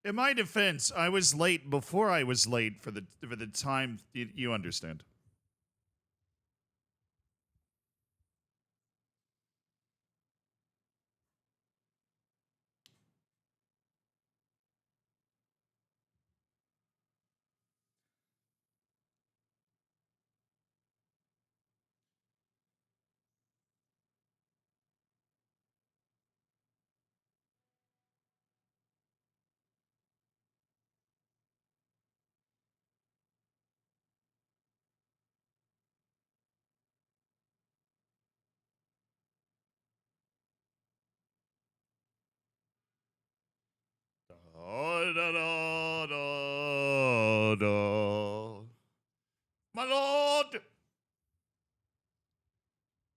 In my defense, I was late before I was late for the time. You understand. Oh, da, da, da, da. My lord,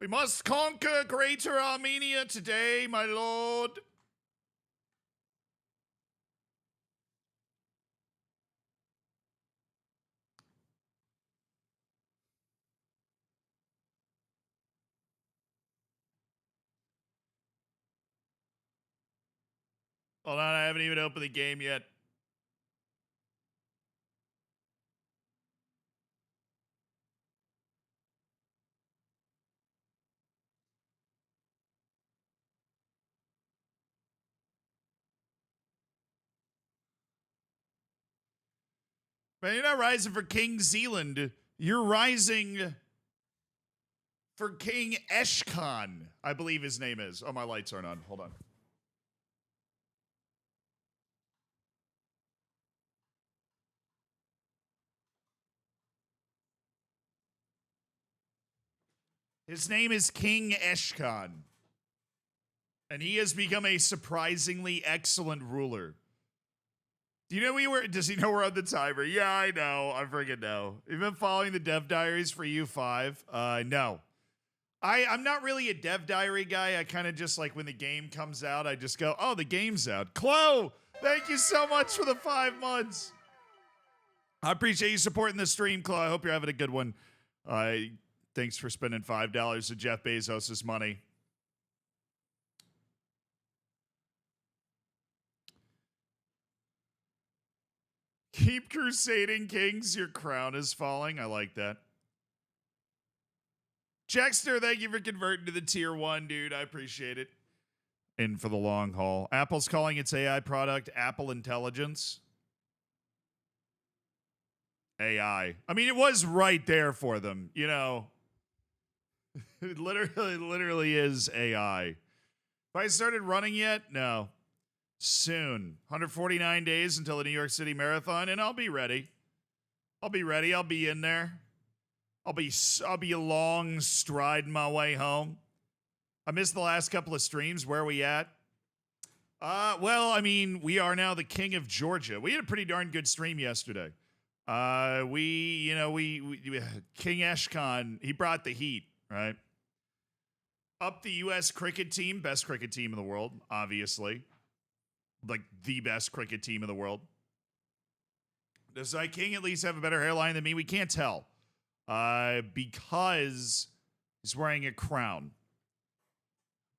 we must conquer Greater Armenia today, my lord. Hold on, I haven't even opened the game yet. Man, you're not rising for King Zealand. You're rising for King Ashon, I believe his name is. Oh, my lights aren't on. Hold on. His name is King Ashon. And he has become a surprisingly excellent ruler. Do you know does he know we're on the timer? Yeah, I know. I freaking know. You've been following the dev diaries for U5? No. I'm not really a dev diary guy. I kind of just like when the game comes out, I just go, oh, the game's out. Chloe, thank you so much for the 5 months. I appreciate you supporting the stream, Chloe. I hope you're having a good one. Thanks for spending $5 of Jeff Bezos' money. Keep crusading, kings. Your crown is falling. I like that. Jackster, thank you for converting to the tier 1, dude. I appreciate it. In for the long haul. Apple's calling its AI product Apple Intelligence. AI. I mean, it was right there for them, you know. It literally is AI. Have I started running yet? No. Soon. 149 days until the New York City Marathon, and I'll be ready. I'll be ready. I'll be in there. I'll be along striding my way home. I missed the last couple of streams. Where are we at? Well, I mean, we are now the king of Georgia. We had a pretty darn good stream yesterday. We King Ashon, he brought the heat, right? Up the U.S. cricket team, best cricket team in the world, obviously. Like the best cricket team in the world. Does King at least have a better hairline than me? We can't tell. Because he's wearing a crown.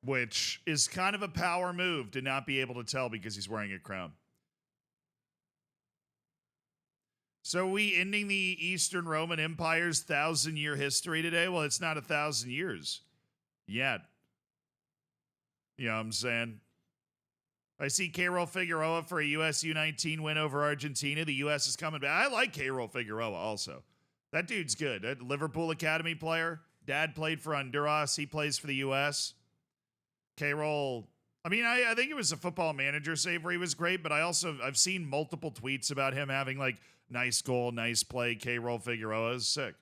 Which is kind of a power move to not be able to tell because he's wearing a crown. So are we ending the Eastern Roman Empire's 1,000-year history today? Well, it's not 1,000 years yet. You know what I'm saying? I see K-Roll Figueroa for a US U19 win over Argentina. The U.S. is coming back. I like K-Roll Figueroa also. That dude's good. That Liverpool Academy player. Dad played for Honduras. He plays for the U.S. K-Roll. I mean, I think it was a Football Manager save where he was great, but I've seen multiple tweets about him having like nice goal, nice play. K-Roll Figueroa is sick.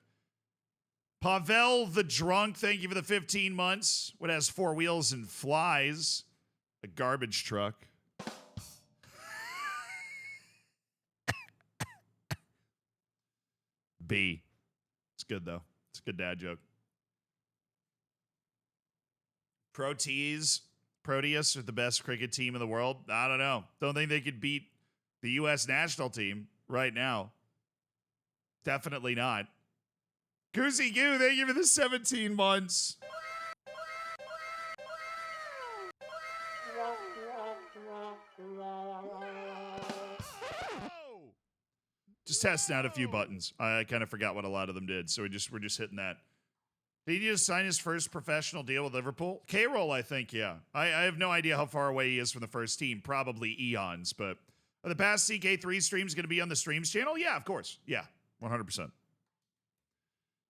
Pavel the Drunk, thank you for the 15 months. What has 4 wheels and flies? A garbage truck. B. It's good, though. It's a good dad joke. Proteus are the best cricket team in the world. I don't know. Don't think they could beat the U.S. national team right now. Definitely not. Goosey Goo, thank you for the 17 months. Just testing out a few buttons. I kind of forgot what a lot of them did, so we're just hitting that. Did he just sign his first professional deal with Liverpool? K-Roll, I think, yeah. I have no idea how far away he is from the first team. Probably eons, but are the past CK3 streams going to be on the streams channel? Yeah, of course. Yeah, 100%.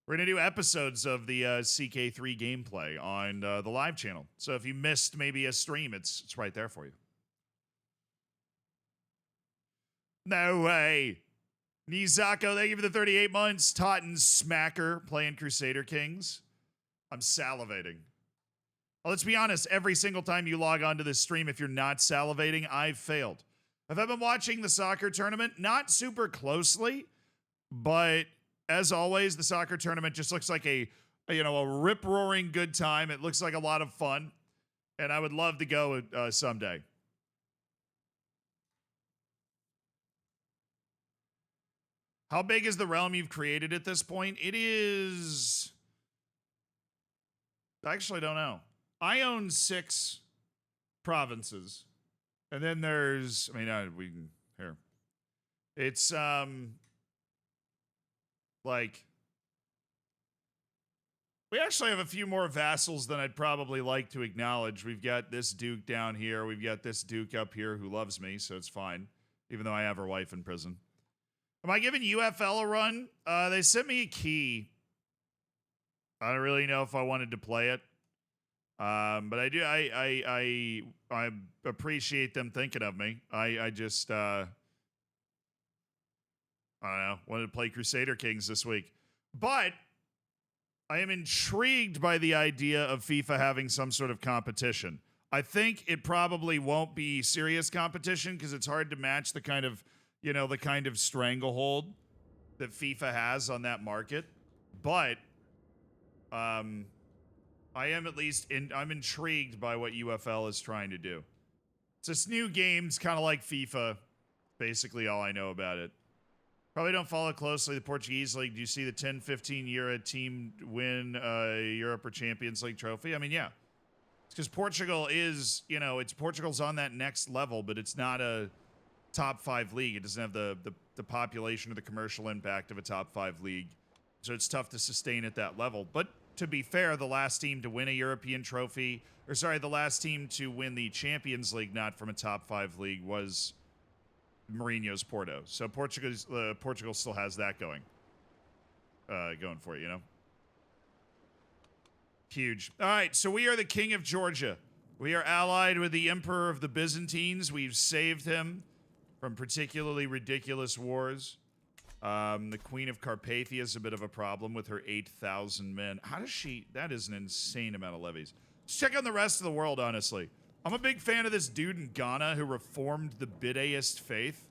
We're going to do episodes of the CK3 gameplay on the live channel. So if you missed maybe a stream, it's right there for you. No way. Nizako, thank you for the 38 months. Totten Smacker playing Crusader Kings. I'm salivating. Well, let's be honest. Every single time you log onto this stream, if you're not salivating, I've failed. Have I been watching the soccer tournament? Not super closely, but as always, the soccer tournament just looks like a rip-roaring good time. It looks like a lot of fun, and I would love to go someday. How big is the realm you've created at this point? It is... I actually don't know. I own 6 provinces. And then there's... I mean, we can... Here. It's, like... We actually have a few more vassals than I'd probably like to acknowledge. We've got this duke down here. We've got this duke up here who loves me, so it's fine. Even though I have her wife in prison. Am I giving UFL a run? They sent me a key. I don't really know if I wanted to play it. But I do. I appreciate them thinking of me. I just I don't know. Wanted to play Crusader Kings this week. But I am intrigued by the idea of FIFA having some sort of competition. I think it probably won't be serious competition because it's hard to match the kind of stranglehold that FIFA has on that market. But I am at least I'm intrigued by what UFL is trying to do. It's this new game's kind of like FIFA. Basically all I know about it. Probably don't follow closely the Portuguese league. Do you see the 10-15 year team win Europe or Champions League trophy? I mean, yeah. It's because Portugal is, Portugal's on that next level, but it's not a top 5 league. It doesn't have the population or the commercial impact of a top 5 league. So it's tough to sustain at that level. But to be fair, the last team to win a European trophy, the last team to win the Champions League, not from a top 5 league, was Mourinho's Porto. So Portugal still has that going for it, Huge. All right, so we are the king of Georgia. We are allied with the emperor of the Byzantines. We've saved him from particularly ridiculous wars. The Queen of Carpathia is a bit of a problem with her 8,000 men. How does she... That is an insane amount of levies. Let's check on the rest of the world, honestly. I'm a big fan of this dude in Ghana who reformed the Bidaist faith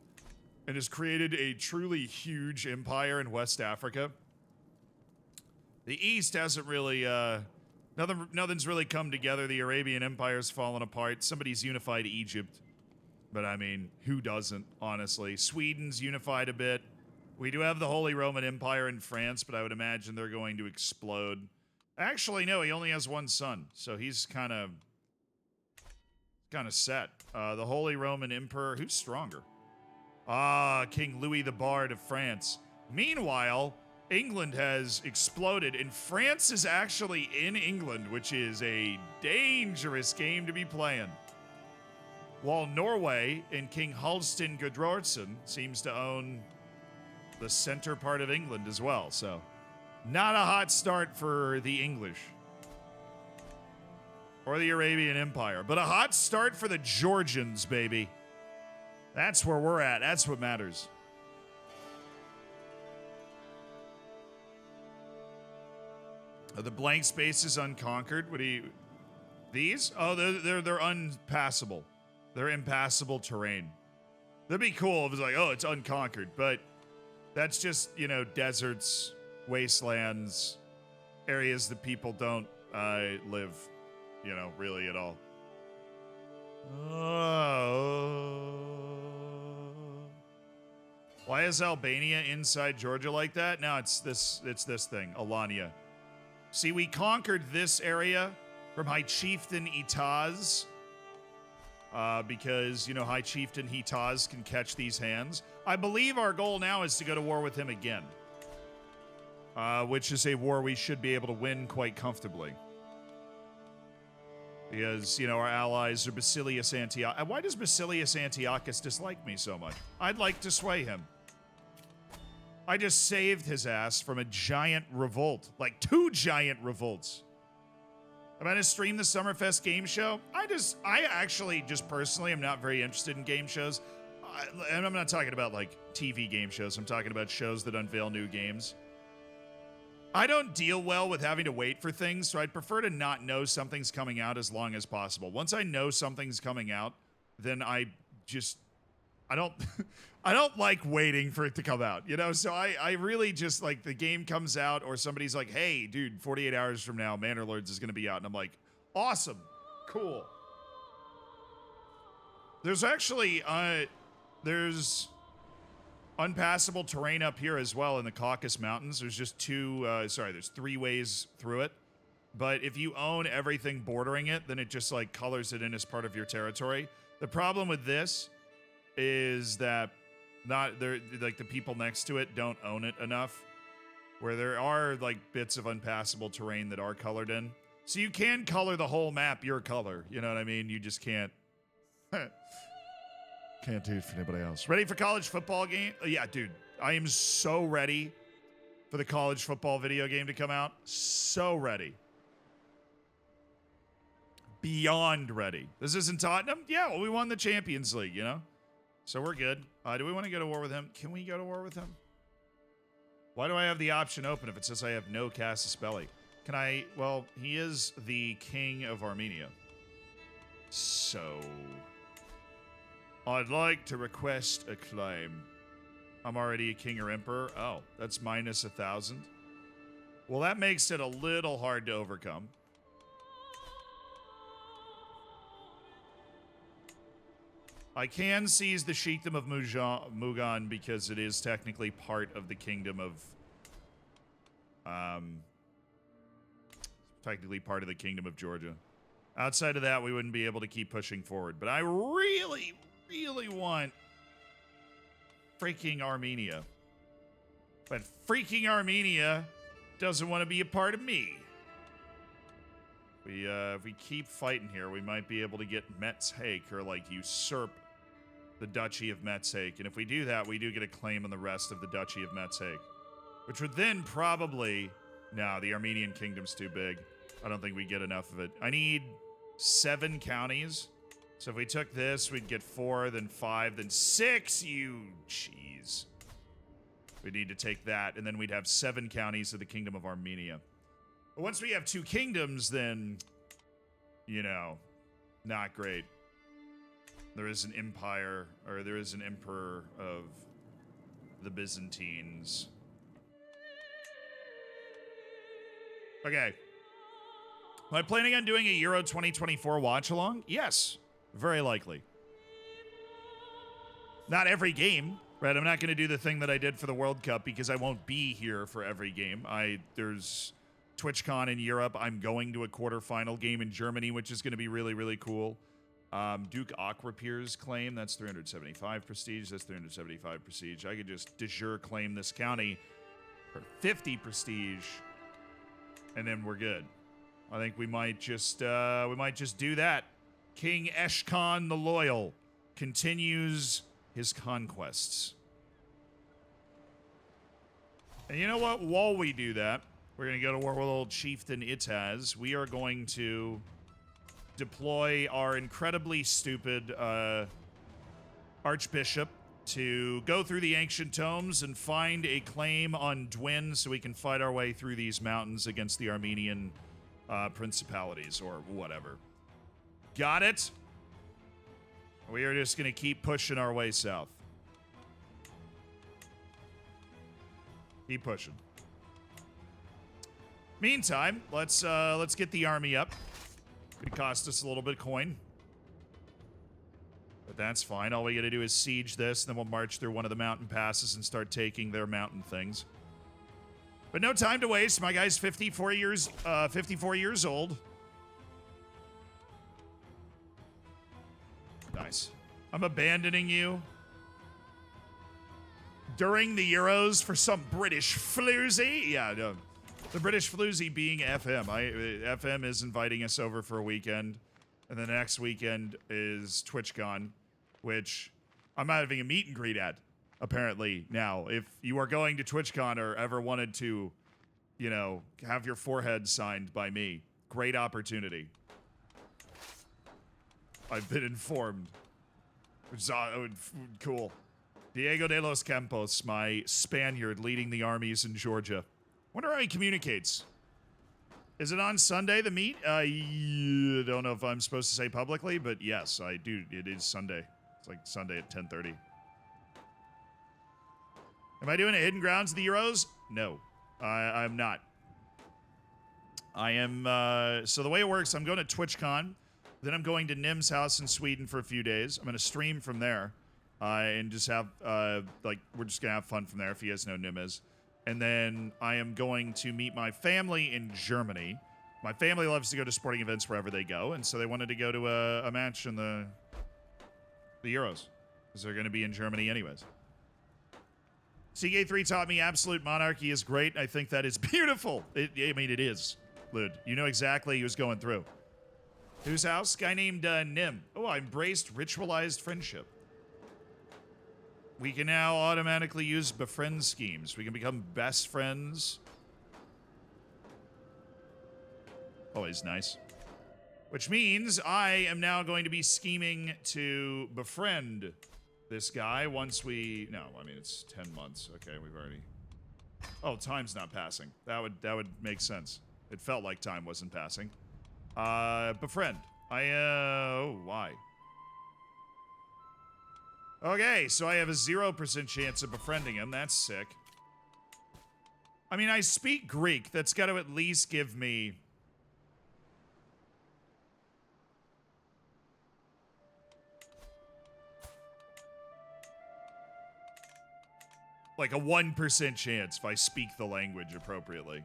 and has created a truly huge empire in West Africa. The East hasn't really... nothing's really come together. The Arabian Empire's fallen apart. Somebody's unified Egypt. But, I mean, who doesn't, honestly? Sweden's unified a bit. We do have the Holy Roman Empire in France, but I would imagine they're going to explode. Actually, no, he only has one son, so he's kind of set. The Holy Roman Emperor, who's stronger? King Louis the Bard of France. Meanwhile, England has exploded, and France is actually in England, which is a dangerous game to be playing. While Norway and King Halvdan Gudronsson seems to own the center part of England as well, so not a hot start for the English or the Arabian Empire, but a hot start for the Georgians, baby. That's where we're at. That's what matters. Are the blank spaces unconquered? What do you... These? Oh, they're unpassable. They're impassable terrain. That'd be cool if it's like, oh, it's unconquered, but that's just, deserts, wastelands, areas that people don't live, really at all. Why is Albania inside Georgia like that? No, it's this thing, Alania. See, we conquered this area from High Chieftain Itaz. because, you know, High Chieftain Hitaz can catch these hands. I believe our goal now is to go to war with him again, which is a war we should be able to win quite comfortably. Because, you know, our allies are Basilius Antiochus. Why does Basilius Antiochus dislike me so much? I'd like to sway him. I just saved his ass from a giant revolt. Like 2 giant revolts. I'm going to stream the Summerfest game show. I actually just personally am not very interested in game shows. And I'm not talking about like TV game shows. I'm talking about shows that unveil new games. I don't deal well with having to wait for things, so I'd prefer to not know something's coming out as long as possible. Once I know something's coming out, then I don't I don't like waiting for it to come out, you know? So I really just, like, the game comes out or somebody's like, hey, dude, 48 hours from now, Manor Lords is going to be out. And I'm like, awesome. Cool. There's actually, there's unpassable terrain up here as well in the Caucasus Mountains. There's just there's 3 ways through it. But if you own everything bordering it, then it just, like, colors it in as part of your territory. The problem with this is that like the people next to it don't own it enough, where there are like bits of unpassable terrain that are colored in. So you can color the whole map your color, you know what I mean? You just can't can't do it for anybody else. Ready for college football game? Yeah, dude, I am so ready for the college football video game to come out. So ready. Beyond ready. This isn't Tottenham? Yeah, well, we won the Champions League, you know? So we're good. Do we want to go to war with him? Can we go to war with him? Why do I have the option open if it says I have no casus belli? Can I? Well, he is the king of Armenia. So I'd like to request a claim. I'm already a king or emperor. Oh, that's minus 1,000. Well, that makes it a little hard to overcome. I can seize the Sheikdom of Mugan because it is technically part of the kingdom of, Georgia. Outside of that, we wouldn't be able to keep pushing forward. But I really, really want freaking Armenia. But freaking Armenia doesn't want to be a part of me. If we keep fighting here, we might be able to get Metzhake or like usurp the Duchy of Metzhake. And if we do that, we do get a claim on the rest of the Duchy of Metzhake. Which would then probably... No, the Armenian kingdom's too big. I don't think we get enough of it. I need 7 counties. So if we took this, we'd get 4, then 5, then 6. You jeez. We need to take that, and then we'd have 7 counties of the Kingdom of Armenia. But once we have 2 kingdoms, then, you know, not great. There is an empire, or there is an emperor of the Byzantines. Okay. Am I planning on doing a Euro 2024 watch-along? Yes. Very likely. Not every game, right? I'm not going to do the thing that I did for the World Cup because I won't be here for every game. There's TwitchCon in Europe. I'm going to a quarterfinal game in Germany, which is going to be really, really cool. Duke Aquapier's claim, that's 375 prestige. That's 375 prestige. I could just de jure claim this county for 50 prestige, and then we're good. I think we might just do that. King Ashon the Loyal continues his conquests. And you know what? While we do that, we're going to go to war with old Chieftain Itaz. We are going to deploy our incredibly stupid Archbishop to go through the ancient tomes and find a claim on Dwin so we can fight our way through these mountains against the Armenian principalities or whatever. Got it? We are just going to keep pushing our way south. Keep pushing. Meantime, let's get the army up. Could cost us a little bit of coin. But that's fine. All we got to do is siege this, then we'll march through one of the mountain passes and start taking their mountain things. But no time to waste. My guy's 54 years old. nice. I'm abandoning you during the Euros for some British floozy. Yeah, no. The British floozy being FM. FM is inviting us over for a weekend. And the next weekend is TwitchCon, which I'm having a meet and greet at, apparently, now. If you are going to TwitchCon or ever wanted to, you know, have your forehead signed by me, great opportunity. I've been informed. Which is cool. Diego de los Campos, my Spaniard leading the armies in Georgia. Wonder how he communicates. Is it on Sunday, the meet? I don't know if I'm supposed to say publicly, but yes, I do. It is Sunday. It's like Sunday at 10:30. Am I doing a Hidden Grounds of the Euros? No, I'm not. I am, so the way it works, I'm going to TwitchCon, then I'm going to Nim's house in Sweden for a few days. I'm going to stream from there, and just have, like, we're just going to have fun from there, if you guys know Nim is. And then I am going to meet my family in Germany. My family loves to go to sporting events wherever they go, and so they wanted to go to a match in the Euros, because they're going to be in Germany anyways. CK3 taught me absolute monarchy is great. I think that is beautiful. I mean, it is, Lud. You know exactly who's going through. Whose house? Guy named Nim. Oh, I embraced ritualized friendship. We can now automatically use befriend schemes. We can become best friends. Always nice. Which means I am now going to be scheming to befriend this guy once we... No, I mean, it's 10 months. Okay, we've already... Oh, time's not passing. That would make sense. It felt like time wasn't passing. Befriend. Oh, why? Okay, so I have a 0% chance of befriending him. That's sick. I mean, I speak Greek. That's got to at least give me... like a 1% chance if I speak the language appropriately.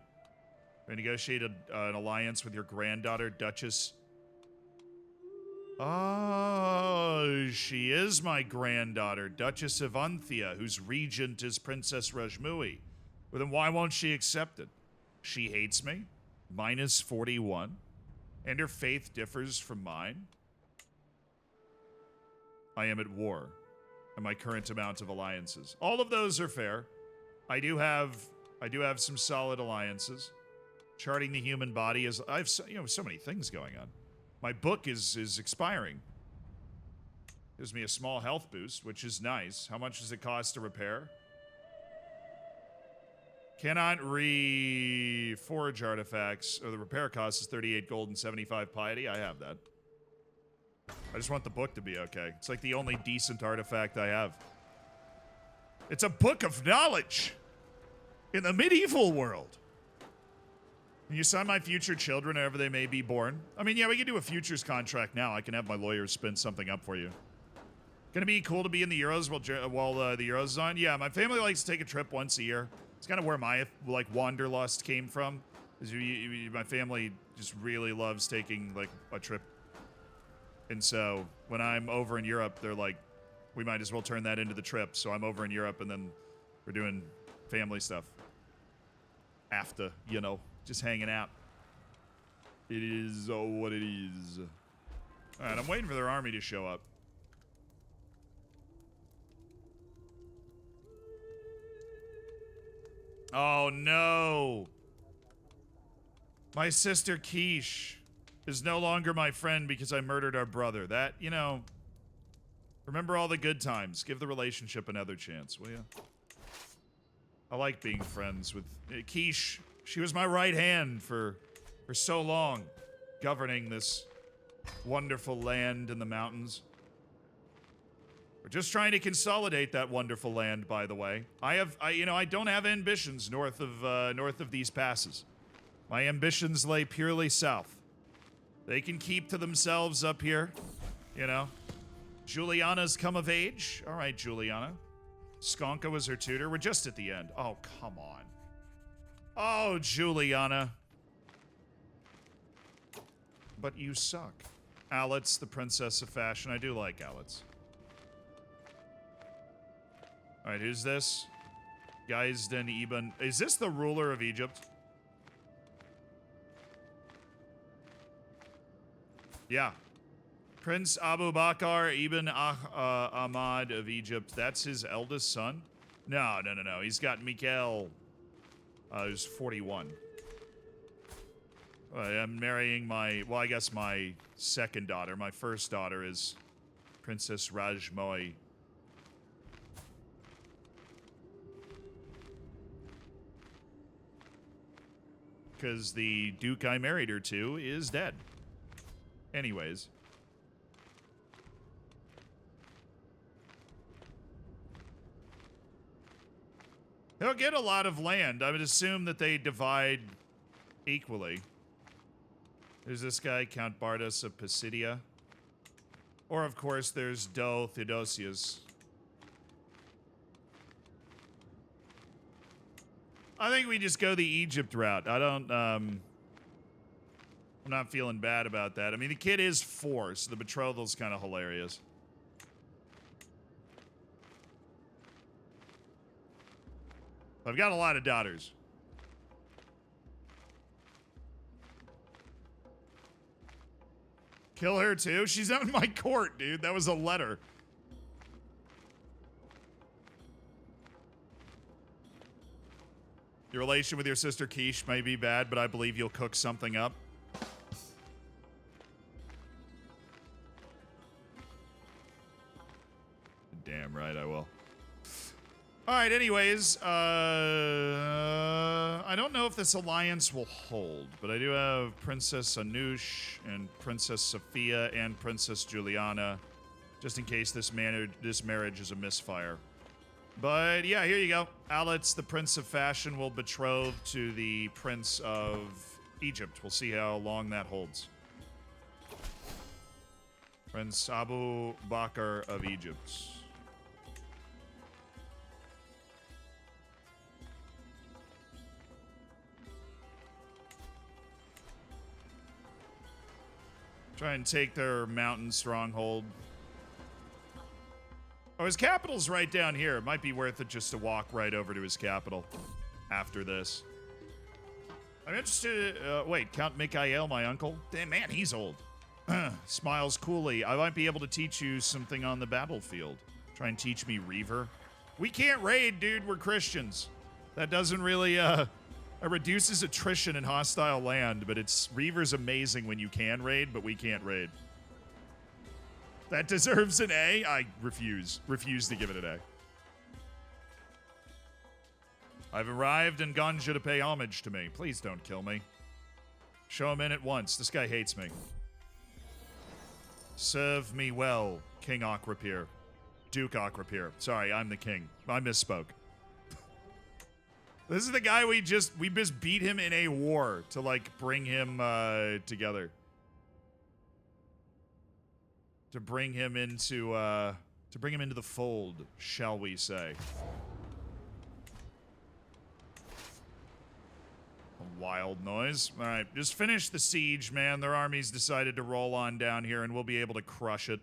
I negotiate an alliance with your granddaughter, Duchess. Oh, she is my granddaughter, Duchess of Anthea, whose regent is Princess Rajmui. Well, then why won't she accept it? She hates me, minus 41, and her faith differs from mine. I am at war, and my current amount of alliances. All of those are fair. I do have some solid alliances. Charting the human body is... I have so many things going on. My book is expiring. Gives me a small health boost, which is nice. How much does it cost to repair? Cannot reforge artifacts. Or the repair cost is 38 gold and 75 piety. I have that. I just want the book to be okay. It's like the only decent artifact I have. It's a book of knowledge in the medieval world. Can you sign my future children wherever they may be born? I mean, yeah, we can do a futures contract now. I can have my lawyer spin something up for you. Gonna be cool to be in the Euros while the Euros is on? Yeah, my family likes to take a trip once a year. It's kind of where my, like, wanderlust came from. My family just really loves taking, like, a trip. And so, when I'm over in Europe, they're like, we might as well turn that into the trip. So I'm over in Europe, and then we're doing family stuff. After, you know. Just hanging out. It is what it is. Alright, I'm waiting for their army to show up. Oh no! My sister Quiche is no longer my friend because I murdered our brother. That, you know... Remember all the good times. Give the relationship another chance, will you? I like being friends with... Quiche... She was my right hand for so long, governing this wonderful land in the mountains. We're just trying to consolidate that wonderful land, by the way. I don't have ambitions north of these passes. My ambitions lay purely south. They can keep to themselves up here, you know. Juliana's come of age. All right, Juliana. Skonka was her tutor. We're just at the end. Oh, come on. Oh, Juliana. But you suck. Alitz, the princess of fashion. I do like Alitz. Alright, who's this? Gaizden Ibn. Is this the ruler of Egypt? Yeah. Prince Abu Bakr Ibn Ahmad of Egypt. That's his eldest son? No. He's got Mikhail, who's 41. I'm marrying my, well, I guess my second daughter. My first daughter is Princess Rajmoy. Because the duke I married her to is dead. Anyways. He'll get a lot of land. I would assume that they divide equally. There's this guy, Count Bardas of Pisidia. Or, of course, there's Do Theodosius. I think we just go the Egypt route. I don't, I'm not feeling bad about that. I mean, the kid is 4, so the betrothal's kind of hilarious. I've got a lot of daughters. Kill her too? She's out in my court, dude. That was a letter. Your relation with your sister Quiche may be bad, but I believe you'll cook something up. Damn right I will. Alright, anyways, I don't know if this alliance will hold, but I do have Princess Anoush and Princess Sophia and Princess Juliana, just in case this marriage is a misfire. But yeah, here you go. Alitz, the Prince of Fashion, will betroth to the Prince of Egypt. We'll see how long that holds. Prince Abu Bakr of Egypt. Try and take their mountain stronghold. Oh, his capital's right down here. It might be worth it just to walk right over to his capital after this. I'm interested. Wait, Count Mikhail, my uncle? Damn, man, he's old. Smiles coolly. I might be able to teach you something on the battlefield. Try and teach me Reaver. We can't raid, dude. We're Christians. That doesn't really, it reduces attrition in hostile land, but Reaver's amazing when you can raid, but we can't raid. That deserves an A? I refuse. Refuse to give it an A. I've arrived in Ganja to pay homage to me. Please don't kill me. Show him in at once. This guy hates me. Serve me well, King Akrapir. Duke Akrapir. Sorry, I'm the king. I misspoke. This is the guy we just beat him in a war to, like, bring him together. To bring him into the fold, shall we say. A wild noise. All right, just finish the siege, man. Their armies decided to roll on down here, and we'll be able to crush it.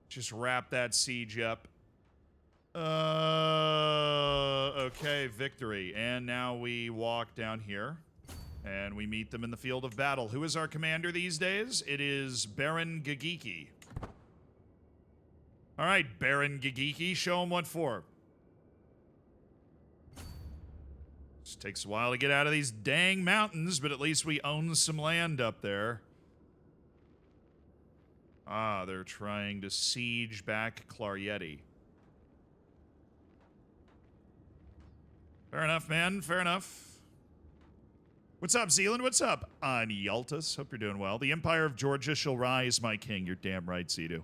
Just wrap that siege up. Okay, victory. And now we walk down here. And we meet them in the field of battle. Who is our commander these days? It is Baron Gagiki. All right, Baron Gagiki, show him what for. Just takes a while to get out of these dang mountains, but at least we own some land up there. Ah, they're trying to siege back Clarieti. Fair enough, man. Fair enough. What's up, Zealand? What's up, Anyaltus? Hope you're doing well. The Empire of Georgia shall rise, my king. You're damn right, Sidu.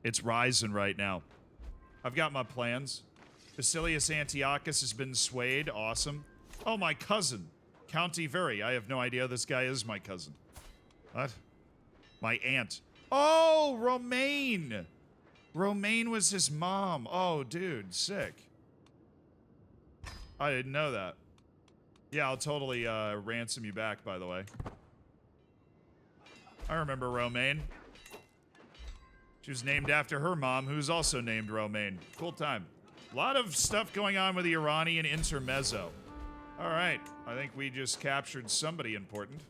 It's rising right now. I've got my plans. Basilius Antiochus has been swayed. Awesome. Oh, my cousin. County Veri. I have no idea this guy is my cousin. What? My aunt. Oh, Romaine. Romaine was his mom. Oh, dude. Sick. I didn't know that. Yeah, I'll totally ransom you back, by the way. I remember Romaine. She was named after her mom, who's also named Romaine. Cool time. A lot of stuff going on with the Iranian intermezzo. All right. I think we just captured somebody important.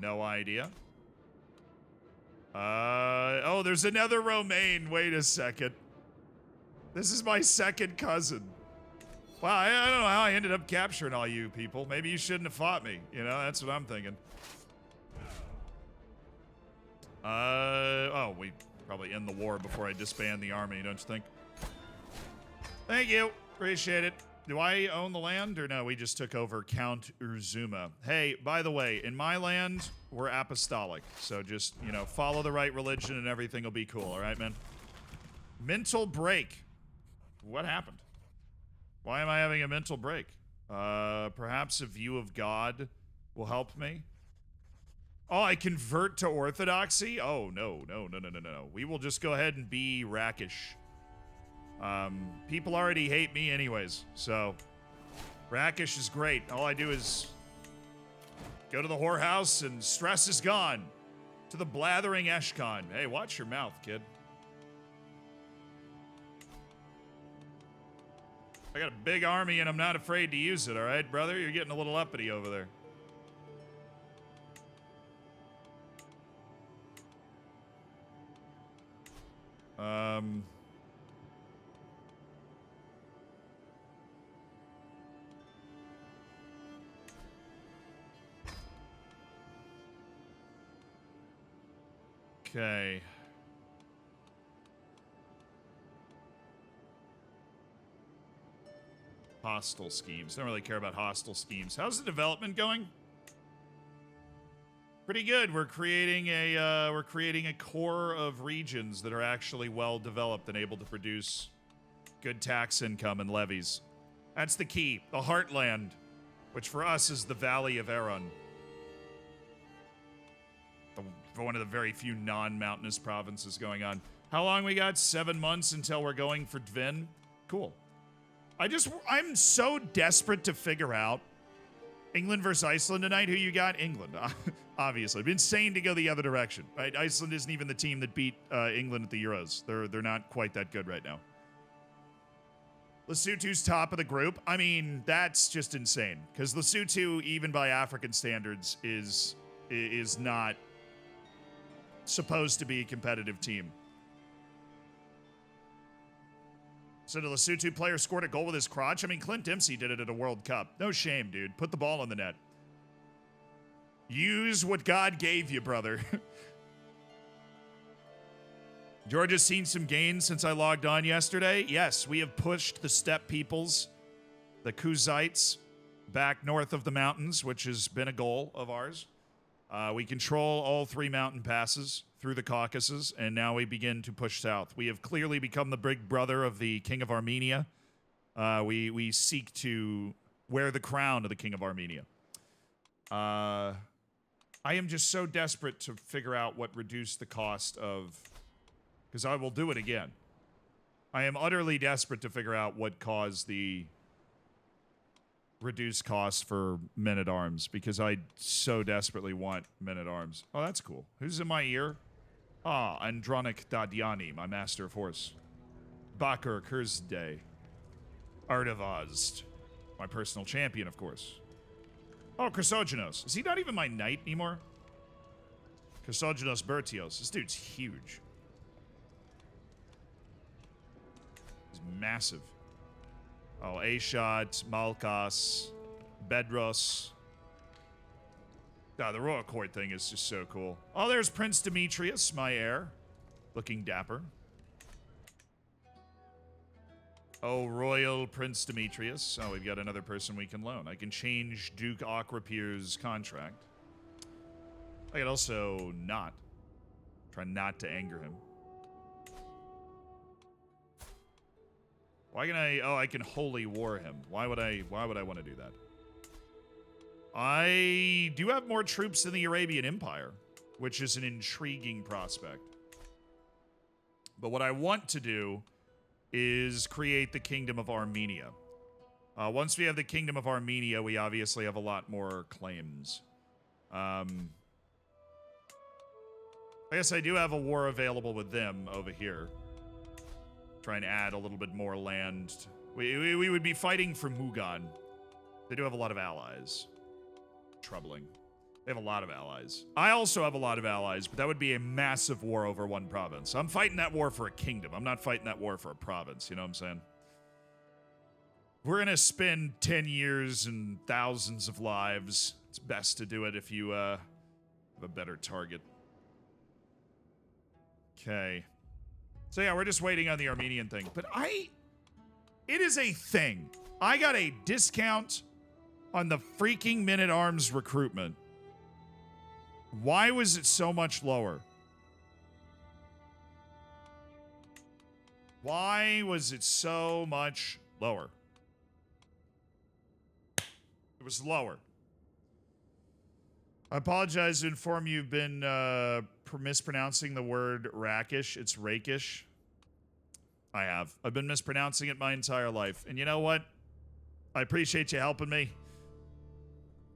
No idea. Oh, there's another Romaine. Wait a second. This is my second cousin. Wow, I don't know how I ended up capturing all you people. Maybe you shouldn't have fought me. You know, that's what I'm thinking. Oh, we probably end the war before I disband the army, don't you think? Thank you. Appreciate it. Do I own the land or no? We just took over Count Urzuma. Hey, by the way, in my land, we're apostolic. So just, you know, follow the right religion and everything will be cool. All right, man? Mental break. What happened? Why am I having a mental break? Perhaps a view of God will help me. Oh, I convert to Orthodoxy? Oh, no. We will just go ahead and be Rakish. People already hate me anyways, so Rakish is great. All I do is go to the whorehouse and stress is gone. To the blathering Eshkon. Hey, watch your mouth, kid. I got a big army and I'm not afraid to use it, all right, brother? You're getting a little uppity over there. Okay. Hostile schemes. Don't really care about hostile schemes. How's the development going? Pretty good. We're creating a core of regions that are actually well developed and able to produce good tax income and levies. That's the key. The heartland, which for us is the Valley of Aron. One of the very few non-mountainous provinces going on. How long we got? 7 months until we're going for Dvin? Cool. I'm so desperate to figure out England versus Iceland tonight. Who you got? England, obviously. Been insane to go the other direction, right? Iceland isn't even the team that beat England at the Euros. They're not quite that good right now. Lesotho's top of the group. I mean, that's just insane because Lesotho, even by African standards, is not supposed to be a competitive team. So the Lesotho player scored a goal with his crotch. I mean, Clint Dempsey did it at a World Cup. No shame, dude. Put the ball in the net. Use what God gave you, brother. Georgia's seen some gains since I logged on yesterday. Yes, we have pushed the steppe peoples, the Kuzites, back north of the mountains, which has been a goal of ours. We control all 3 mountain passes through the Caucasus, and now we begin to push south. We have clearly become the big brother of the King of Armenia. We seek to wear the crown of the King of Armenia. I am just so desperate to figure out what reduced the cost of... Because I will do it again. I am utterly desperate to figure out what caused the reduced cost for men-at-arms, because I so desperately want men-at-arms. Oh, that's cool. Who's in my ear? Ah, Andronik Dadyani, my master of horse. Bakr Kurzday. Ardavazd, my personal champion, of course. Oh, Chrysogenos. Is he not even my knight anymore? Chrysogenos Bertios. This dude's huge. He's massive. Oh, Aishad, Malkas, Bedros. The royal court thing is just so cool. Oh, there's Prince Demetrius, my heir. Looking dapper. Oh, Royal Prince Demetrius. Oh, we've got another person we can loan. I can change Duke Aquapier's contract. I could also not. Try not to anger him. Why can I... Oh, I can holy war him. Why would I want to do that? I do have more troops in the Arabian Empire, which is an intriguing prospect. But what I want to do is create the Kingdom of Armenia. Once we have the Kingdom of Armenia, we obviously have a lot more claims. I guess I do have a war available with them over here. Trying to add a little bit more land. We would be fighting for Mugan. They do have a lot of allies. Troubling. They have a lot of allies. I also have a lot of allies, but that would be a massive war over one province. I'm fighting that war for a kingdom. I'm not fighting that war for a province. You know what I'm saying? We're going to spend 10 years and thousands of lives. It's best to do it if you have a better target. Okay. So yeah, we're just waiting on the Armenian thing. But it is a thing. I got a discount on the freaking Men-at-Arms recruitment. Why was it so much lower? Why was it so much lower? It was lower. I apologize to inform you you've been mispronouncing the word rakish. It's rakish. I have. I've been mispronouncing it my entire life. And you know what? I appreciate you helping me.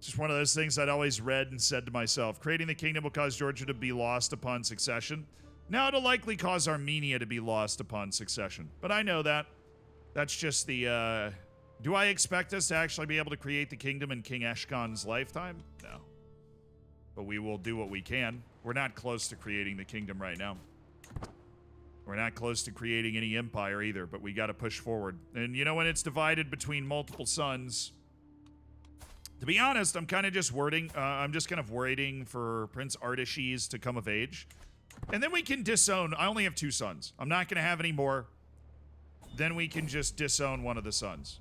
Just one of those things I'd always read and said to myself. Creating the kingdom will cause Georgia to be lost upon succession. Now it'll likely cause Armenia to be lost upon succession. But I know that. That's just the, do I expect us to actually be able to create the kingdom in King Ashon's lifetime? No. But we will do what we can. We're not close to creating the kingdom right now. We're not close to creating any empire either, but we got to push forward. And you know, when it's divided between multiple sons... To be honest, I'm kind of just I'm just kind of waiting for Prince Artaxerxes to come of age. And then we can disown. I only have 2 sons. I'm not going to have any more. Then we can just disown one of the sons.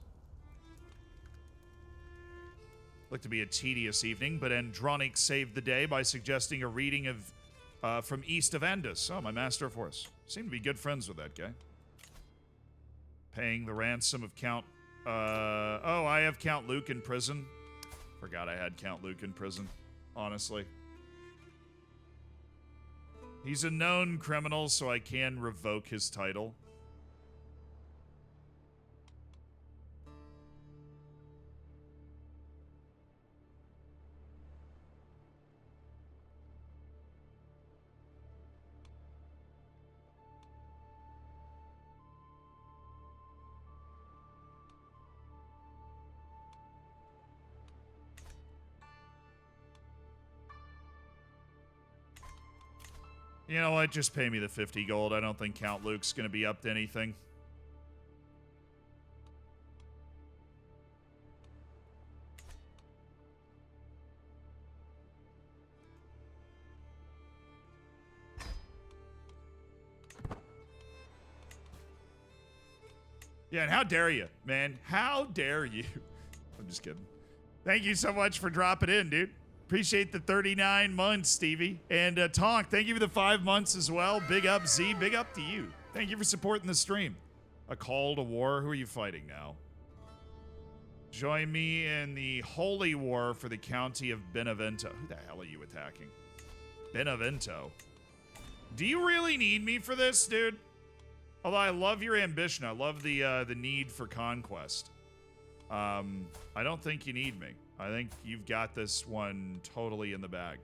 Looked to be a tedious evening, but Andronic saved the day by suggesting a reading of from East of Andus. Oh, my Master of Horse. Seem to be good friends with that guy. Paying the ransom of Count... oh, I have Count Luke in prison. Forgot I had Count Luke in prison, honestly. He's a known criminal, so I can revoke his title. You know what? Just pay me the 50 gold. I don't think Count Luke's going to be up to anything. Yeah, and how dare you, man? How dare you? I'm just kidding. Thank you so much for dropping in, dude. Appreciate the 39 months, Stevie. And Tonk, thank you for the 5 months as well. Big up, Z. Big up to you. Thank you for supporting the stream. A call to war. Who are you fighting now? Join me in the holy war for the county of Benevento. Who the hell are you attacking? Benevento. Do you really need me for this, dude? Although I love your ambition. I love the need for conquest. I don't think you need me. I think you've got this one totally in the bag.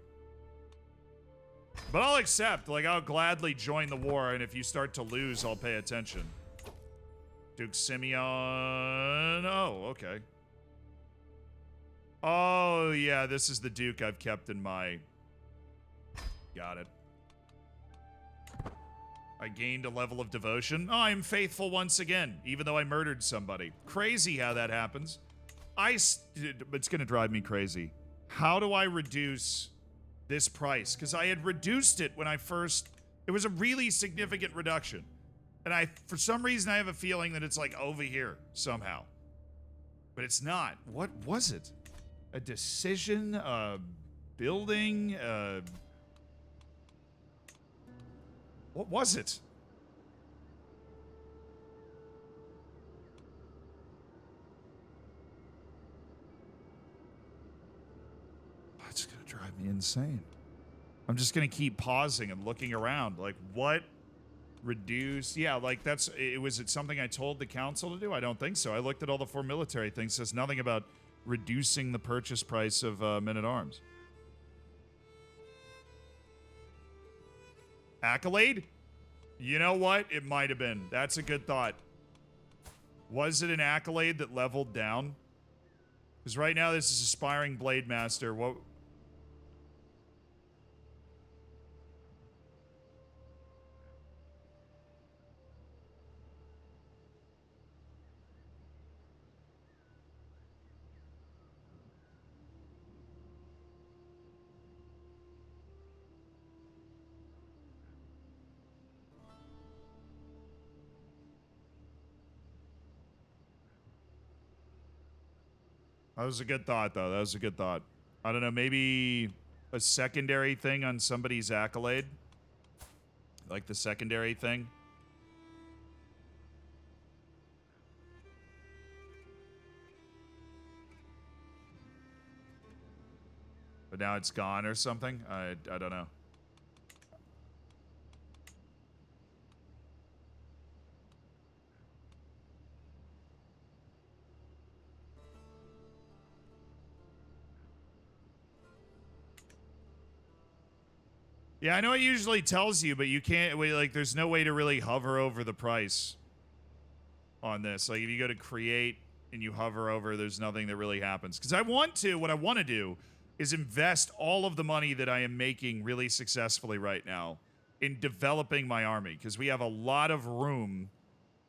But I'll accept. Like, I'll gladly join the war, and if you start to lose, I'll pay attention. Duke Simeon... Oh, okay. Oh, yeah, this is the Duke I've kept in my... Got it. I gained a level of devotion. Oh, I'm faithful once again, even though I murdered somebody. Crazy how that happens. It's going to drive me crazy. How do I reduce this price? Because I had reduced it when I first... It was a really significant reduction. And for some reason, I have a feeling that it's like over here somehow. But it's not. What was it? A decision? A building? What was it? It's gonna drive me insane. I'm just gonna keep pausing and looking around. Like, what? Reduce? Yeah, like was it something I told the council to do? I don't think so. I looked at all the 4 military things. It says nothing about reducing the purchase price of men-at-arms. Accolade? You know what? It might have been. That's a good thought. Was it an accolade that leveled down? Because right now this is Aspiring Blade Master. What? That was a good thought, though. That was a good thought. I don't know, maybe a secondary thing on somebody's accolade? Like the secondary thing? But now it's gone or something? I don't know. Yeah, I know it usually tells you, but you can't, like, there's no way to really hover over the price on this. Like, if you go to create and you hover over, there's nothing that really happens. Because what I want to do is invest all of the money that I am making really successfully right now in developing my army. Because we have a lot of room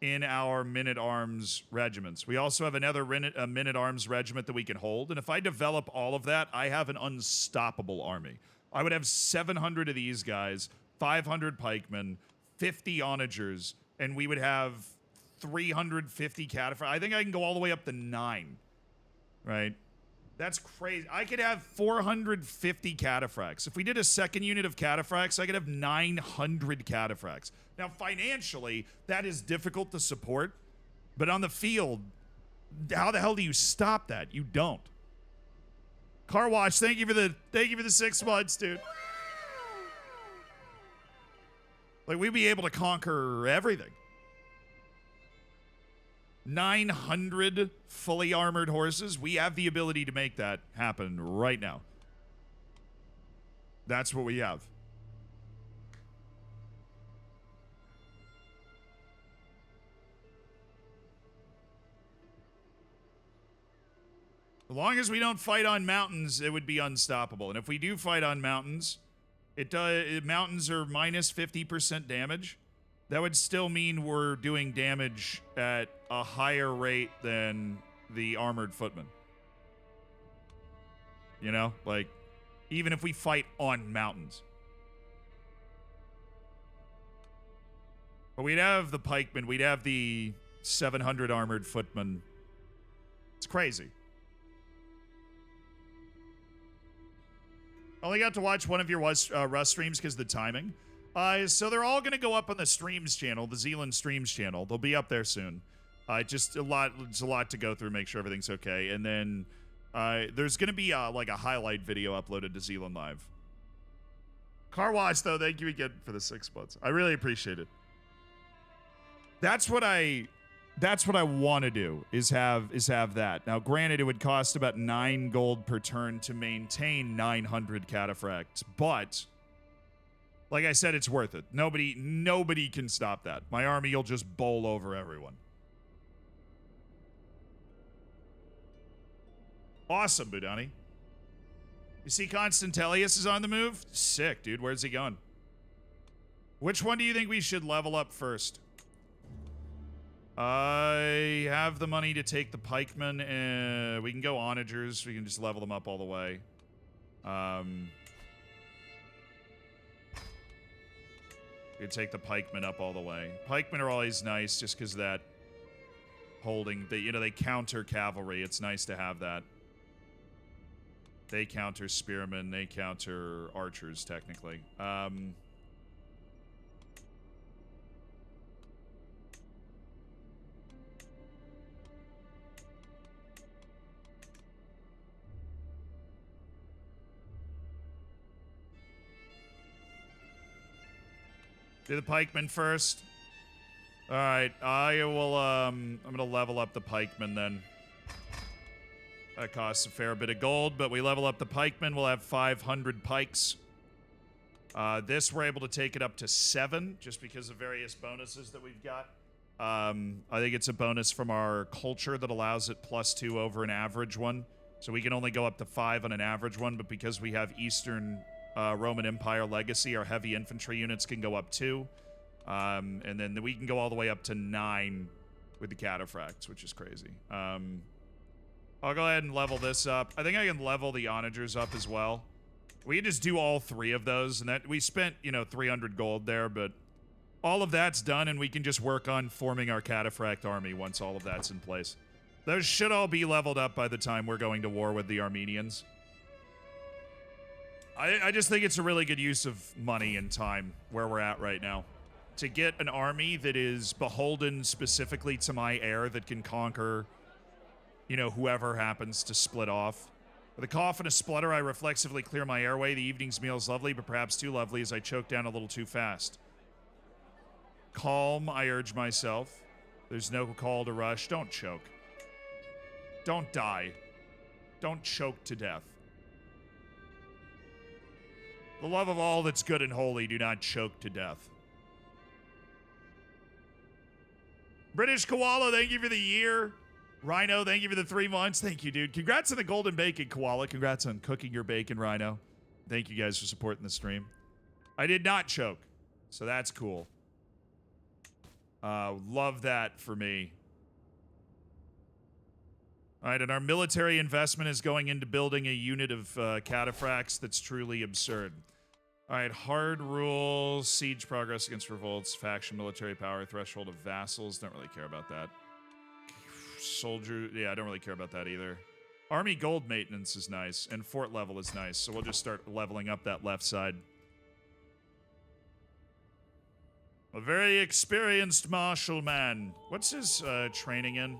in our men-at-arms regiments. We also have another men-at-arms regiment that we can hold. And if I develop all of that, I have an unstoppable army. I would have 700 of these guys, 500 pikemen, 50 onagers, and we would have 350 cataphracts. I think I can go all the way up to 9, right? That's crazy. I could have 450 cataphracts. If we did a second unit of cataphracts, I could have 900 cataphracts. Now, financially, that is difficult to support, but on the field, how the hell do you stop that? You don't. Car Wash, thank you for the 6 months, dude. Like, we'd be able to conquer everything. 900 fully armored horses. We have the ability to make that happen right now. That's what we have. As long as we don't fight on mountains, it would be unstoppable. And if we do fight on mountains, mountains are minus 50% damage. That would still mean we're doing damage at a higher rate than the armored footmen. You know, like, even if we fight on mountains. But we'd have the pikemen, we'd have the 700 armored footmen. It's crazy. Only got to watch one of your Rust streams because of the timing. So they're all going to go up on the streams channel, the Zealand streams channel. They'll be up there soon. It's a lot to go through, make sure everything's okay. And then there's going to be like a highlight video uploaded to Zealand Live. Car Wash, though, thank you again for the 6 months. I really appreciate it. That's what I want to do, is have that. Now, granted, it would cost about 9 gold per turn to maintain 900 cataphracts, but like I said, it's worth it. Nobody can stop that. My army will just bowl over everyone. Awesome, Budani. You see Constantelius is on the move? Sick, dude. Where's he going? Which one do you think we should level up first? I have the money to take the pikemen. We can go onagers. We can just level them up all the way. We can take the pikemen up all the way. Pikemen are always nice just because that holding, they counter cavalry. It's nice to have that. They counter spearmen. They counter archers, technically. Do the pikemen first. All right, I will, I'm going to level up the pikemen then. That costs a fair bit of gold, but we level up the pikemen. We'll have 500 pikes. This, we're able to take it up to 7 just because of various bonuses that we've got. I think it's a bonus from our culture that allows it +2 over an average one. So we can only go up to 5 on an average one, but because we have Eastern Roman Empire legacy, our heavy infantry units can go up 2. And then we can go all the way up to 9 with the cataphracts, which is crazy. I'll go ahead and level this up. I think I can level the onagers up as well. We can just do all 3 of those, and that we spent, 300 gold there, but all of that's done, and we can just work on forming our cataphract army once all of that's in place. Those should all be leveled up by the time we're going to war with the Armenians. I just think it's a really good use of money and time where we're at right now. To get an army that is beholden specifically to my heir that can conquer, whoever happens to split off. With a cough and a splutter, I reflexively clear my airway. The evening's meal is lovely, but perhaps too lovely as I choke down a little too fast. Calm, I urge myself. There's no call to rush. Don't choke. Don't die. Don't choke to death. The love of all that's good and holy, do not choke to death. British Koala, thank you for the year. Rhino, thank you for the 3 months. Thank you, dude. Congrats on the golden bacon, Koala. Congrats on cooking your bacon, Rhino. Thank you guys for supporting the stream. I did not choke, so that's cool. Love that for me. All right, and our military investment is going into building a unit of cataphracts that's truly absurd. All right, hard rule, siege progress against revolts, faction, military power, threshold of vassals. Don't really care about that. Soldier, yeah, I don't really care about that either. Army gold maintenance is nice, and fort level is nice, so we'll just start leveling up that left side. A very experienced martial man. What's his training in?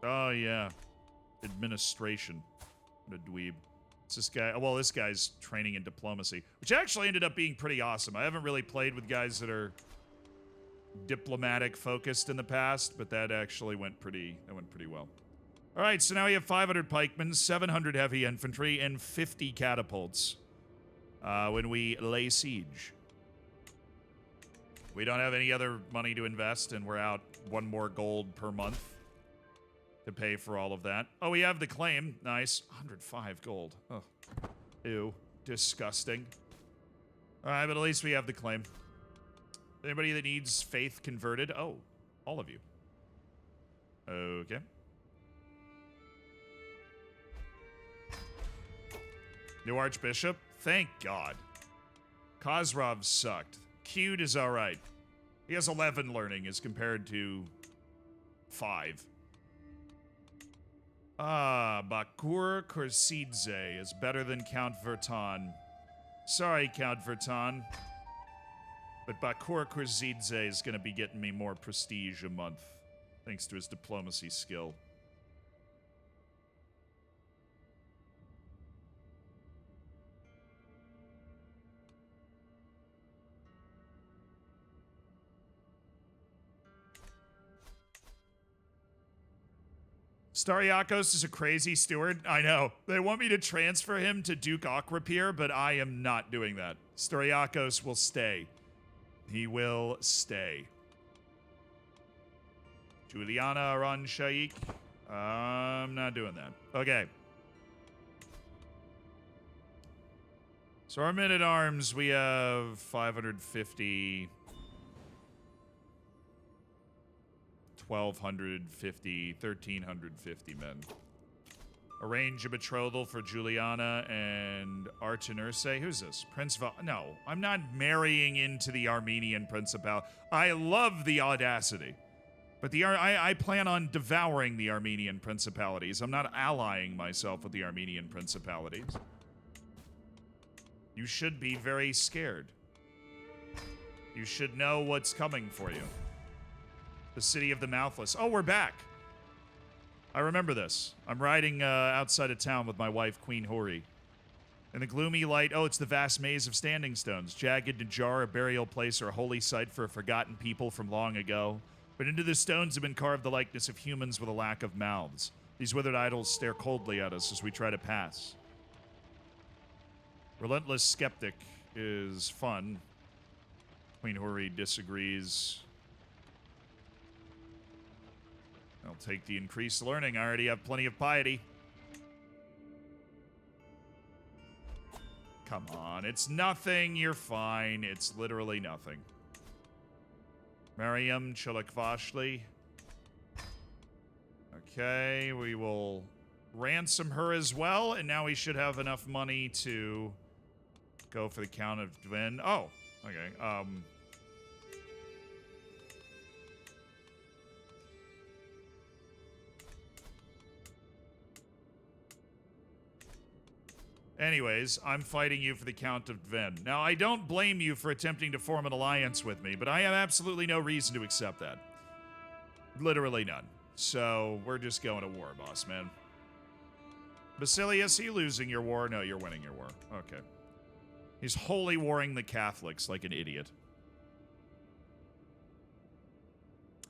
Oh, yeah. Administration. What a dweeb. It's this guy. Well, this guy's training in diplomacy, which actually ended up being pretty awesome. I haven't really played with guys that are diplomatic focused in the past, but that actually went pretty well. All right, so now we have 500 pikemen, 700 heavy infantry, and 50 catapults when we lay siege. We don't have any other money to invest, and we're out 1 more gold per month to pay for all of that. Oh, we have the claim. Nice. 105 gold. Oh. Ew. Disgusting. All right, but at least we have the claim. Anybody that needs faith converted? Oh, all of you. Okay. New Archbishop? Thank God. Kozrov sucked. Cute is alright. He has 11 learning as compared to 5. Bakur Korsidze is better than Count Vertan. Sorry, Count Vertan. But Bakur Korsidze is going to be getting me more prestige a month, thanks to his diplomacy skill. Stariakos is a crazy steward. I know. They want me to transfer him to Duke Akrapier, but I am not doing that. Stariakos will stay. He will stay. Juliana Aran Shaikh. I'm not doing that. Okay. So our men-at-arms, we have 550... 1,250, 1,350 men. Arrange a betrothal for Juliana and Artenurse. Who's this? Prince Val... No, I'm not marrying into the Armenian Principality. I love the audacity. But I plan on devouring the Armenian Principalities. I'm not allying myself with the Armenian Principalities. You should be very scared. You should know what's coming for you. The City of the Mouthless. Oh, we're back. I remember this. I'm riding outside of town with my wife, Queen Hori. In the gloomy light, oh, it's the vast maze of standing stones. Jagged and jar, a burial place or a holy site for a forgotten people from long ago. But into the stones have been carved the likeness of humans with a lack of mouths. These withered idols stare coldly at us as we try to pass. Relentless skeptic is fun. Queen Hori disagrees. I'll take the increased learning. I already have plenty of piety. Come on, it's nothing. You're fine. It's literally nothing. Mariam Chilakvashli. Okay, we will ransom her as well, and now we should have enough money to go for the Count of Dvin. Oh, okay. Anyways, I'm fighting you for the Count of Dvin. Now, I don't blame you for attempting to form an alliance with me, but I have absolutely no reason to accept that. Literally none. So, we're just going to war, boss man. Basilius, are you losing your war? No, you're winning your war. Okay. He's holy warring the Catholics like an idiot.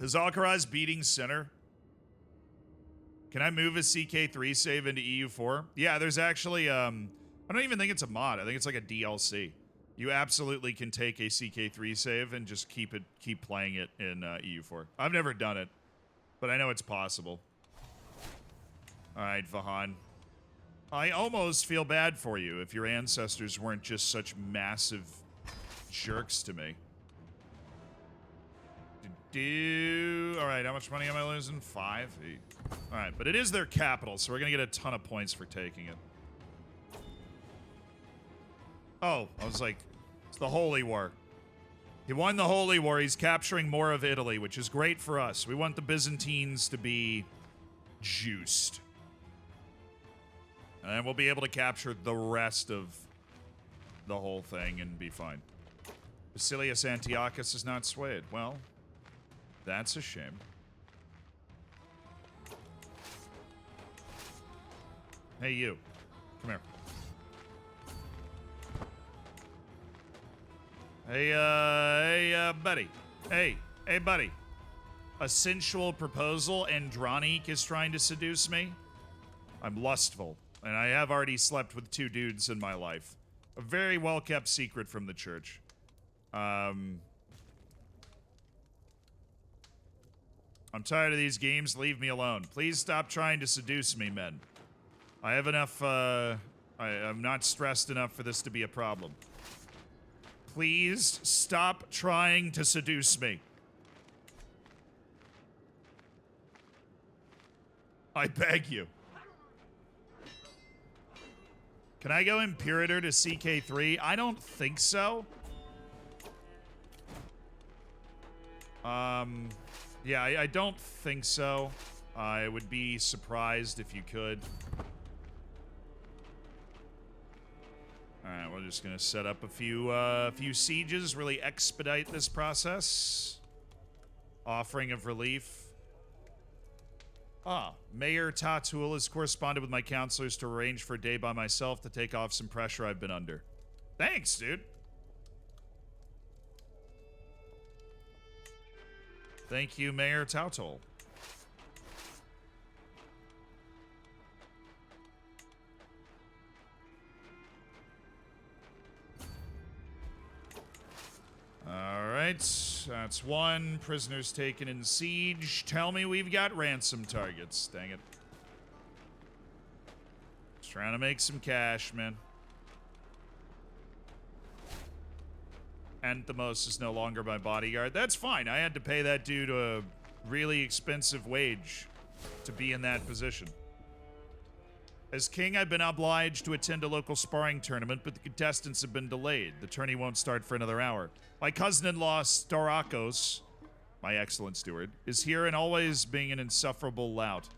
Is Alcaraz beating center? Can I move a CK3 save into EU4? Yeah, there's actually, I don't even think it's a mod. I think it's like a DLC. You absolutely can take a CK3 save and just keep playing it in EU4. I've never done it, but I know it's possible. All right, Vahan. I almost feel bad for you if your ancestors weren't just such massive jerks to me. All right, how much money am I losing? 5? 8. All right, but it is their capital, so we're going to get a ton of points for taking it. Oh, I was like, it's the Holy War. He won the Holy War. He's capturing more of Italy, which is great for us. We want the Byzantines to be juiced. And we'll be able to capture the rest of the whole thing and be fine. Basilius Antiochus is not swayed. Well, that's a shame. Hey, you. Come here. Hey, buddy. Hey, buddy. A sensual proposal, Andranik is trying to seduce me? I'm lustful, and I have already slept with 2 dudes in my life. A very well-kept secret from the church. I'm tired of these games. Leave me alone. Please stop trying to seduce me, men. I have enough, I'm not stressed enough for this to be a problem. Please stop trying to seduce me. I beg you. Can I go Imperator to CK3? I don't think so. Yeah, I don't think so. I would be surprised if you could. Alright, we're just gonna set up a few sieges, really expedite this process. Offering of relief. Mayor Tatul has corresponded with my counselors to arrange for a day by myself to take off some pressure I've been under. Thanks, dude. Thank you, Mayor Tatul. Alright, that's 1. Prisoners taken in siege. Tell me we've got ransom targets. Dang it. Just trying to make some cash, man. Anthemos is no longer my bodyguard. That's fine. I had to pay that dude a really expensive wage to be in that position. As king, I've been obliged to attend a local sparring tournament, but the contestants have been delayed. The tourney won't start for another hour. My cousin-in-law, Starakos, my excellent steward, is here and always being an insufferable lout.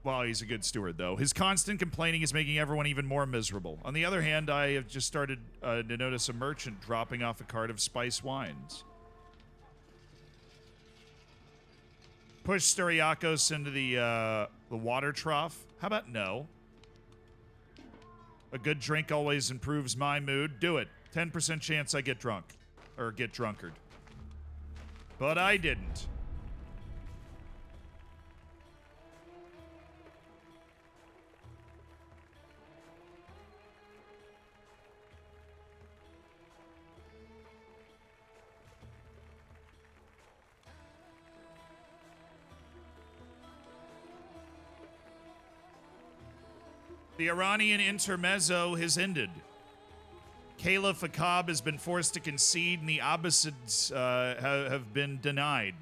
Well, he's a good steward, though. His constant complaining is making everyone even more miserable. On the other hand, I have just started to notice a merchant dropping off a cart of spice wines. Push Sturiakos into the water trough. How about no? A good drink always improves my mood. Do it. 10% chance I get drunk. Or get drunkard. But I didn't. The Iranian intermezzo has ended. Caliph Akkab has been forced to concede, and the Abbasids have been denied.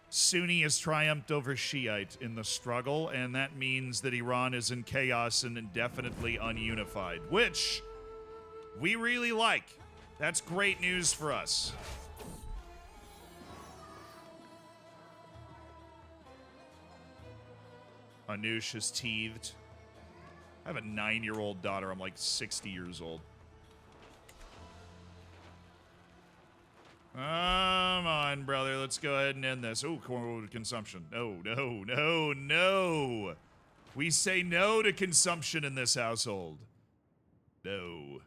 Sunni has triumphed over Shiite in the struggle, and that means that Iran is in chaos and indefinitely ununified, which we really like. That's great news for us. Anush is teethed. I have a 9-year-old daughter. I'm like 60 years old. Come on, brother. Let's go ahead and end this. Oh, consumption. No, no, no, no. We say no to consumption in this household. No.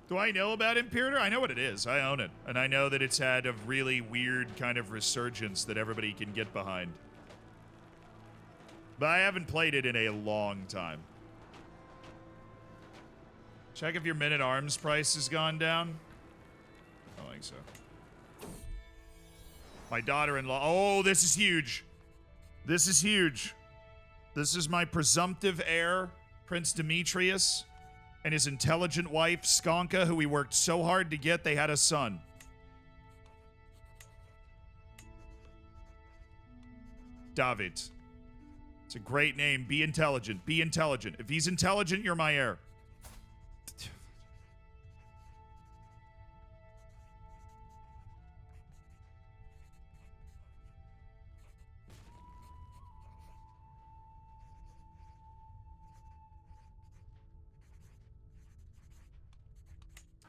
Do I know about Imperator? I know what it is. I own it. And I know that it's had a really weird kind of resurgence that everybody can get behind. But I haven't played it in a long time. Check if your Men-at-Arms price has gone down. I don't think so. My daughter-in-law. Oh, this is huge. This is huge. This is my presumptive heir, Prince Demetrius, and his intelligent wife, Skonka, who we worked so hard to get. They had a son. David. It's a great name. Be intelligent. Be intelligent. If he's intelligent, you're my heir.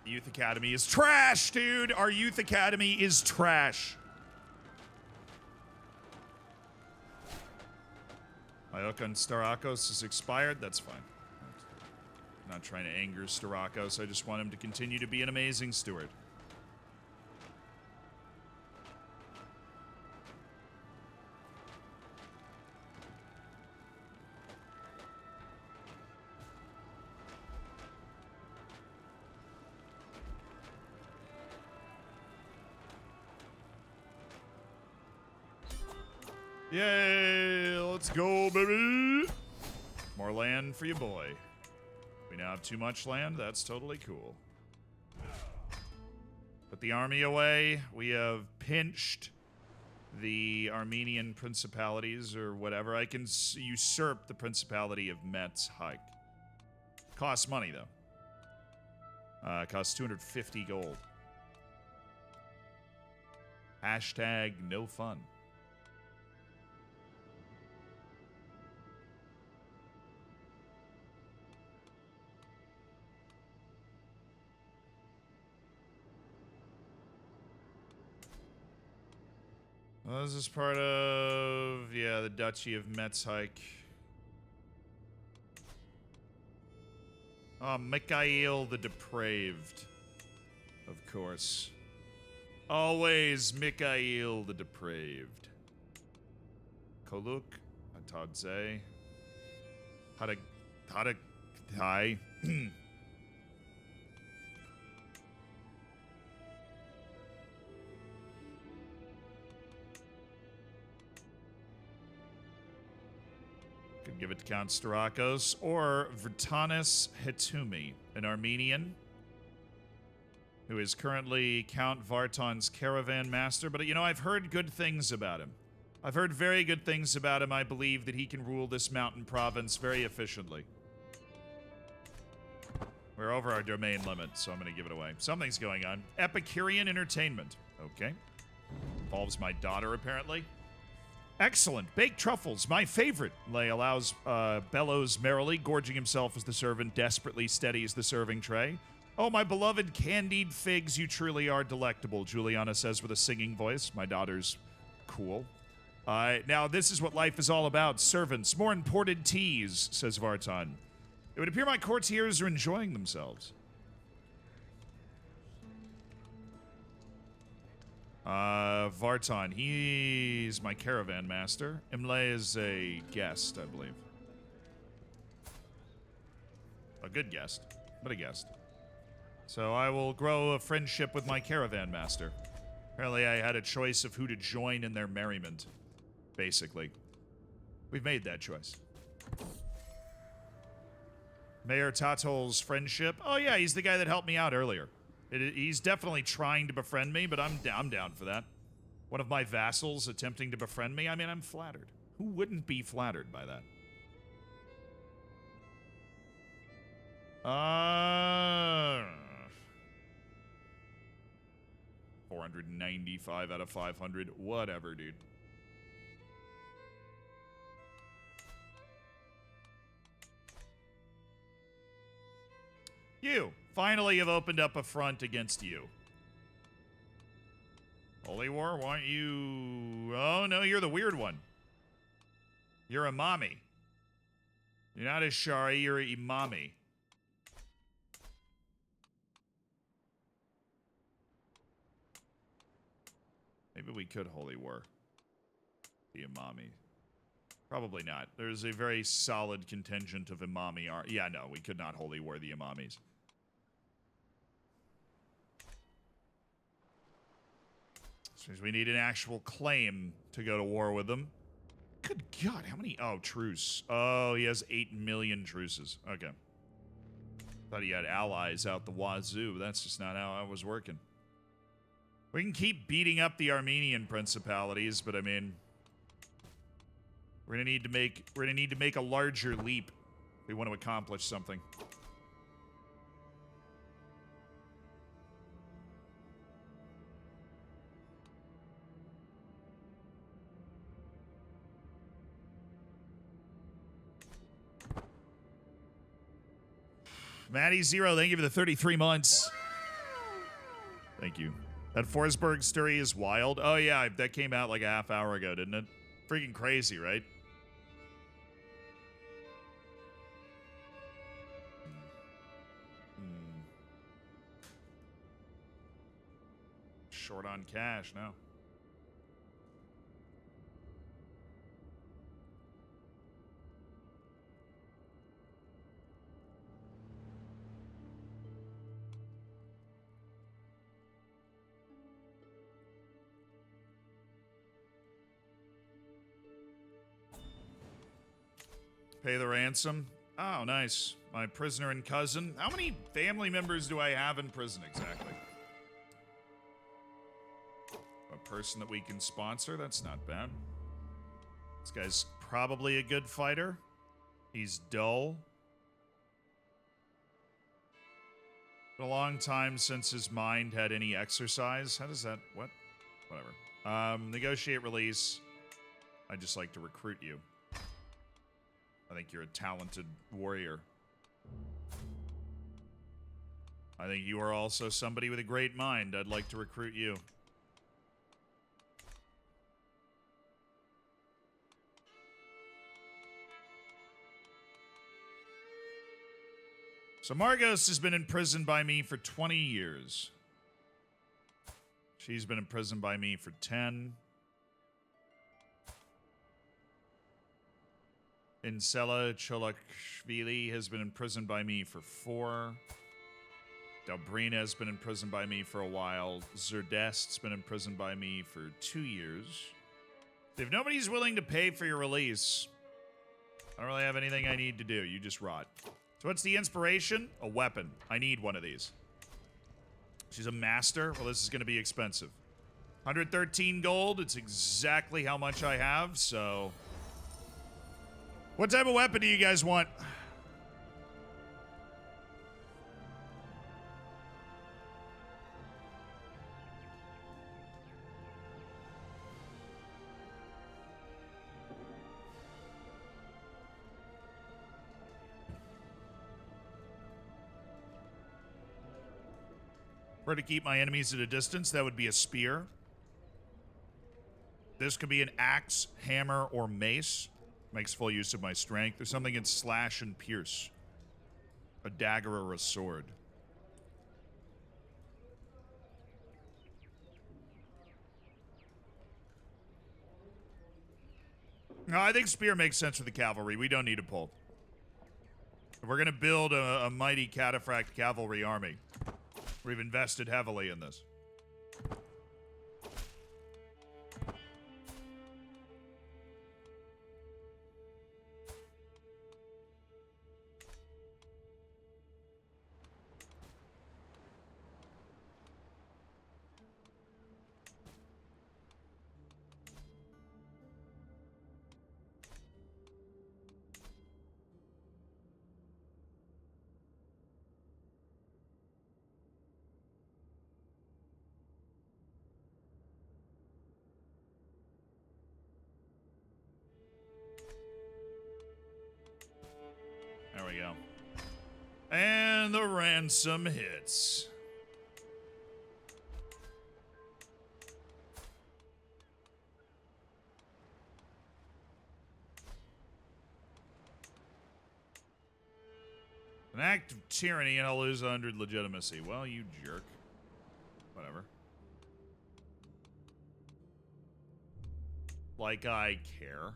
Youth Academy is trash, dude. Our Youth Academy is trash. My hook on Starakos is expired. That's fine. I'm not trying to anger Starakos. I just want him to continue to be an amazing steward. Yay, let's go, baby. More land for you, boy. We now have too much land. That's totally cool. Put the army away. We have pinched the Armenian principalities or whatever. I can usurp the principality of Metz Hike. Costs money, though. Costs 250 gold. Hashtag no fun. Well, this is part of, yeah, the Duchy of Metzhike. Oh, Mikhail the Depraved. Of course. Always Mikhail the Depraved. Koluk, Atadze. Hi. Could give it to Count Starakos or Vertanis Hetumi, an Armenian who is currently Count Varton's caravan master. But, you know, I've heard good things about him. I've heard very good things about him. I believe that he can rule this mountain province very efficiently. We're over our domain limit, so I'm going to give it away. Something's going on. Epicurean Entertainment. Okay. Involves my daughter, apparently. Excellent. Baked truffles, my favorite. Lay allows bellows merrily, gorging himself as the servant desperately steadies the serving tray. Oh, my beloved candied figs, you truly are delectable, Juliana says with a singing voice. My daughter's cool. Now, this is what life is all about. Servants, more imported teas, says Vartan. It would appear my courtiers are enjoying themselves. Vartan, he's my caravan master. Imle is a guest, I believe. A good guest, but a guest. So I will grow a friendship with my caravan master. Apparently I had a choice of who to join in their merriment, basically. We've made that choice. Mayor Tatol's friendship. Oh yeah, he's the guy that helped me out earlier. He's definitely trying to befriend me, but I'm down for that. One of my vassals attempting to befriend me. I mean, I'm flattered. Who wouldn't be flattered by that? 495 out of 500. Whatever, dude. You finally have opened up a front against you. Holy War, why aren't you... Oh, no, you're the weird one. You're a mommy. You're not a Shari, you're a imami. Maybe we could Holy War the imami. Probably not. There's a very solid contingent of imami. Yeah, no, we could not Holy War the imamis. Which means we need an actual claim to go to war with them. Good God, how many? Oh, truce. Oh, he has 8 million truces. Okay. Thought he had allies out the wazoo. That's just not how I was working. We can keep beating up the Armenian principalities, but I mean, we're gonna need to make a larger leap if we want to accomplish something. Maddie Zero, thank you for the 33 months. Thank you. That Forsberg story is wild. Oh yeah, that came out like a half hour ago, didn't it? Freaking crazy, right? Short on cash now. Pay the ransom. Oh, nice. My prisoner and cousin. How many family members do I have in prison exactly? A person that we can sponsor? That's not bad. This guy's probably a good fighter. He's dull. Been a long time since his mind had any exercise. How does that... What? Whatever. Negotiate release. I'd just like to recruit you. I think you're a talented warrior. I think you are also somebody with a great mind. I'd like to recruit you. So Margos has been imprisoned by me for 20 years. She's been imprisoned by me for 10. Insela Cholakshvili has been imprisoned by me for 4. Dobrina has been imprisoned by me for a while. Zerdest's been imprisoned by me for 2 years. If nobody's willing to pay for your release, I don't really have anything I need to do. You just rot. So what's the inspiration? A weapon. I need one of these. She's a master. Well, this is going to be expensive. 113 gold. It's exactly how much I have, so... What type of weapon do you guys want? Where to keep my enemies at a distance, that would be a spear. This could be an axe, hammer, or mace. Makes full use of my strength. There's something in slash and pierce. A dagger or a sword. No, I think spear makes sense for the cavalry. We don't need a pole. If we're going to build a mighty cataphract cavalry army, we've invested heavily in this. There we go. And the ransom hits. An act of tyranny and I'll lose 100 legitimacy. Well, you jerk. Whatever. Like I care.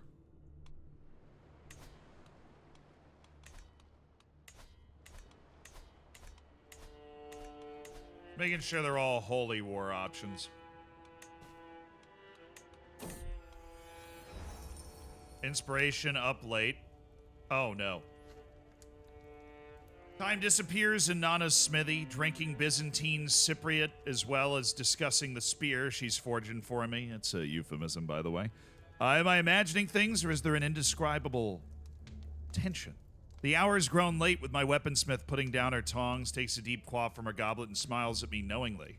Making sure they're all holy war options. Inspiration up late. Oh no. Time disappears in Nana's smithy, drinking Byzantine Cypriot, as well as discussing the spear she's forging for me. It's a euphemism, by the way. Am I imagining things, or is there an indescribable tension? The hour's grown late with my weaponsmith putting down her tongs, takes a deep quaff from her goblet, and smiles at me knowingly.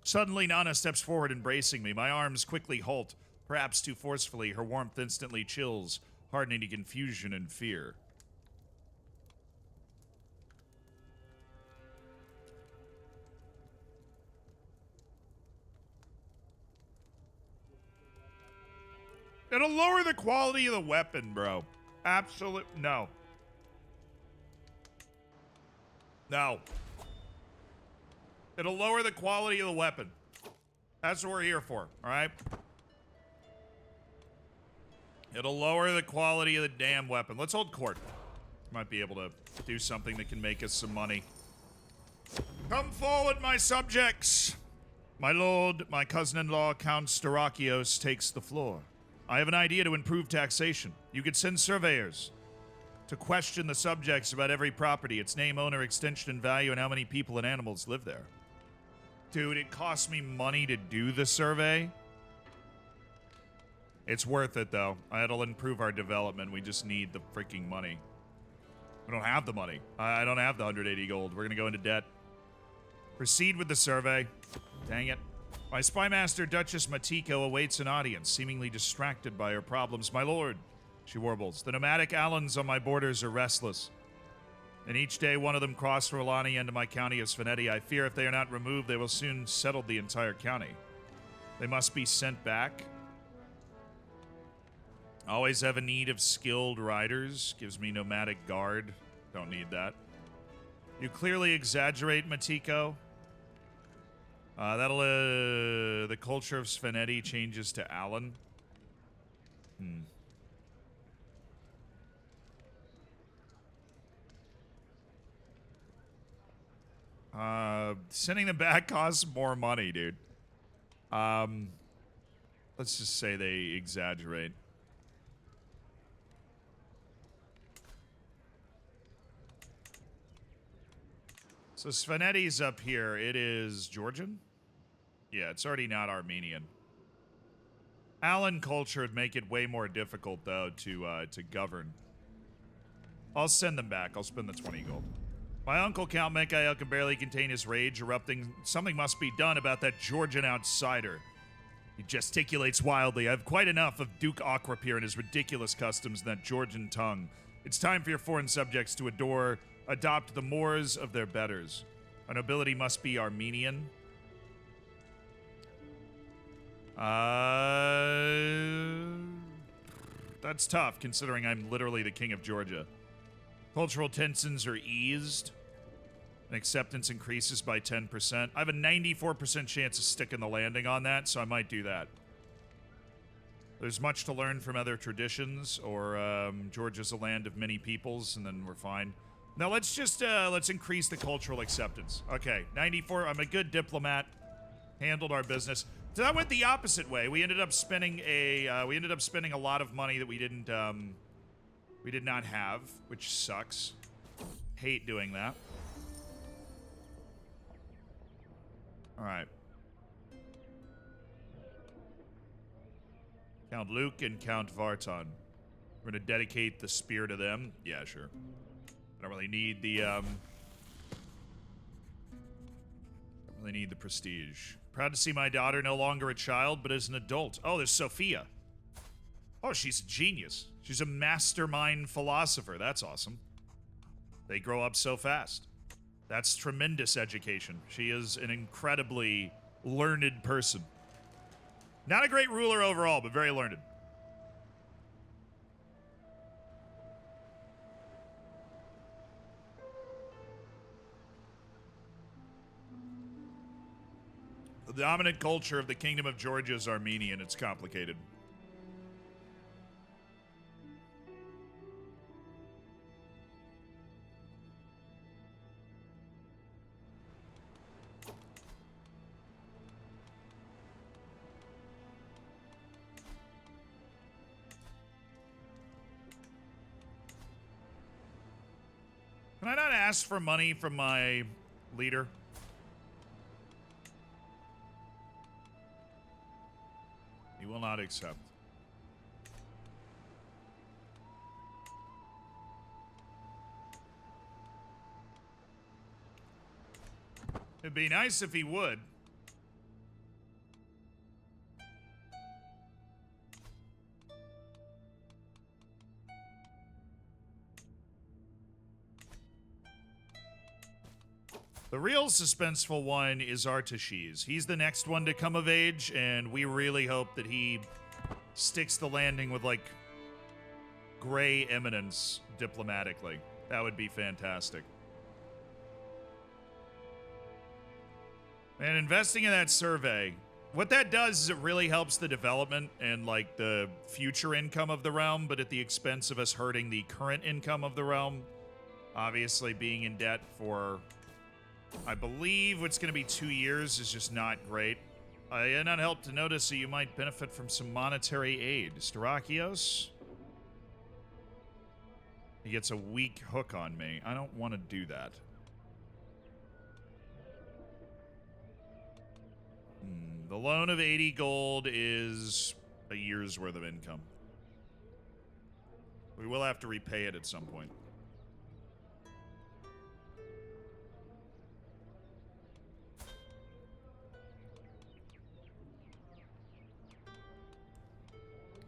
Suddenly, Nana steps forward, embracing me. My arms quickly halt, perhaps too forcefully. Her warmth instantly chills, hardening to confusion and fear. It'll lower the quality of the weapon, bro. Absolute no. No. It'll lower the quality of the weapon. That's what we're here for, all right? It'll lower the quality of the damn weapon. Let's hold court. Might be able to do something that can make us some money. Come forward, my subjects. My lord, my cousin-in-law, Count Starakios, takes the floor. I have an idea to improve taxation. You could send surveyors to question the subjects about every property, its name, owner, extension, and value, and how many people and animals live there. Dude, it costs me money to do the survey. It's worth it, though. It'll improve our development. We just need the freaking money. We don't have the money. I don't have the 180 gold. We're going to go into debt. Proceed with the survey. Dang it. My spymaster, Duchess Matiko, awaits an audience, seemingly distracted by her problems. My lord, she warbles, the nomadic Allans on my borders are restless. And each day one of them cross from Alania into my county of Sveneti. I fear if they are not removed, they will soon settle the entire county. They must be sent back. Always have a need of skilled riders. Gives me nomadic guard. Don't need that. You clearly exaggerate, Matiko. The culture of Sveneti changes to Allan. Sending them back costs more money, dude. Let's just say they exaggerate. So Sveneti's up here. It is Georgian? Yeah, it's already not Armenian. Allan culture would make it way more difficult, though, to govern. I'll send them back. I'll spend the 20 gold. My uncle, Count Mikhail, can barely contain his rage, erupting. Something must be done about that Georgian outsider. He gesticulates wildly. I have quite enough of Duke Akrapir and his ridiculous customs and that Georgian tongue. It's time for your foreign subjects to adopt the mores of their betters. Our nobility must be Armenian. That's tough, considering I'm literally the king of Georgia. Cultural tensions are eased. And acceptance increases by 10%. I have a 94% chance of sticking the landing on that, so I might do that. There's much to learn from other traditions, or Georgia's a land of many peoples, and then we're fine. Now let's just let's increase the cultural acceptance. Okay, 94. I'm a good diplomat. Handled our business. So that went the opposite way. We ended up spending a lot of money that we did not have, which sucks. Hate doing that. All right. Count Luke and Count Vartan. We're gonna dedicate the spear to them. Yeah, sure. I don't really need the prestige. Proud to see my daughter no longer a child, but as an adult. Oh, there's Sophia. Oh, she's a genius. She's a mastermind philosopher. That's awesome. They grow up so fast. That's tremendous education. She is an incredibly learned person. Not a great ruler overall, but very learned. The dominant culture of the Kingdom of Georgia is Armenian. It's complicated. Can I not ask for money from my leader? He will not accept. It'd be nice if he would. The real suspenseful one is Artaxerxes. He's the next one to come of age, and we really hope that he sticks the landing with, like, gray eminence diplomatically. That would be fantastic. And investing in that survey, what that does is it really helps the development and, like, the future income of the realm, but at the expense of us hurting the current income of the realm. Obviously, being in debt for, I believe, what's going to be 2 years is just not great. I cannot help to notice that you might benefit from some monetary aid. Starakios? He gets a weak hook on me. I don't want to do that. The loan of 80 gold is a year's worth of income. We will have to repay it at some point.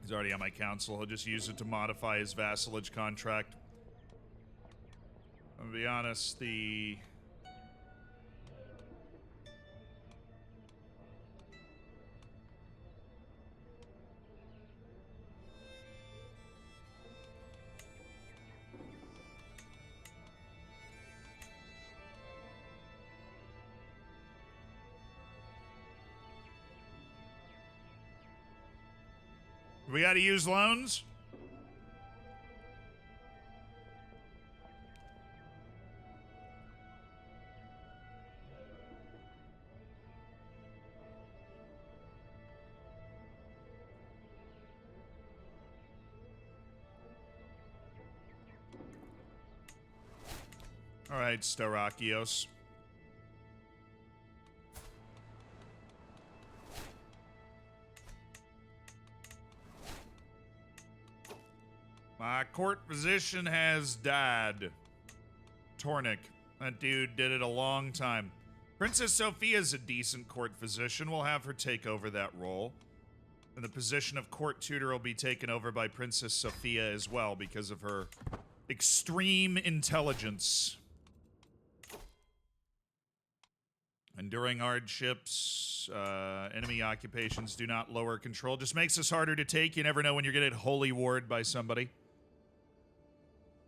He's already on my council. He'll just use it to modify his vassalage contract. I'm gonna be honest, we gotta use loans? All right, Starakios. My court physician has died. Tornik. That dude did it a long time. Princess Sophia's a decent court physician. We'll have her take over that role. And the position of court tutor will be taken over by Princess Sophia as well because of her extreme intelligence. Enduring hardships, enemy occupations do not lower control. Just makes us harder to take. You never know when you're going to get holy ward by somebody.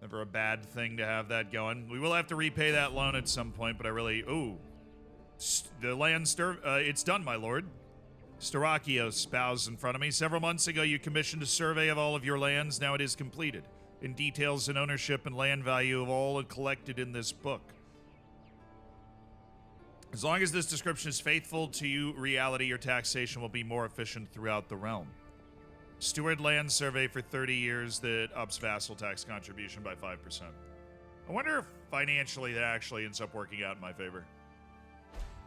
Never a bad thing to have that going. We will have to repay that loan at some point, but I really... Ooh. The land it's done, my lord. Starakios bows in front of me. Several months ago, you commissioned a survey of all of your lands. Now it is completed. In details and ownership and land value of all collected in this book. As long as this description is faithful to reality, your taxation will be more efficient throughout the realm. Steward land survey for 30 years that ups vassal tax contribution by 5%. I wonder if financially that actually ends up working out in my favor.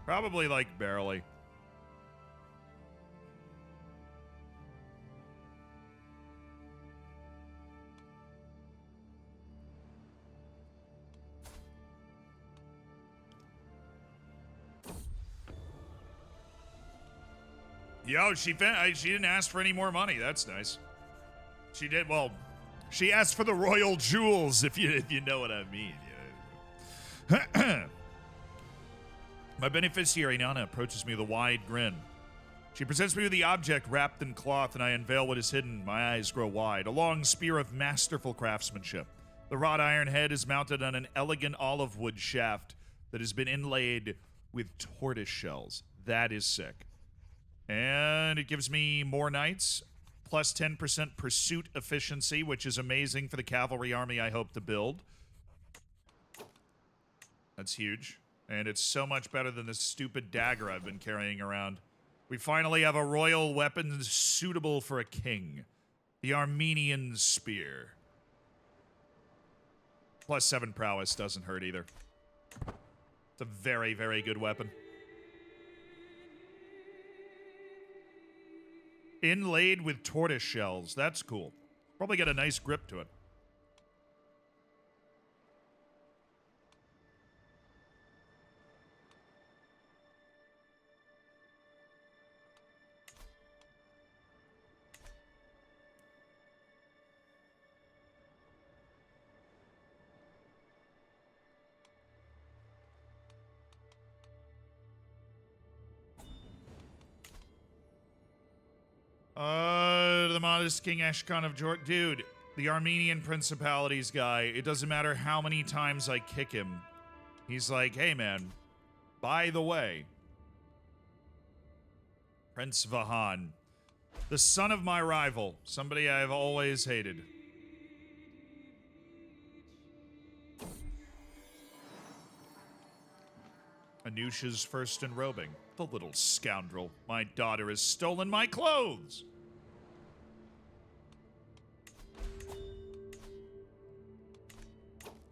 Probably, like, barely. Yo, she didn't ask for any more money. That's nice. She did, well, she asked for the royal jewels, if you know what I mean. Yeah. My beneficiary, Nana, approaches me with a wide grin. She presents me with the object wrapped in cloth, and I unveil what is hidden. My eyes grow wide. A long spear of masterful craftsmanship. The wrought iron head is mounted on an elegant olive wood shaft that has been inlaid with tortoise shells. That is sick. And it gives me more knights, plus 10% pursuit efficiency, which is amazing for the cavalry army I hope to build. That's huge. And it's so much better than this stupid dagger I've been carrying around. We finally have a royal weapon suitable for a king. The Armenian spear. Plus 7 prowess doesn't hurt either. It's a very, very good weapon. Inlaid with tortoise shells. That's cool. Probably get a nice grip to it. The modest King Ashon of Georgia. Dude, the Armenian Principalities guy, it doesn't matter how many times I kick him. He's like, hey man, by the way, Prince Vahan, the son of my rival, somebody I've always hated. Anusha's first enrobing. The little scoundrel. My daughter has stolen my clothes.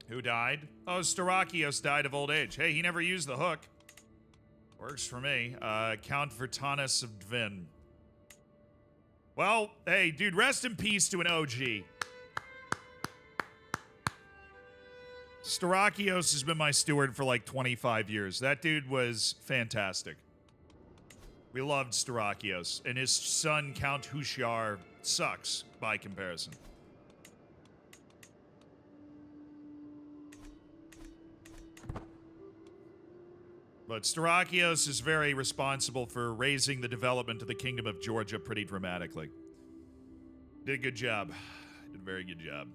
Who died? Oh, Starakios died of old age. Hey, he never used the hook. Works for me. Count Vertanus of Dvin. Well, hey, dude, rest in peace to an OG. Starakios has been my steward for like 25 years. That dude was fantastic. We loved Starakios, and his son, Count Hushar, sucks by comparison. But Starakios is very responsible for raising the development of the Kingdom of Georgia pretty dramatically. Did a good job. Did a very good job.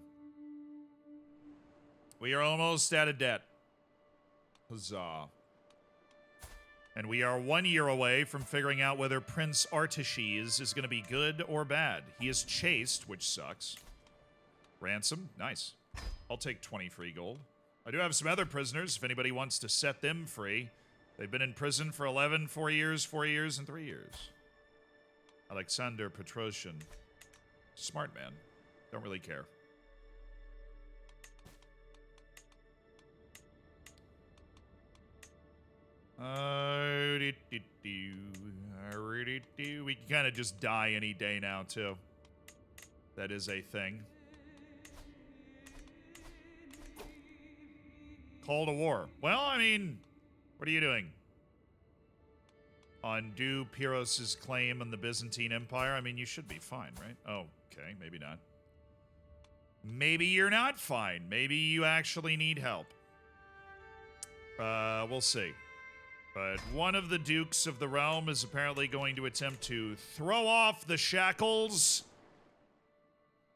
We are almost out of debt. Huzzah. And we are 1 year away from figuring out whether Prince Artaxerxes is going to be good or bad. He is chaste, which sucks. Ransom? Nice. I'll take 20 free gold. I do have some other prisoners if anybody wants to set them free. They've been in prison for 11, 4 years, 4 years, and 3 years. Alexander Petrosyan. Smart man. Don't really care. We can kind of just die any day now, too. That is a thing. Call to war. Well, I mean, what are you doing? Undo Pyrrhus' claim on the Byzantine Empire? I mean, you should be fine, right? Oh, okay, maybe not. Maybe you're not fine. Maybe you actually need help. We'll see. But one of the dukes of the realm is apparently going to attempt to throw off the shackles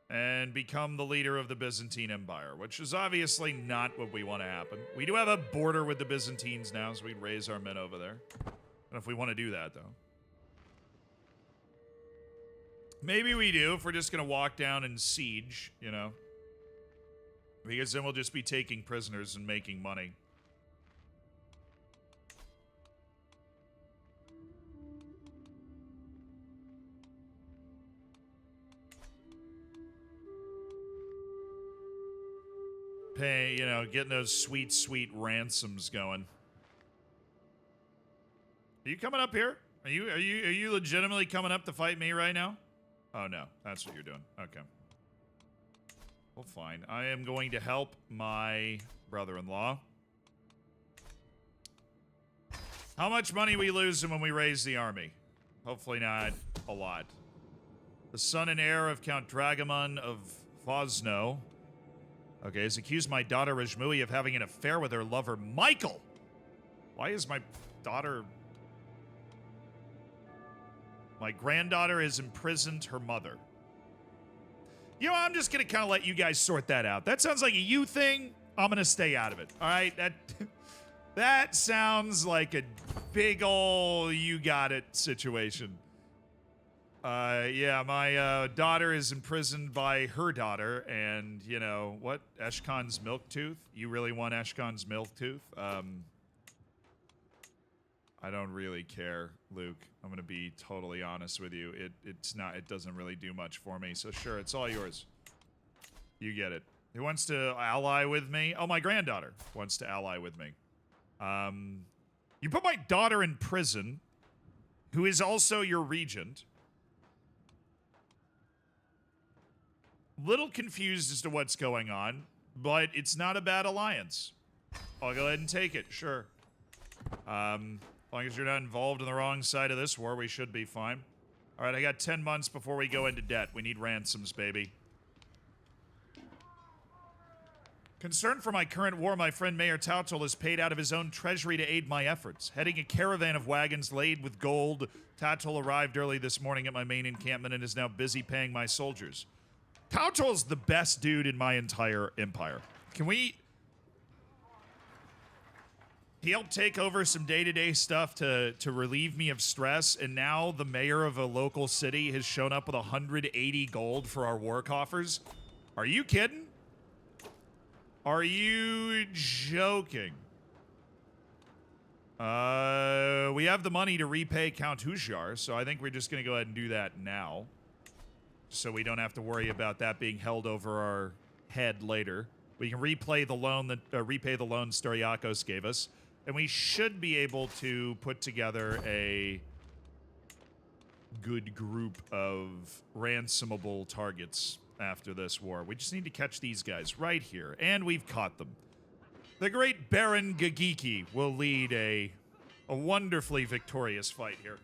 and become the leader of the Byzantine Empire, which is obviously not what we want to happen. We do have a border with the Byzantines now, so we'd raise our men over there. I don't know if we want to do that, though. Maybe we do if we're just going to walk down and siege, you know. Because then we'll just be taking prisoners and making money. Pay, you know, getting those sweet, sweet ransoms going. Are you coming up here? Are you legitimately coming up to fight me right now? Oh no, that's what you're doing. Okay. Well, fine. I am going to help my brother-in-law. How much money we losing when we raise the army? Hopefully not a lot. The son and heir of Count Dragamon of Fosno. Okay, has accused my daughter Rajmui of having an affair with her lover Michael. Why is my daughter... My granddaughter has imprisoned her mother. You know, I'm just going to kind of let you guys sort that out. That sounds like a you thing. I'm going to stay out of it. All right? That sounds like a big ol' you got it situation. Yeah, my daughter is imprisoned by her daughter, and, you know, what? Eshkon's Milktooth? You really want Eshkon's Milktooth? I don't really care, Luke. I'm gonna be totally honest with you. It doesn't really do much for me, so sure, it's all yours. You get it. Who wants to ally with me? Oh, my granddaughter wants to ally with me. You put my daughter in prison, who is also your regent. Little confused as to what's going on, but it's not a bad alliance. I'll go ahead and take it, sure. As long as you're not involved in the wrong side of this war, we should be fine. All right, I got 10 months before we go into debt. We need ransoms, baby. Concerned for my current war, my friend Mayor Tautol has paid out of his own treasury to aid my efforts. Heading a caravan of wagons laden with gold, Tautol arrived early this morning at my main encampment and is now busy paying my soldiers. Tautol's the best dude in my entire empire. Can we... He helped take over some day-to-day stuff to relieve me of stress, and now the mayor of a local city has shown up with 180 gold for our war coffers. Are you kidding? Are you joking? We have the money to repay Count Hujar, so I think we're just going to go ahead and do that now. So we don't have to worry about that being held over our head later. We can repay the loan Storiakos gave us. And we should be able to put together a good group of ransomable targets after this war. We just need to catch these guys right here. And we've caught them. The great Baron Gagiki will lead a wonderfully victorious fight here.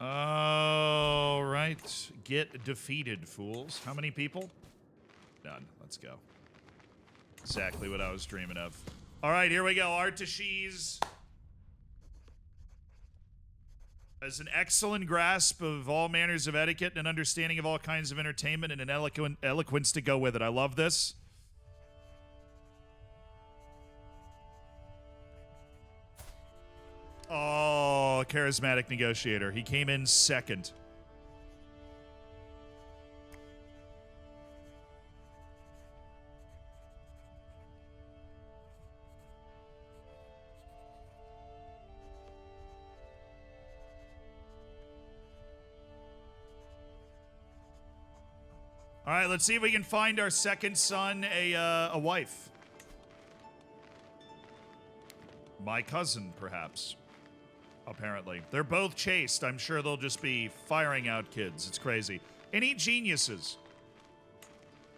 All right. Get defeated, fools. How many people? None. Let's go. Exactly what I was dreaming of. All right, here we go. Artaxerxes has an excellent grasp of all manners of etiquette and an understanding of all kinds of entertainment and an eloquence to go with it. I love this. Oh, charismatic negotiator. He came in second. All right, let's see if we can find our second son a wife. My cousin, perhaps. Apparently. They're both chaste. I'm sure they'll just be firing out kids. It's crazy. Any geniuses?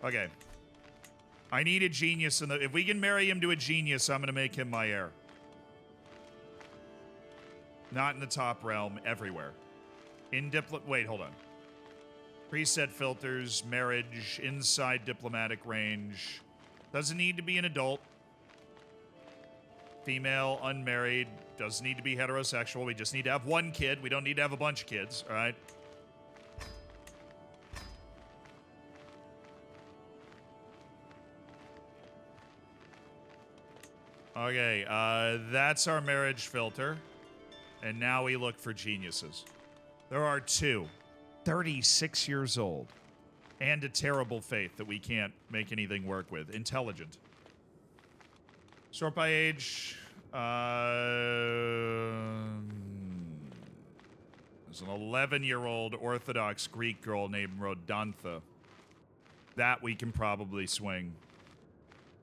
Okay. I need a genius. If we can marry him to a genius, I'm going to make him my heir. Not in the top realm, everywhere. Wait, hold on. Preset filters, marriage, inside diplomatic range. Doesn't need to be an adult. Female, unmarried, doesn't need to be heterosexual. We just need to have one kid. We don't need to have a bunch of kids, all right? Okay, that's our marriage filter. And now we look for geniuses. There are two. 36 years old. And a terrible faith that we can't make anything work with. Intelligent. Sort by age. There's an 11-year-old Orthodox Greek girl named Rodantha. That we can probably swing.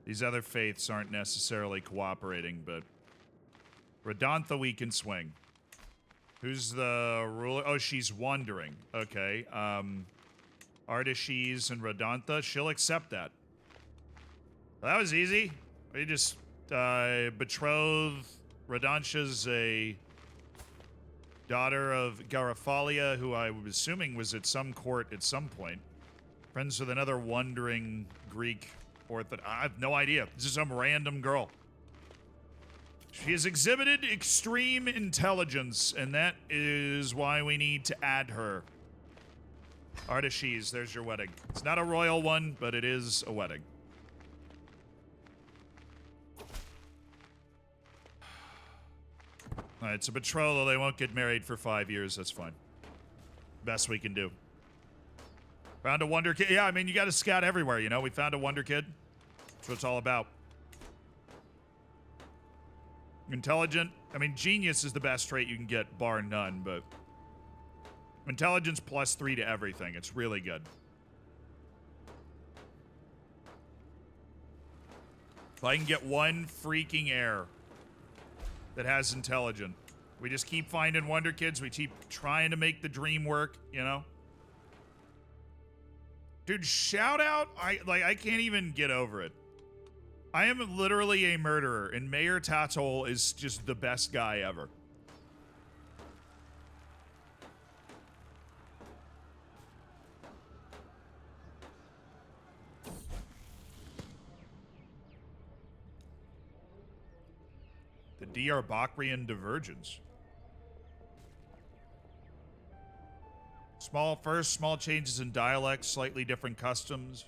These other faiths aren't necessarily cooperating, but Rodantha we can swing. Who's the ruler? Oh, she's wandering. Okay. Artaxerxes and Rodantha. She'll accept that. Well, that was easy. We just betrothed. Rodantha's a daughter of Gariphalia, who I was assuming was at some court at some point. Friends with another wandering Greek Orthodox. I have no idea. This is some random girl. She has exhibited extreme intelligence, and that is why we need to add her. Artaxerxes, there's your wedding. It's not a royal one, but it is a wedding. Alright, it's a betrothal. They won't get married for 5 years. That's fine. Best we can do. Found a wonder kid. Yeah, I mean, you got to scout everywhere, you know? We found a wonder kid. That's what it's all about. Intelligent. I mean, genius is the best trait you can get, bar none, but intelligence +3 to everything. It's really good. If I can get one freaking heir that has intelligent, we just keep finding wonder kids. We keep trying to make the dream work, you know? Dude, shout out. I can't even get over it. I am literally a murderer, and Mayor Tatol is just the best guy ever. The Diyarbakrian divergence. Small changes in dialects, slightly different customs.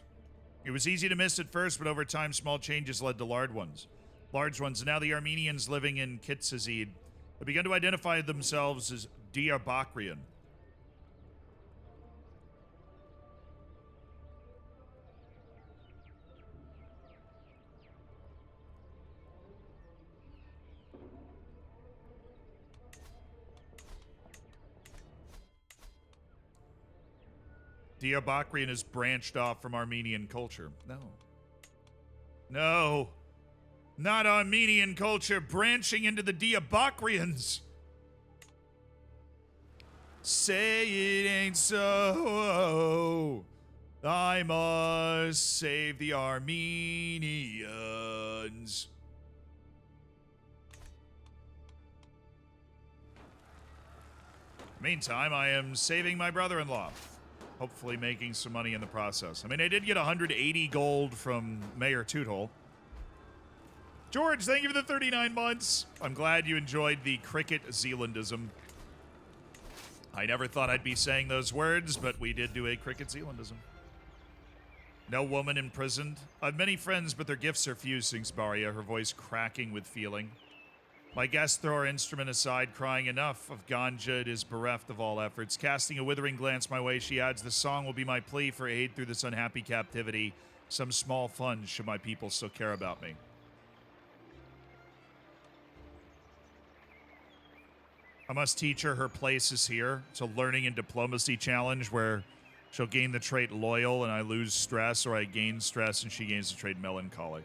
It was easy to miss at first, but over time, small changes led to large ones. And now the Armenians living in Kitsazid have begun to identify themselves as Diyarbakrian. Diyarbakrian is branched off from Armenian culture. No. No. Not Armenian culture branching into the Diyarbakrians. Say it ain't so. I must save the Armenians. Meantime, I am saving my brother-in-law. Hopefully making some money in the process. I mean, I did get 180 gold from Mayor Toothole. George, thank you for the 39 months. I'm glad you enjoyed the cricket Zealandism. I never thought I'd be saying those words, but we did do a cricket Zealandism. No woman imprisoned. I have many friends, but their gifts are few, sings Baria, her voice cracking with feeling. My guests throw her instrument aside, crying, enough of ganja, it is bereft of all efforts. Casting a withering glance my way, she adds, the song will be my plea for aid through this unhappy captivity. Some small funds should my people still care about me. I must teach her place is here. It's a learning and diplomacy challenge where she'll gain the trait loyal and I lose stress, or I gain stress and she gains the trait melancholic.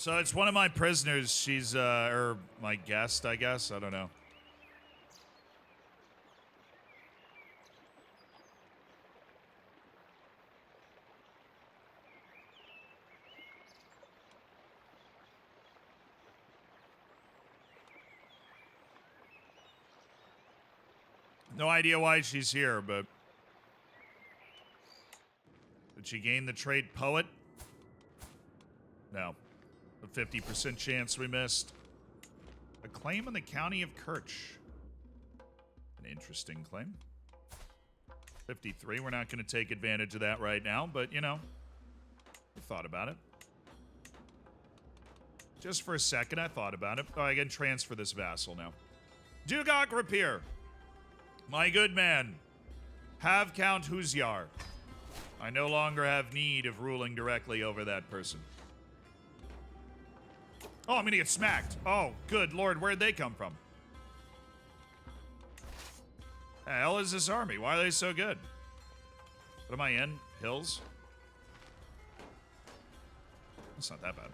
So it's one of my prisoners. She's, or my guest, I guess. I don't know. No idea why she's here, but did she gain the trait poet? No. A 50% chance we missed. A claim in the county of Kirch. An interesting claim. 53. We're not going to take advantage of that right now, but, you know, I thought about it. Just for a second, I thought about it. Oh, I can transfer this vassal now. Dugok Rapier. My good man. Have Count Huzyar. I no longer have need of ruling directly over that person. Oh, I'm gonna get smacked. Oh, good lord, where'd they come from? The hell is this army? Why are they so good? What am I in? Hills? That's not that bad.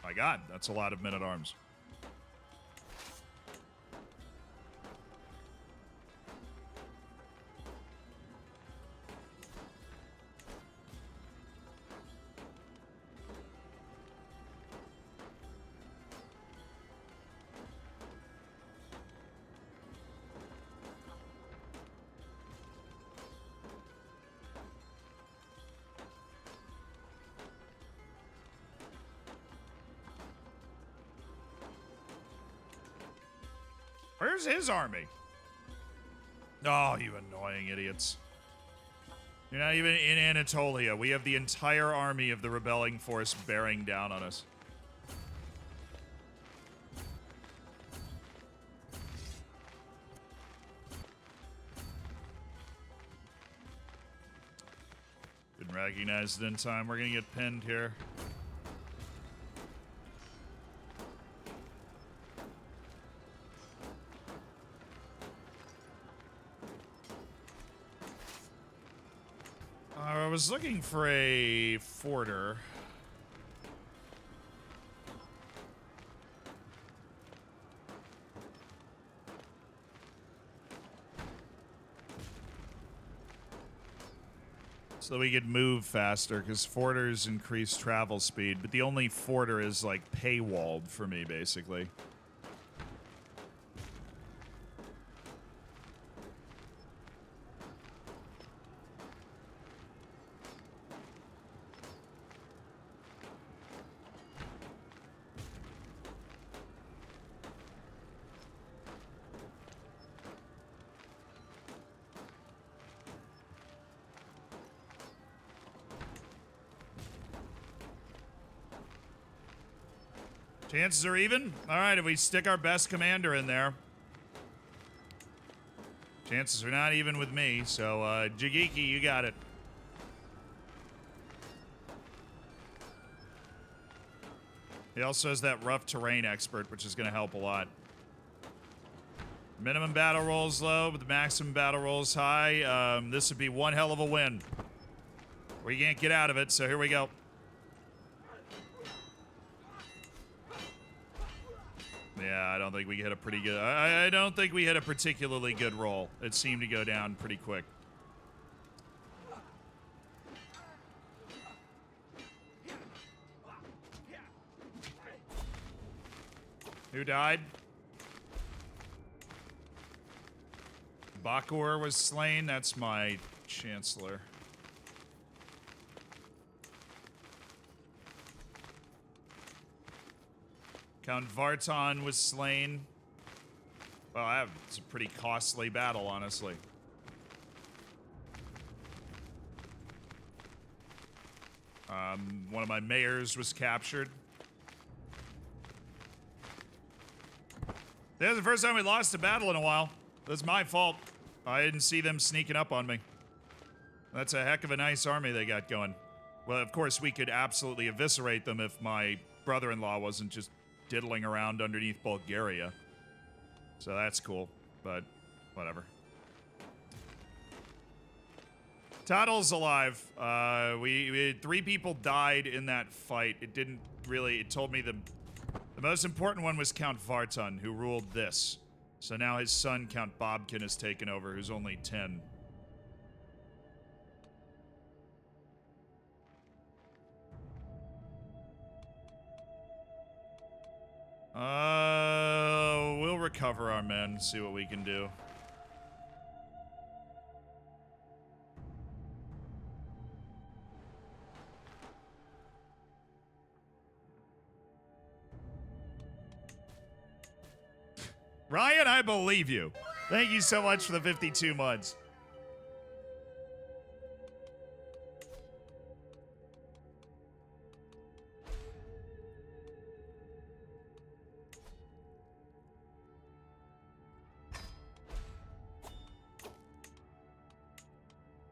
My god, that's a lot of men-at-arms. Where's his army? Oh, you annoying idiots. You're not even in Anatolia. We have the entire army of the rebelling force bearing down on us. Didn't recognize it in time. We're gonna get pinned here. I was looking for a forter. So we could move faster, because forters increase travel speed, but the only forter is like paywalled for me, basically. Chances are even. All right, if we stick our best commander in there. Chances are not even with me, so JRicky, you got it. He also has that rough terrain expert, which is going to help a lot. Minimum battle rolls low, but the maximum battle rolls high. This would be one hell of a win. We can't get out of it, so here we go. Yeah, I don't think we hit a pretty good... I don't think we hit a particularly good roll. It seemed to go down pretty quick. Who died? Bakur was slain. That's my chancellor. Count Vartan was slain. Well, it's a pretty costly battle, honestly. One of my mayors was captured. That was the first time we lost a battle in a while. That's my fault. I didn't see them sneaking up on me. That's a heck of a nice army they got going. Well, of course, we could absolutely eviscerate them if my brother-in-law wasn't just diddling around underneath Bulgaria. So that's cool, but whatever. Toddle's alive. We had 3 people died in that fight. It didn't really... It told me the most important one was Count Vartan, who ruled this. So now his son, Count Bobkin, has taken over, who's only 10. We'll recover our men, see what we can do. Ryan, I believe you. Thank you so much for the 52 months.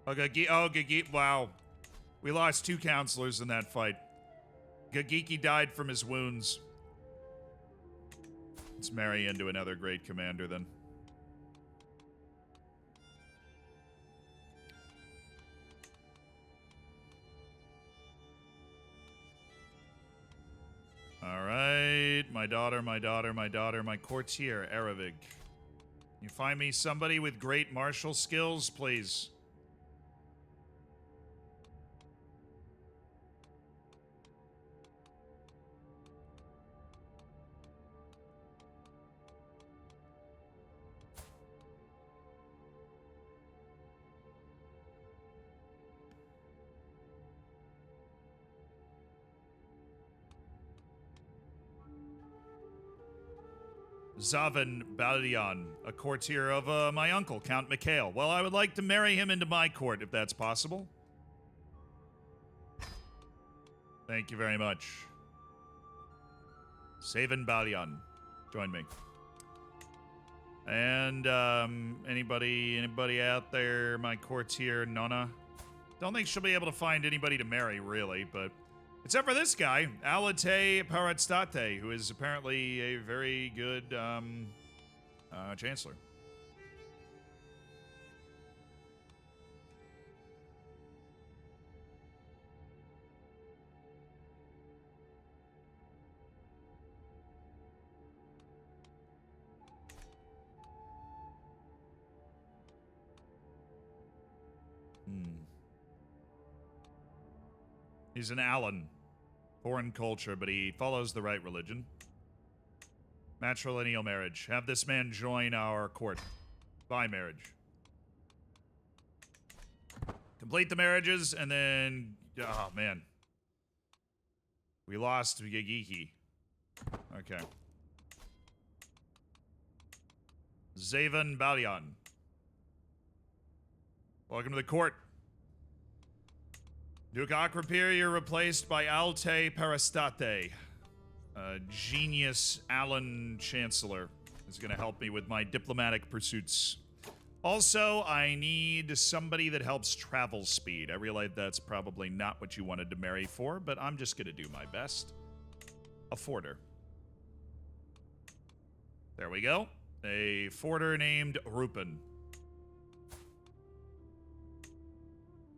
Gagiki, wow. We lost 2 counselors in that fight. Gagiki died from his wounds. Let's marry into another great commander then. All right, my daughter, my courtier, Eravig. You find me somebody with great martial skills, please. Zavan Balian, a courtier of my uncle, Count Mikhail. Well, I would like to marry him into my court, if that's possible. Thank you very much. Zavan Balian, join me. And, anybody out there, my courtier, Nona? Don't think she'll be able to find anybody to marry, really, but... Except for this guy, Alate Paratstate, who is apparently a very good chancellor. He's an Allen. Foreign culture, but he follows the right religion. Matrilineal marriage. Have this man join our court. By marriage. Complete the marriages, and then... Oh, man. We lost Gagiki. Okay. Zavan Balian. Welcome to the court. Duke Akrapir, you're replaced by Alte Parastate. Genius Allen Chancellor is going to help me with my diplomatic pursuits. Also, I need somebody that helps travel speed. I realize that's probably not what you wanted to marry for, but I'm just going to do my best. A forder. There we go. A forder named Rupin.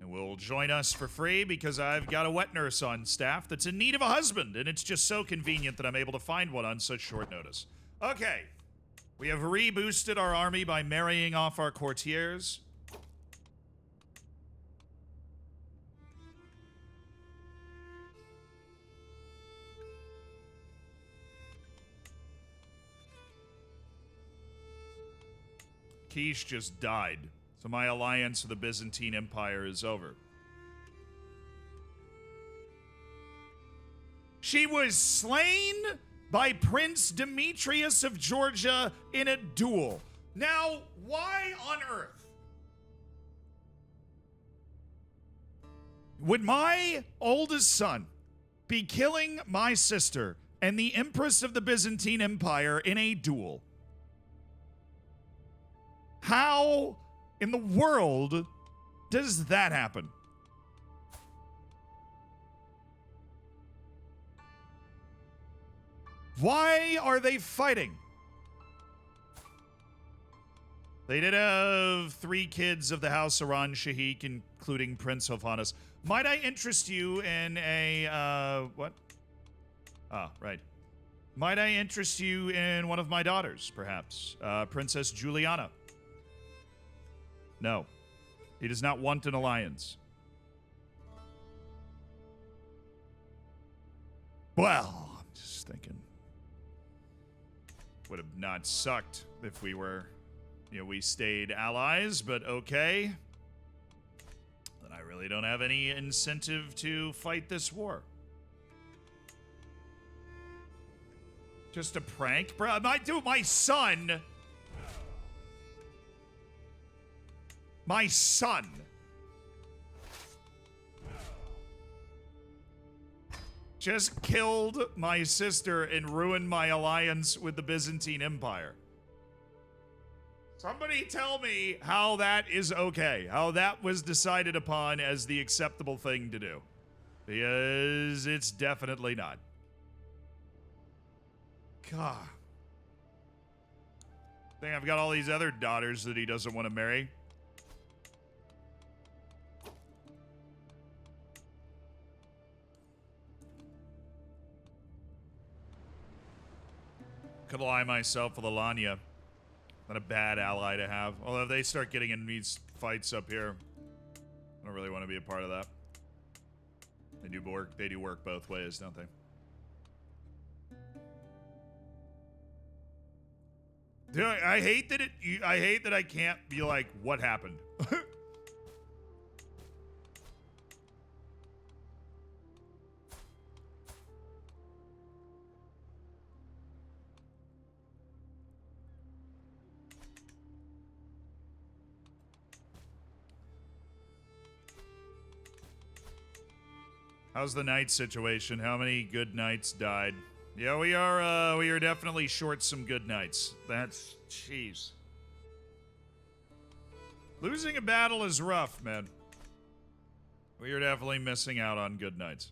And will join us for free because I've got a wet nurse on staff that's in need of a husband, and it's just so convenient that I'm able to find one on such short notice. Okay. We have reboosted our army by marrying off our courtiers. Kish just died. So my alliance with the Byzantine Empire is over. She was slain by Prince Demetrius of Georgia in a duel. Now, why on earth would my oldest son be killing my sister and the Empress of the Byzantine Empire in a duel? How in the world does that happen? Why are they fighting? They did have 3 kids of the House Iran Shahik, including Prince Hovannes. Might I interest you in a, what? Ah, right. Might I interest you in one of my daughters, perhaps? Princess Juliana. No. He does not want an alliance. Well, I'm just thinking. Would have not sucked if we were, we stayed allies, but okay. Then I really don't have any incentive to fight this war. Just a prank? Bro, my son. My son. Just killed my sister and ruined my alliance with the Byzantine Empire. Somebody tell me how that is okay. How that was decided upon as the acceptable thing to do. Because it's definitely not. God. I think I've got all these other daughters that he doesn't want to marry. Could ally myself with Alanya. Not a bad ally to have. Although if they start getting in these fights up here, I don't really want to be a part of that. They do work both ways, don't they? Dude, I hate that I can't be like, what happened? How's the knight situation? How many good knights died? Yeah, we are definitely short some good knights. That's jeez. Losing a battle is rough, man. We are definitely missing out on good knights.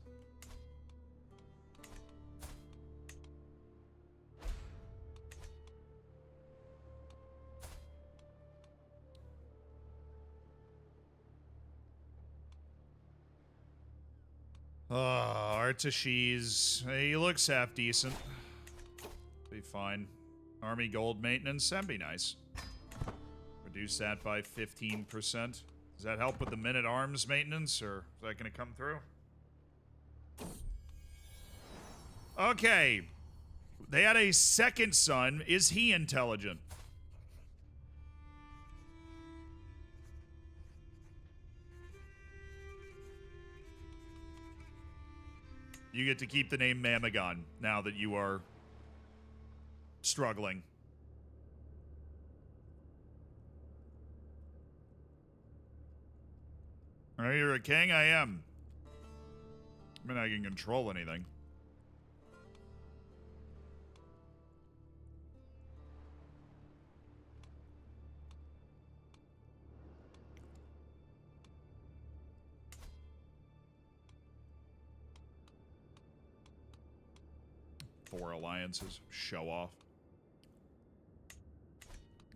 Artashes. He looks half decent. Be fine. Army gold maintenance. That'd be nice. Reduce that by 15%. Does that help with the men-at-arms maintenance, or is that going to come through? Okay. They had a second son. Is he intelligent? You get to keep the name Mamagon now that you are struggling. Are you a king? I am. I mean, I can control anything. Four alliances. Show off.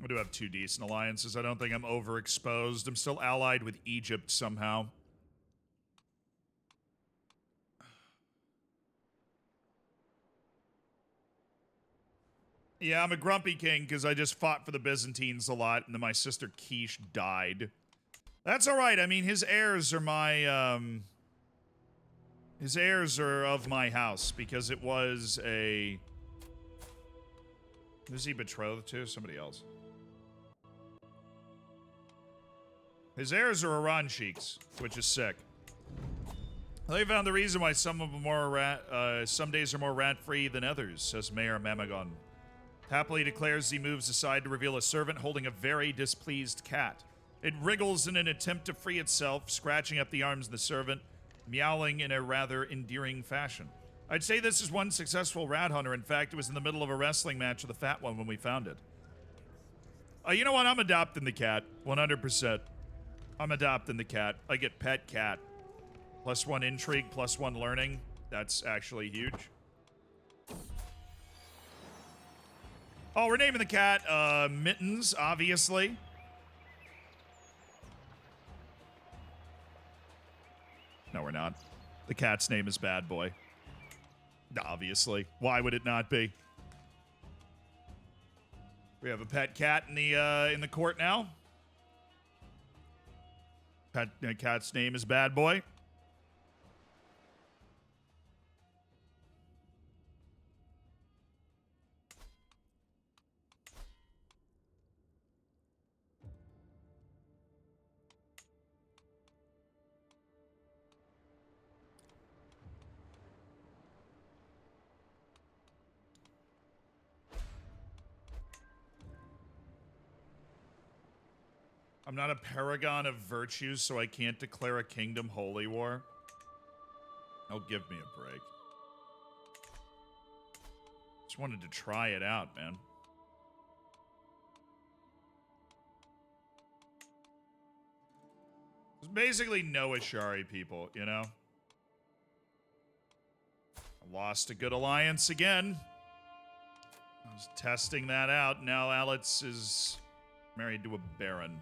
I do have two decent alliances. I don't think I'm overexposed. I'm still allied with Egypt somehow. Yeah, I'm a grumpy king because I just fought for the Byzantines a lot, and then my sister Quiche died. That's all right. I mean, his heirs are my, his heirs are of my house because it was a... Who's he betrothed to? Somebody else. His heirs are Iran sheiks, which is sick. They found the reason why some of them are some days are more rat-free than others, says Mayor Mamagon. Happily declares he moves aside to reveal a servant holding a very displeased cat. It wriggles in an attempt to free itself, scratching up the arms of the servant, meowing in a rather endearing fashion. I'd say this is one successful rat hunter. In fact, it was in the middle of a wrestling match with a fat one when we found it. You know what? I'm adopting the cat. 100%. I'm adopting the cat. I get pet cat. +1 intrigue, +1 learning. That's actually huge. Oh, we're naming the cat, Mittens, obviously. No, we're not. The cat's name is Bad Boy. Obviously. Why would it not be? We have a pet cat in the court now. Cat's name is Bad Boy. I'm not a paragon of virtues, so I can't declare a kingdom holy war. Oh, give me a break. Just wanted to try it out, man. There's basically no Ashari people, you know? I lost a good alliance again. I was testing that out. Now Alex is married to a baron.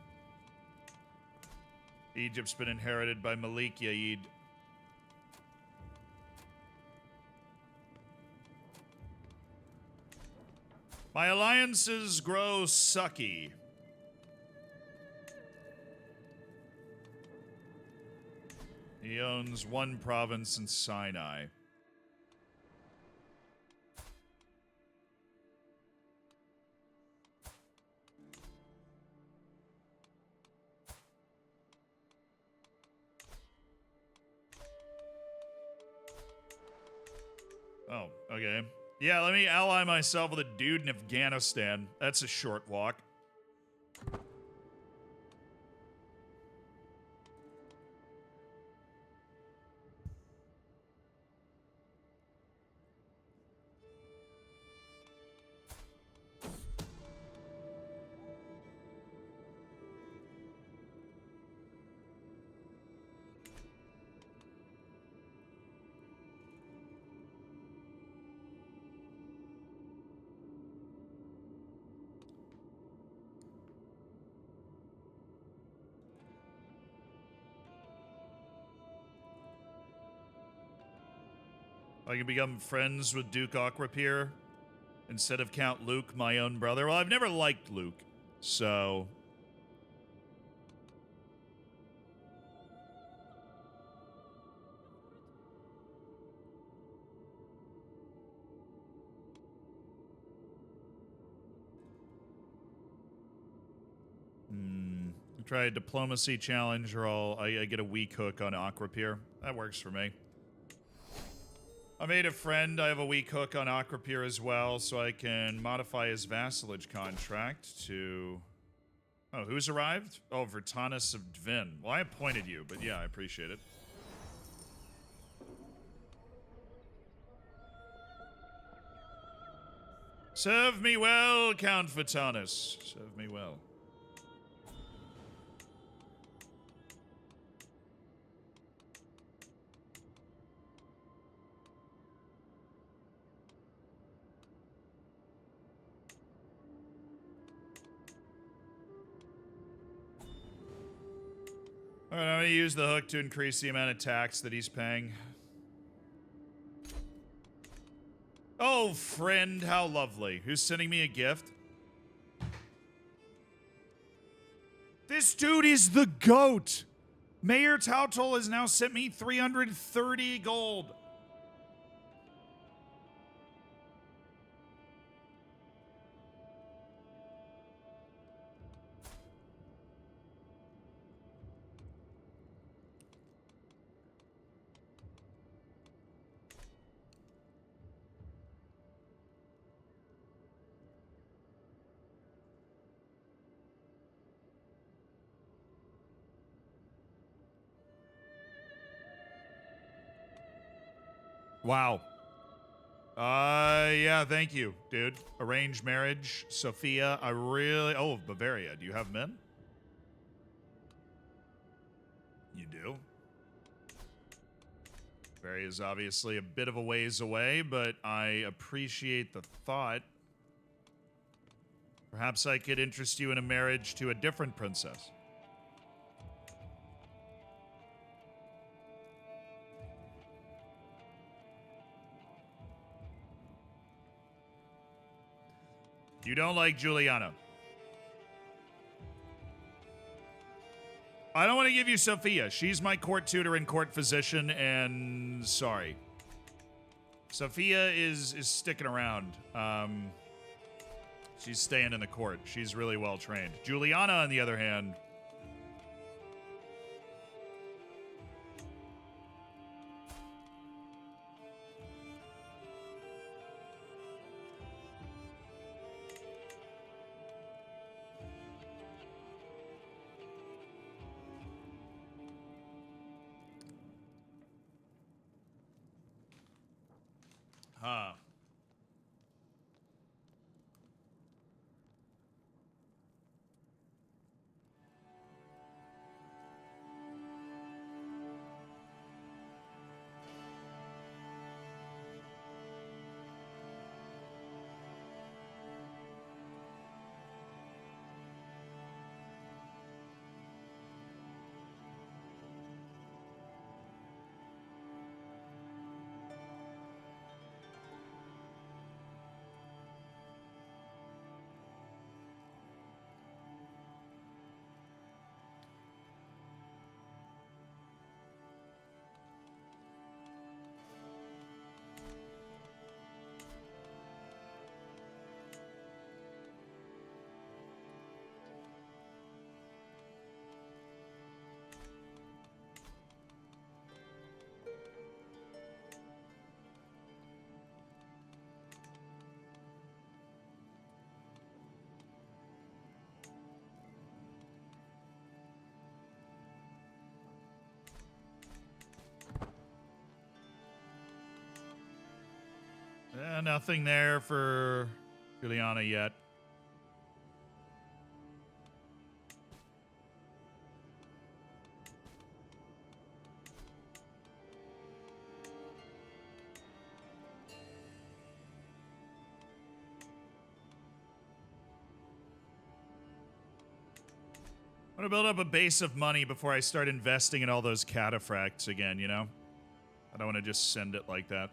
Egypt's been inherited by Malik Yaid. My alliances grow sucky. He owns one province in Sinai. Oh, okay. Yeah, let me ally myself with a dude in Afghanistan. That's a short walk. I can become friends with Duke Aquapier instead of Count Luke, my own brother. Well, I've never liked Luke, so... Try a diplomacy challenge, or I get a weak hook on Aquapier. That works for me. I made a friend. I have a weak hook on Aquapier as well, so I can modify his vassalage contract to... Oh, who's arrived? Oh, Vertanis of Dvin. Well, I appointed you, but yeah, I appreciate it. Serve me well, Count Vertanis. Serve me well. Alright, I'm gonna use the hook to increase the amount of tax that he's paying. Oh, friend, how lovely. Who's sending me a gift? This dude is the GOAT! Mayor Tautol has now sent me 330 gold. Wow. Yeah, thank you, dude. Arranged marriage, Sophia. I really... Oh, Bavaria. Do you have men? You do? Bavaria is obviously a bit of a ways away, but I appreciate the thought. Perhaps I could interest you in a marriage to a different princess. You don't like Juliana. I don't want to give you Sophia. She's my court tutor and court physician, and sorry. Sophia is sticking around. She's staying in the court. She's really well trained. Juliana, on the other hand... nothing there for Juliana yet. I'm gonna build up a base of money before I start investing in all those cataphracts again, you know? I don't want to just send it like that.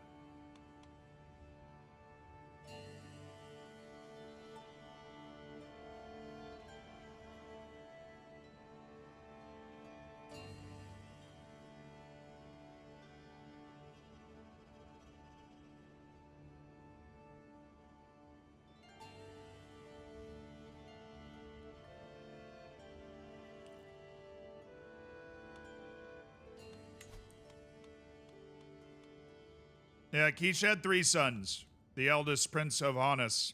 Yeah, Kish had 3 sons. The eldest, Prince of Honus,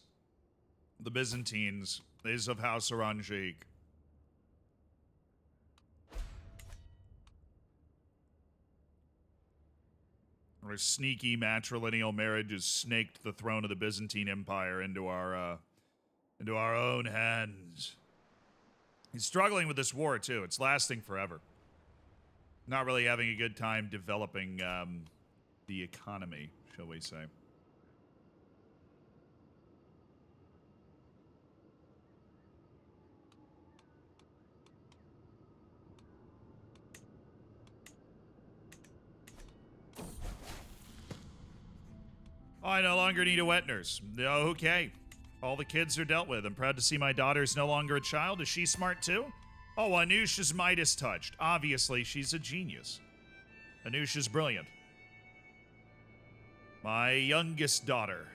the Byzantines, is of House Aranjik. Our sneaky matrilineal marriage has snaked the throne of the Byzantine Empire into our own hands. He's struggling with this war, too. It's lasting forever. Not really having a good time developing, the economy, shall we say. Oh, I no longer need a wet nurse. Okay. All the kids are dealt with. I'm proud to see my daughter's no longer a child. Is she smart too? Oh, Anusha's Midas touched. Obviously, she's a genius. Anusha's brilliant. My youngest daughter.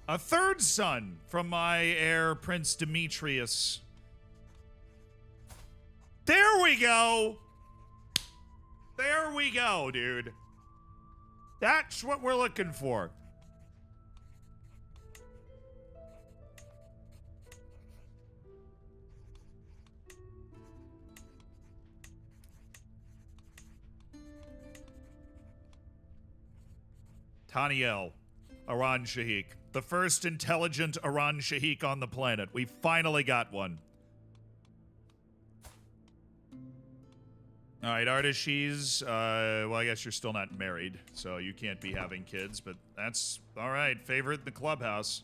A 3rd son from my heir, Prince Demetrius. There we go! There we go, dude. That's what we're looking for. Taniel, Aran Shahik. The first intelligent Aran Shahik on the planet. We finally got one. All right, Artishes. Well, I guess you're still not married, so you can't be having kids, but that's all right. Favorite in the clubhouse.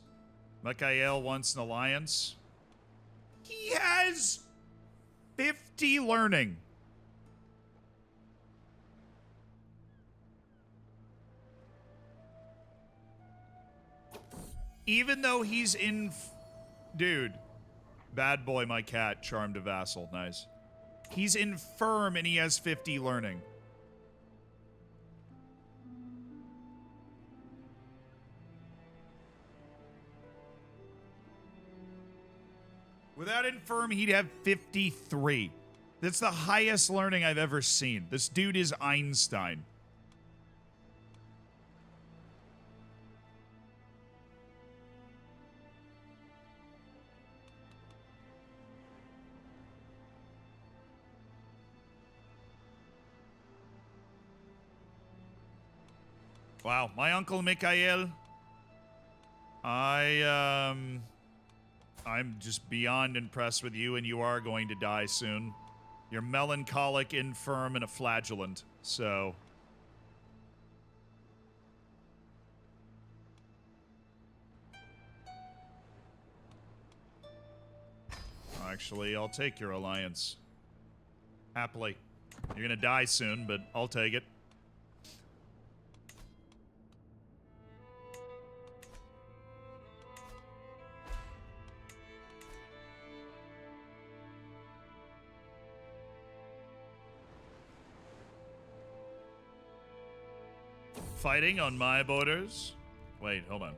Mikhail wants an alliance. He has 50 learning. Even though he's in... Dude. Bad boy, my cat. Charmed a vassal. Nice. He's infirm and he has 50 learning. Without infirm, he'd have 53. That's the highest learning I've ever seen. This dude is Einstein. Wow, my uncle Mikhail. I'm just beyond impressed with you, and you are going to die soon. You're melancholic, infirm, and a flagellant, so... Actually, I'll take your alliance. Happily. You're gonna die soon, but I'll take it. Fighting on my borders? Wait, hold on.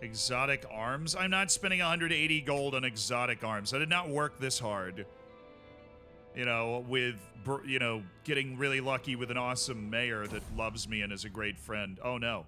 Exotic arms? I'm not spending 180 gold on exotic arms. I did not work this hard. You know, with, you know, getting really lucky with an awesome mayor that loves me and is a great friend. Oh, no.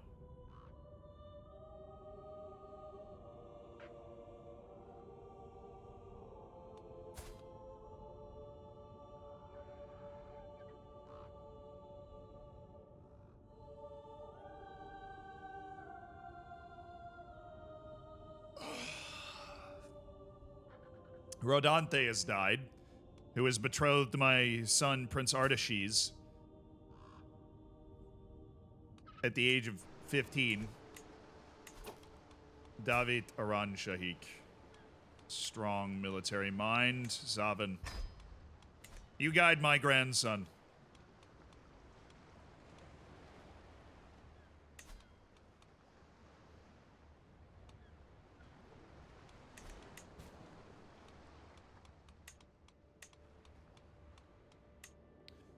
Rodanthe has died, who is betrothed to my son, Prince Artaxerxes, at the age of 15. David Aran Shahik. Strong military mind. Zavin. You guide my grandson.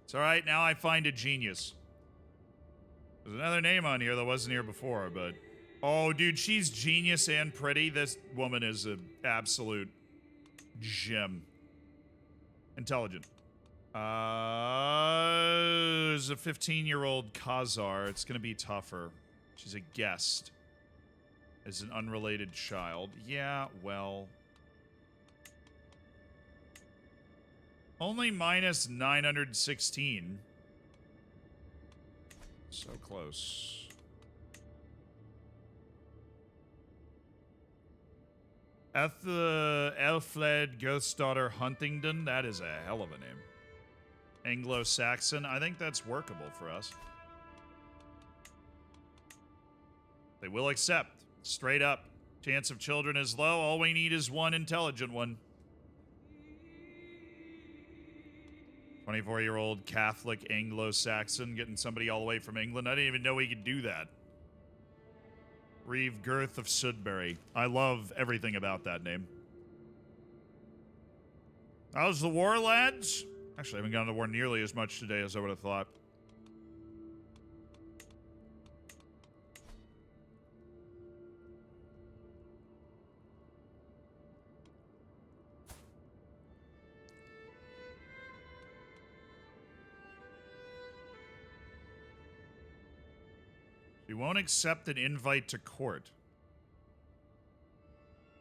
It's alright, now I find a genius. There's another name on here that wasn't here before, but... Oh, dude, she's genius and pretty. This woman is an absolute gem. Intelligent. There's a 15-year-old Khazar. It's gonna be tougher. She's a guest. As an unrelated child. Yeah, well... Only minus 916. So close. Elfled Ghostdaughter Huntingdon. That is a hell of a name. Anglo-Saxon. I think that's workable for us. They will accept. Straight up. Chance of children is low. All we need is one intelligent one. 24-year-old Catholic Anglo-Saxon getting somebody all the way from England. I didn't even know he could do that. Reeve Girth of Sudbury. I love everything about that name. How's the war, lads? Actually, I haven't gone to war nearly as much today as I would have thought. She won't accept an invite to court.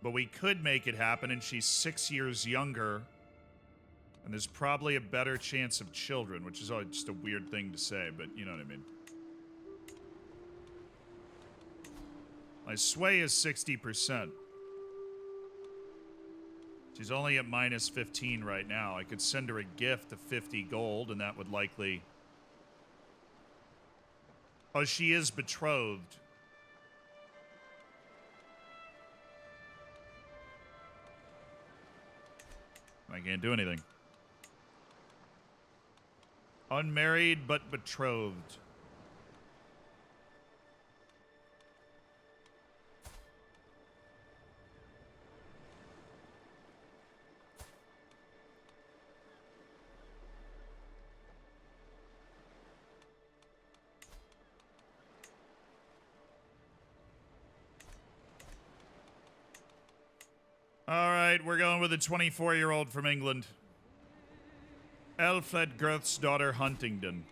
But we could make it happen, and she's 6 years younger. And there's probably a better chance of children, which is always just a weird thing to say, but you know what I mean. My sway is 60%. She's only at minus 15 right now. I could send her a gift of 50 gold, and that would likely... Oh, she is betrothed. I can't do anything. Unmarried but betrothed. All right, we're going with a 24-year-old from England. Elfled Girth's daughter Huntingdon.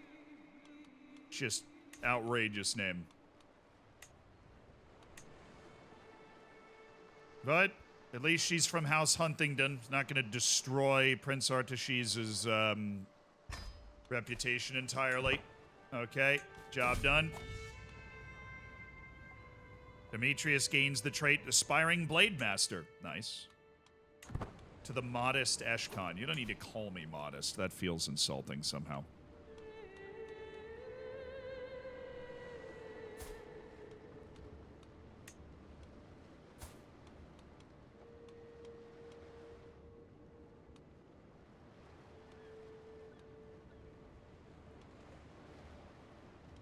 Just outrageous name. But at least she's from House Huntingdon. It's not going to destroy Prince Artaxerxes' reputation entirely. Okay, job done. Demetrius gains the trait Aspiring Blade Master. Nice. To the modest Eshkon. You don't need to call me modest. That feels insulting somehow.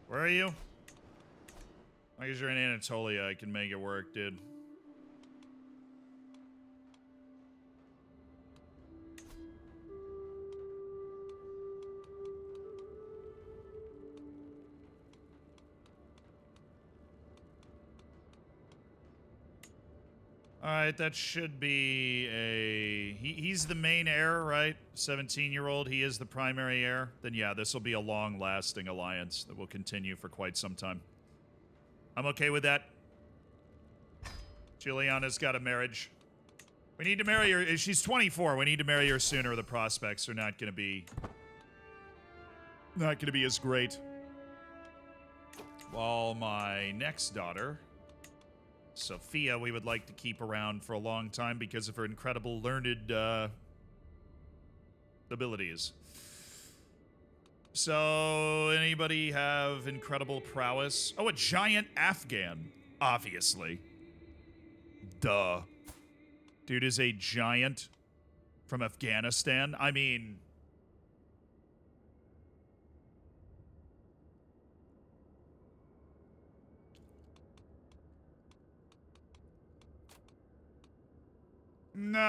Where are you? As long as you're in Anatolia, I can make it work, dude. All right, that should be a... He's the main heir, right? 17-year-old, he is the primary heir. Then yeah, this will be a long-lasting alliance that will continue for quite some time. I'm okay with that. Juliana's got a marriage. We need to marry her. She's 24. We need to marry her sooner. The prospects are not going to be... not going to be as great. While my next daughter... Sophia, we would like to keep around for a long time because of her incredible learned abilities. So, anybody have incredible prowess? Oh, a giant Afghan, obviously. Duh. Dude is a giant from Afghanistan. I mean... No.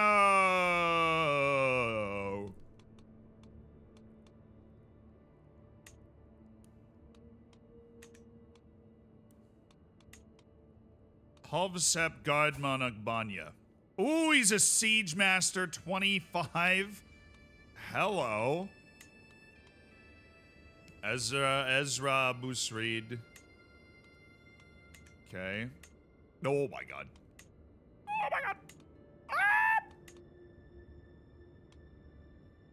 Hovsep Gardman Agbanya. Ooh, he's a siege master, 25. Hello. Ezra Busrid. Okay. Oh my god. Oh my god.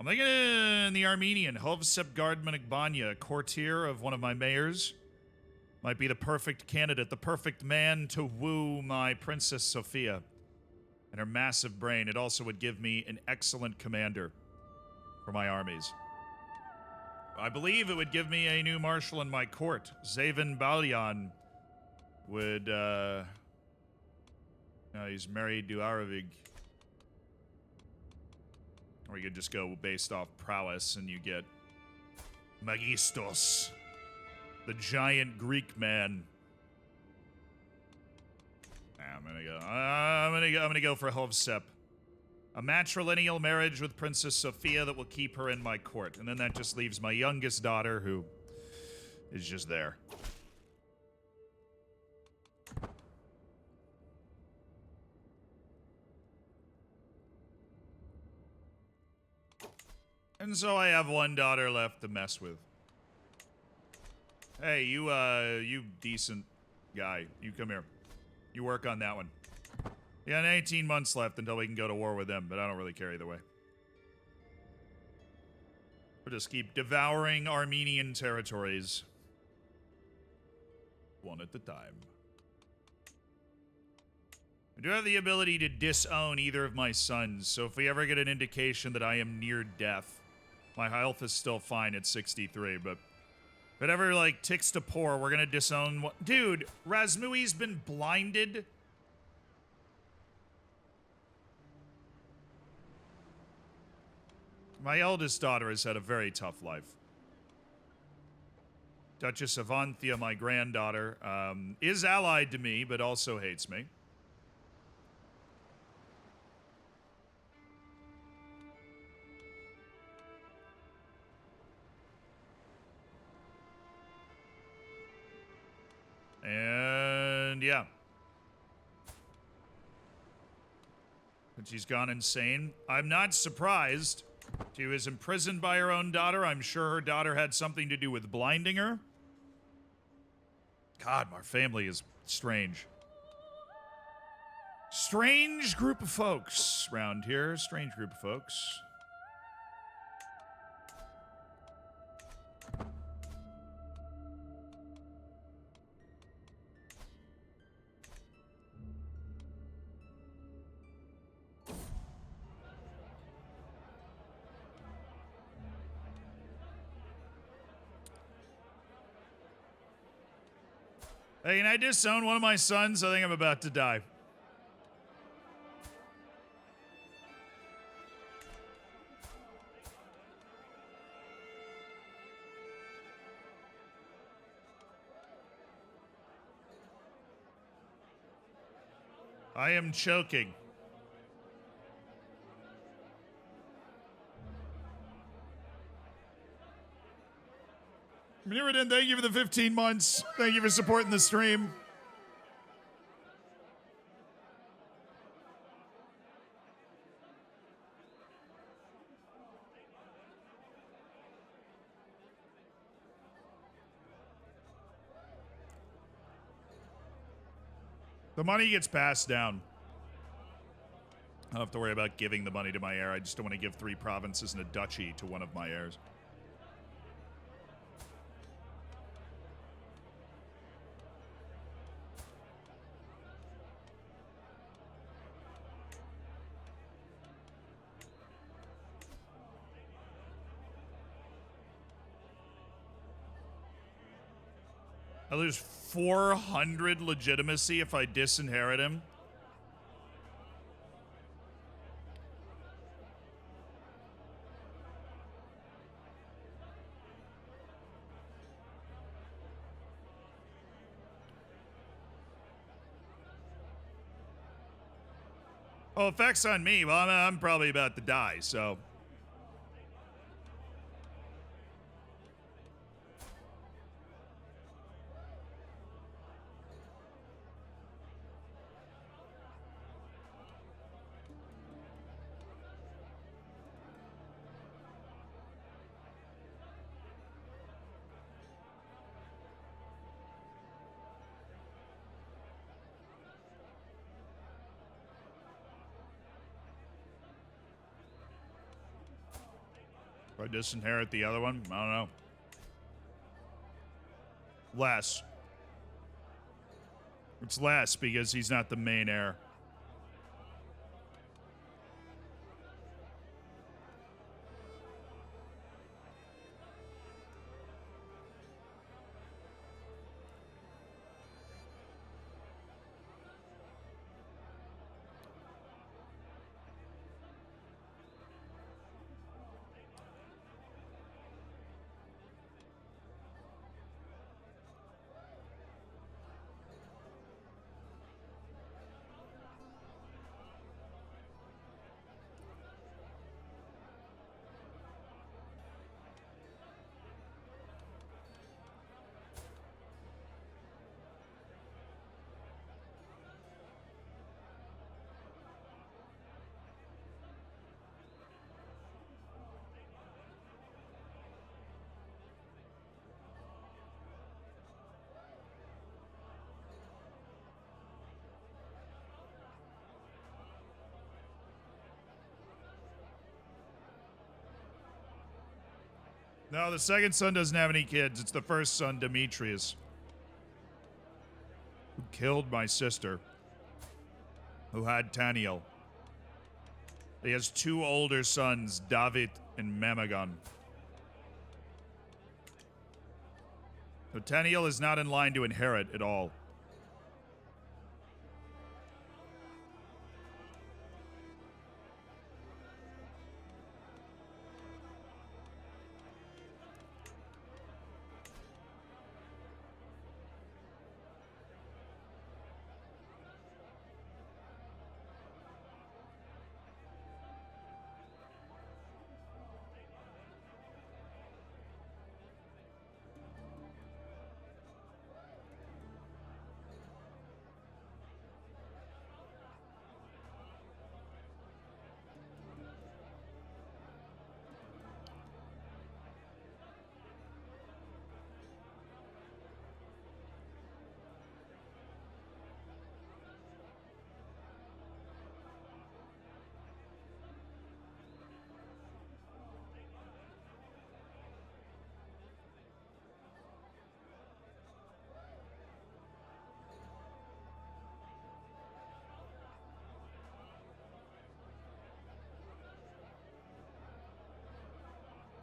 I'm thinking in the Armenian, Hovsep Gardman Agbanya, courtier of one of my mayors. Might be the perfect candidate, the perfect man to woo my Princess Sophia. And her massive brain, it also would give me an excellent commander for my armies. I believe it would give me a new marshal in my court. Zaven Balyan would, he's married to Aravig. Or you could just go based off prowess and you get Magistos, the giant Greek man. I'm gonna go for Hovsep. A matrilineal marriage with Princess Sophia that will keep her in my court. And then that just leaves my youngest daughter, who is just there. And so I have one daughter left to mess with. Hey, you decent guy. You come here. You work on that one. You got 18 months left until we can go to war with them, but I don't really care either way. We'll just keep devouring Armenian territories. One at a time. I do have the ability to disown either of my sons, so if we ever get an indication that I am near death, my health is still fine at 63, but if it ever, like, ticks to poor, we're gonna disown one. Dude, Razmui's been blinded. My eldest daughter has had a very tough life. Duchess of Anthea, my granddaughter, is allied to me, but also hates me. And yeah. And she's gone insane. I'm not surprised. She was imprisoned by her own daughter. I'm sure her daughter had something to do with blinding her. God, our family is strange. Strange group of folks around here. Strange group of folks. Hey, can I disown one of my sons? I think I'm about to die. I am choking. Mirrodin, thank you for the 15 months. Thank you for supporting the stream. The money gets passed down. I don't have to worry about giving the money to my heir. I just don't want to give 3 provinces and a duchy to one of my heirs. I lose 400 legitimacy if I disinherit him. Oh, effects on me. Well, I'm probably about to die, so. Do I disinherit the other one? I don't know. Less. It's less because he's not the main heir. No, the second son doesn't have any kids. It's the first son, Demetrius, who killed my sister, who had Taniel. He has 2 older sons, David and Mamagon. So Taniel is not in line to inherit at all.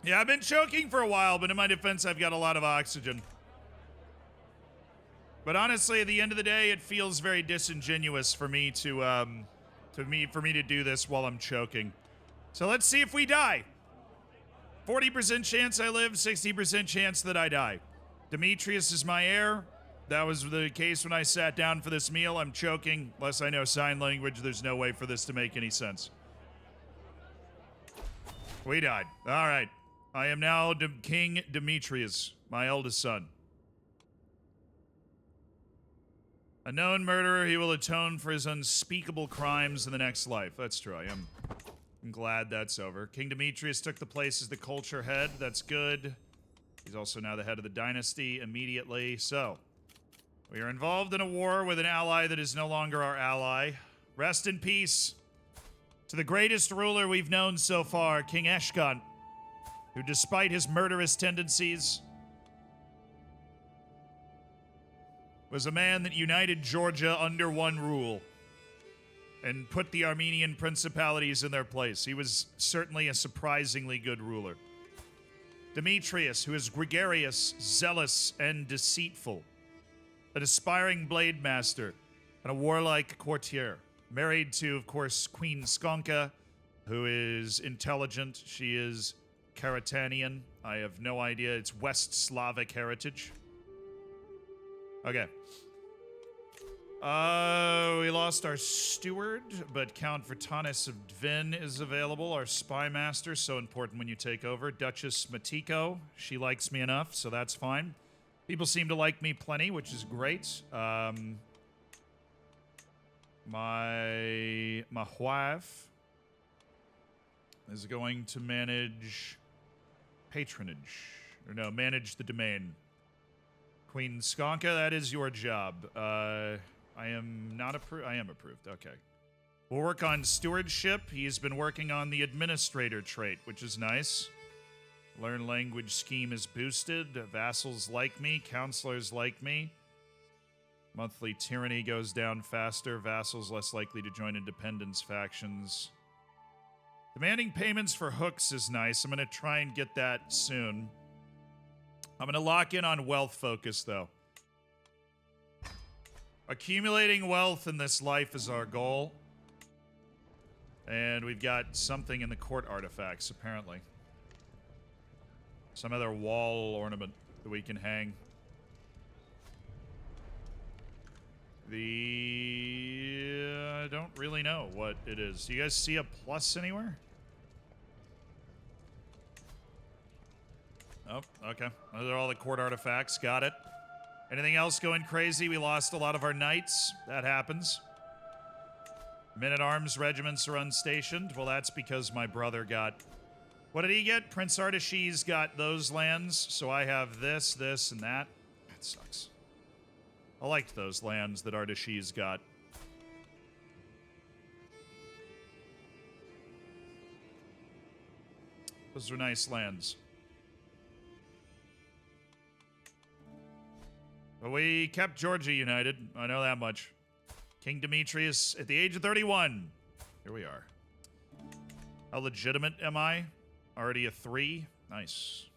Yeah, I've been choking for a while, but in my defense, I've got a lot of oxygen. But honestly, at the end of the day, it feels very disingenuous for me to do this while I'm choking. So let's see if we die. 40% chance I live, 60% chance that I die. Demetrius is my heir. That was the case when I sat down for this meal. I'm choking. Unless I know sign language, there's no way for this to make any sense. We died. All right. I am now King Demetrius, my eldest son. A known murderer, he will atone for his unspeakable crimes in the next life. That's true. I'm glad that's over. King Demetrius took the place as the culture head. That's good. He's also now the head of the dynasty immediately. So, We are involved in a war with an ally that is no longer our ally. Rest in peace to the greatest ruler we've known so far, King Ashon, who, despite his murderous tendencies, was a man that united Georgia under one rule and put the Armenian principalities in their place. He was certainly a surprisingly good ruler. Demetrius, who is gregarious, zealous, and deceitful, an aspiring blade master, and a warlike courtier. Married to, of course, Queen Skonka, who is intelligent. She is Karatanian. I have no idea. It's West Slavic heritage. Okay. We lost our steward, but Count Vertanis of Dvin is available, our spy master, so important when you take over. Duchess Matiko, she likes me enough, so that's fine. People seem to like me plenty, which is great. My wife is going to manage patronage, or no, manage the domain. Queen Skonka, that is your job. I am not approved. I am approved. Okay. We'll work on stewardship. He's been working on the administrator trait, which is nice. Learn language scheme is boosted. Vassals like me. Counselors like me. Monthly tyranny goes down faster. Vassals less likely to join independence factions. Demanding payments for hooks is nice. I'm going to try and get that soon. I'm going to lock in on wealth focus, though. Accumulating wealth in this life is our goal. And we've got something in the court artifacts, apparently. Some other wall ornament that we can hang. I don't really know what it is. Do you guys see a plus anywhere? Oh, okay. Those are all the court artifacts. Got it. Anything else going crazy? We lost a lot of our knights. That happens. Men-at-arms regiments are unstationed. Well, that's because my brother got... What did he get? Prince Artaxerxes got those lands, so I have this, this, and that. That sucks. I liked those lands that Artaxerxes got. Those are nice lands. But we kept Georgia united. I know that much. King Demetrius at the age of 31. Here we are. How legitimate am I? Already a 3? Nice.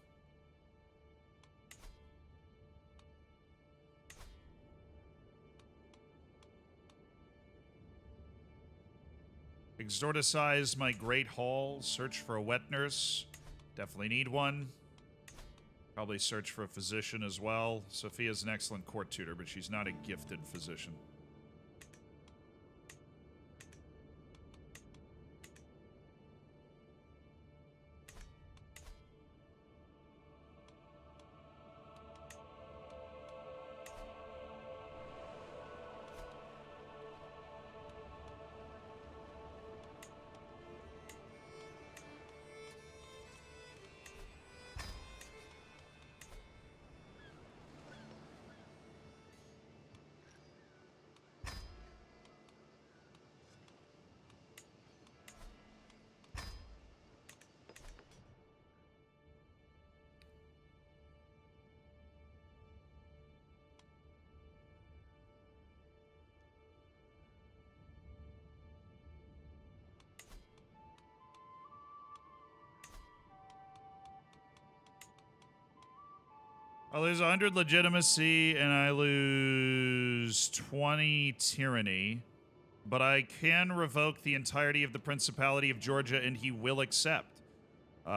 Exorticize my great hall. Search for a wet nurse. Definitely need one. Probably search for a physician as well. Sophia's an excellent court tutor, but she's not a gifted physician. I lose 100 legitimacy and I lose 20 tyranny, but I can revoke the entirety of the Principality of Georgia and he will accept.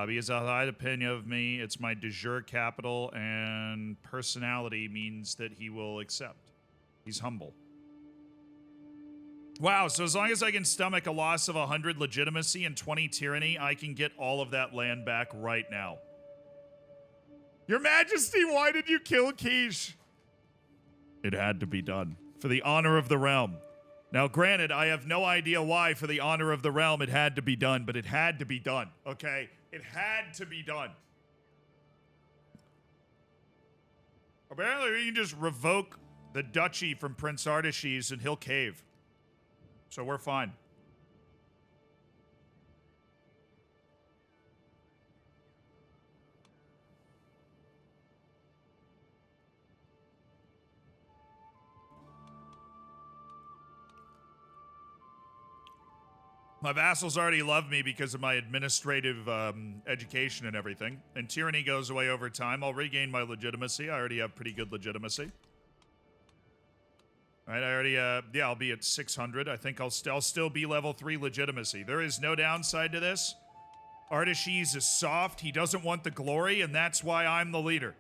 He has a high opinion of me. It's my de jure capital, and personality means that he will accept. He's humble. Wow, so as long as I can stomach a loss of 100 legitimacy and 20 tyranny, I can get all of that land back right now. Your Majesty, why did you kill Quiche? It had to be done. For the honor of the realm. Now, granted, I have no idea why for the honor of the realm it had to be done, but it had to be done, okay? It had to be done. Apparently, we can just revoke the duchy from Prince Artaxerxes, and he'll cave. So we're fine. My vassals already love me because of my administrative education and everything. And tyranny goes away over time. I'll regain my legitimacy. I already have pretty good legitimacy. All right, I already, yeah, I'll be at 600. I think I'll still be level 3 legitimacy. There is no downside to this. Artaxerxes is soft. He doesn't want the glory, and that's why I'm the leader.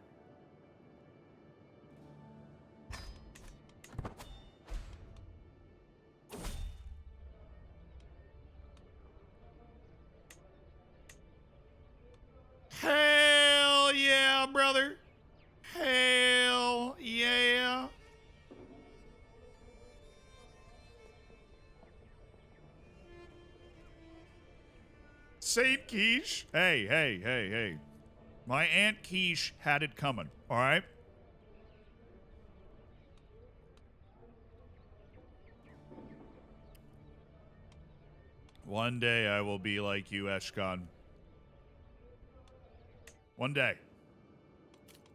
Hell yeah, brother. Hell yeah. Saint Quiche. Hey. My Aunt Quiche had it coming, all right? One day I will be like you, Eshkan. One day.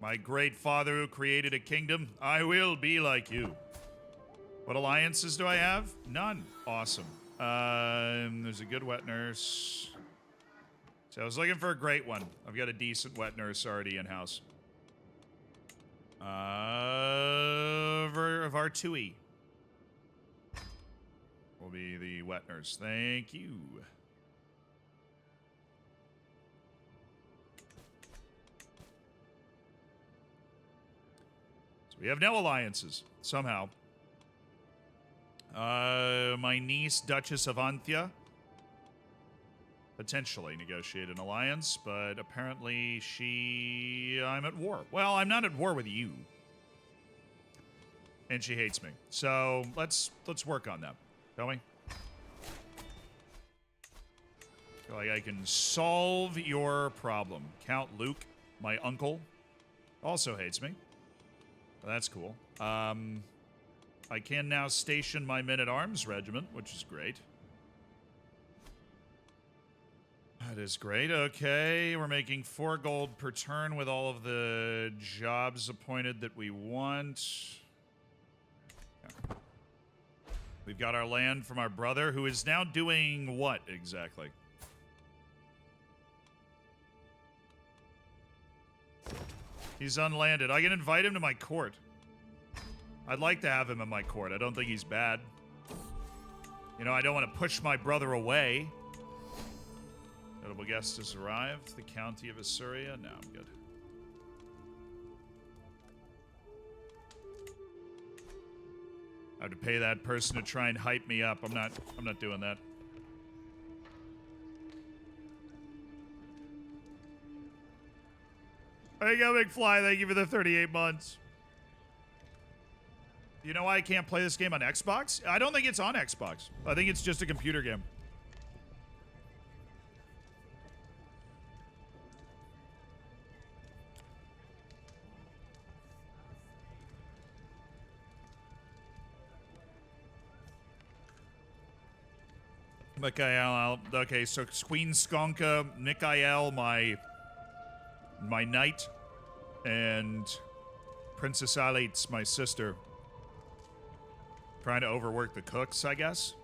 My great father who created a kingdom, I will be like you. What alliances do I have? None. Awesome. There's a good wet nurse. So I was looking for a great one. I've got a decent wet nurse already in-house. Vartui will be the wet nurse. Thank you. So we have no alliances, somehow. My niece, Duchess of Anthea, potentially negotiate an alliance, but apparently I'm at war. Well, I'm not at war with you. And she hates me. So let's work on that, shall we? I feel like I can solve your problem. Count Luke, my uncle, also hates me. Well, that's cool. I can now station my men-at-arms regiment, which is great. That is great. Okay, we're making 4 gold per turn with all of the jobs appointed that we want. Yeah. We've got our land from our brother, who is now doing what exactly? He's unlanded. I can invite him to my court. I'd like to have him in my court. I don't think he's bad. You know, I don't want to push my brother away. Notable guest has arrived. The county of Assyria. No, I'm good. I have to pay that person to try and hype me up. I'm not doing that. There you go, McFly. Thank you for the 38 months. You know why I can't play this game on Xbox? I don't think it's on Xbox. I think it's just a computer game. Mikael, okay, so Queen Skonka, Mikael, my knight, and Princess Alitz, my sister. Trying to overwork the cooks, I guess.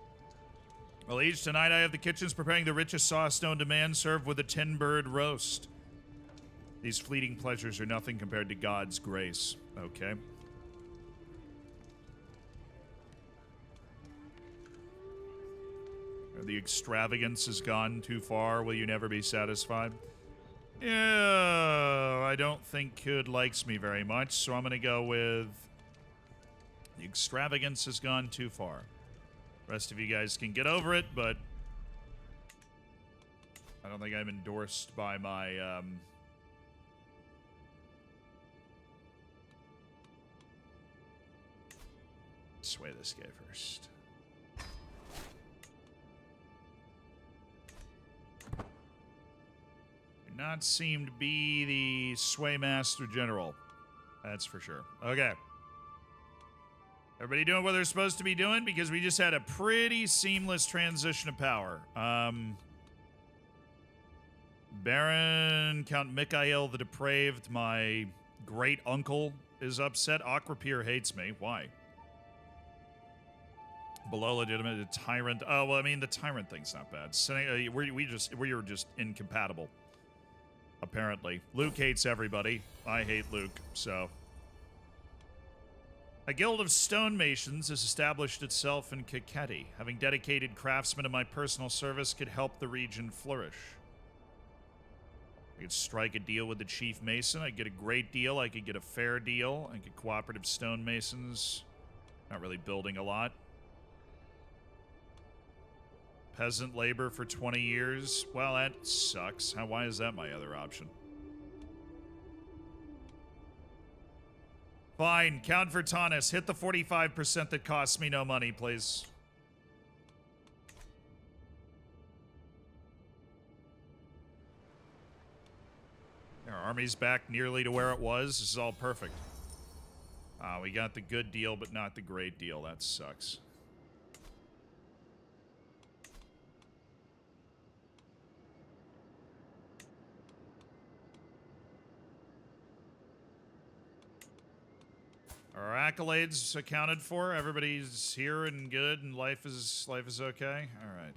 Well, each tonight I have the kitchens preparing the richest sauce known to man, served with a 10-bird roast. These fleeting pleasures are nothing compared to God's grace. Okay. The extravagance has gone too far. Will you never be satisfied? Yeah, I don't think Kid likes me very much, so I'm going to go with... The extravagance has gone too far. The rest of you guys can get over it, but... I don't think I'm endorsed by my, Sway this guy first. Do not seem to be the Sway Master General. That's for sure. Okay. Everybody doing what they're supposed to be doing? Because we just had a pretty seamless transition of power. Baron Count Mikhail the Depraved, my great uncle, is upset. Aquapier hates me. Why? Below legitimate, a tyrant. Oh, well, I mean, the tyrant thing's not bad. We were just incompatible, apparently. Luke hates everybody. I hate Luke, so. A guild of stonemasons has established itself in Kakheti. Having dedicated craftsmen to my personal service could help the region flourish. I could strike a deal with the chief mason. I could get a great deal. I could get a fair deal. I could cooperative stonemasons. Not really building a lot. Peasant labor for 20 years. Well, that sucks. Why is that my other option? Fine. Count for Tanis. Hit the 45% that costs me no money, please. Our army's back nearly to where it was. This is all perfect. We got the good deal, but not the great deal. That sucks. Our accolades accounted for. Everybody's here and good, and life is okay. All right.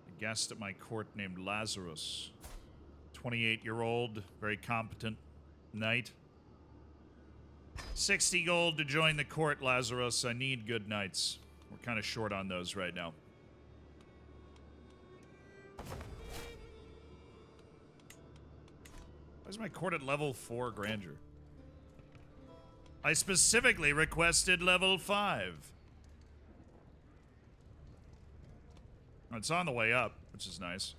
A guest at my court named Lazarus, 28-year-old, very competent knight. 60 gold to join the court, Lazarus. I need good knights. We're kind of short on those right now. Why is my court at level 4 grandeur? I specifically requested level 5. It's on the way up, which is nice.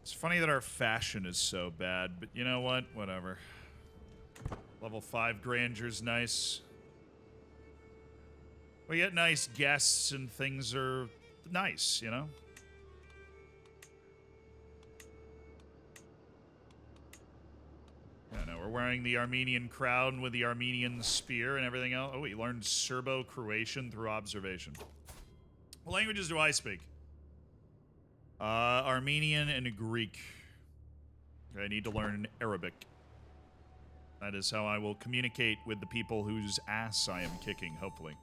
It's funny that our fashion is so bad, but you know what? Whatever. Level 5 grandure's nice. We get nice guests and things are nice, you know? I know, we're wearing the Armenian crown with the Armenian spear and everything else. Oh, we learned Serbo-Croatian through observation. What languages do I speak? Armenian and Greek. I need to learn Arabic. That is how I will communicate with the people whose ass I am kicking, hopefully.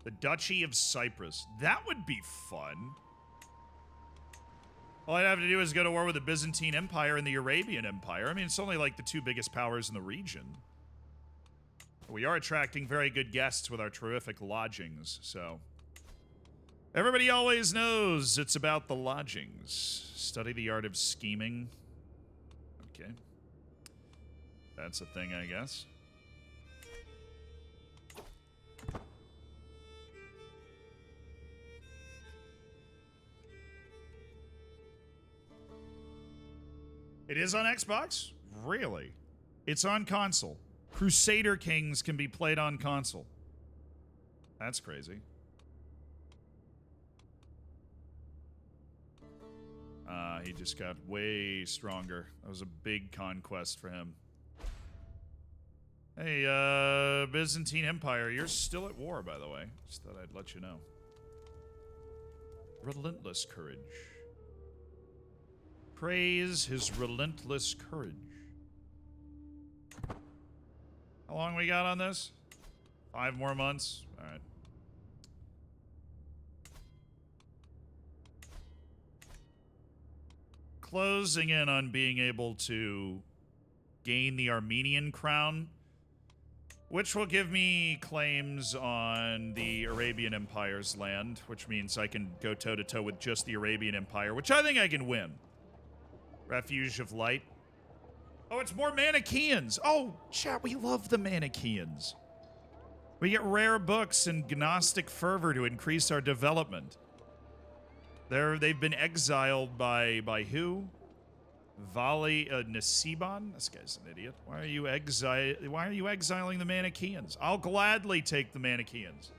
The Duchy of Cyprus. That would be fun. All I'd have to do is go to war with the Byzantine Empire and the Arabian Empire. I mean, it's only like the two biggest powers in the region. We are attracting very good guests with our terrific lodgings, so... Everybody always knows it's about the lodgings. Study the art of scheming. Okay. That's a thing, I guess. It is on Xbox? Really? It's on console. Crusader Kings can be played on console. That's crazy. He just got way stronger. That was a big conquest for him. Hey, Byzantine Empire, you're still at war, by the way. Just thought I'd let you know. Relentless courage. Praise his relentless courage. How long we got on this? 5 more months? Alright. Closing in on being able to gain the Armenian crown, which will give me claims on the Arabian Empire's land, which means I can go toe-to-toe with just the Arabian Empire, which I think I can win. Refuge of Light. Oh, it's more Manichaeans. Oh, chat, we love the Manichaeans. We get rare books and Gnostic fervor to increase our development. They've been exiled by who? Vali Nasiban? This guy's an idiot. Why are you exiling the Manichaeans? I'll gladly take the Manichaeans.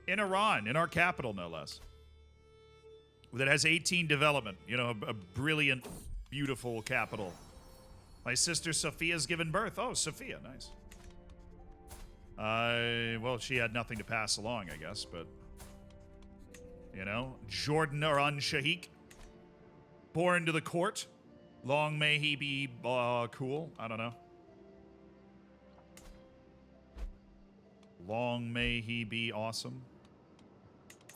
In Iran, in our capital, no less. that has 18 development. You know, a brilliant, beautiful capital. My sister Sophia's given birth. Oh, Sophia, nice. Well, she had nothing to pass along, I guess, but you know, Jordan Aran Shahik, born to the court. Long may he be cool. I don't know. Long may he be awesome.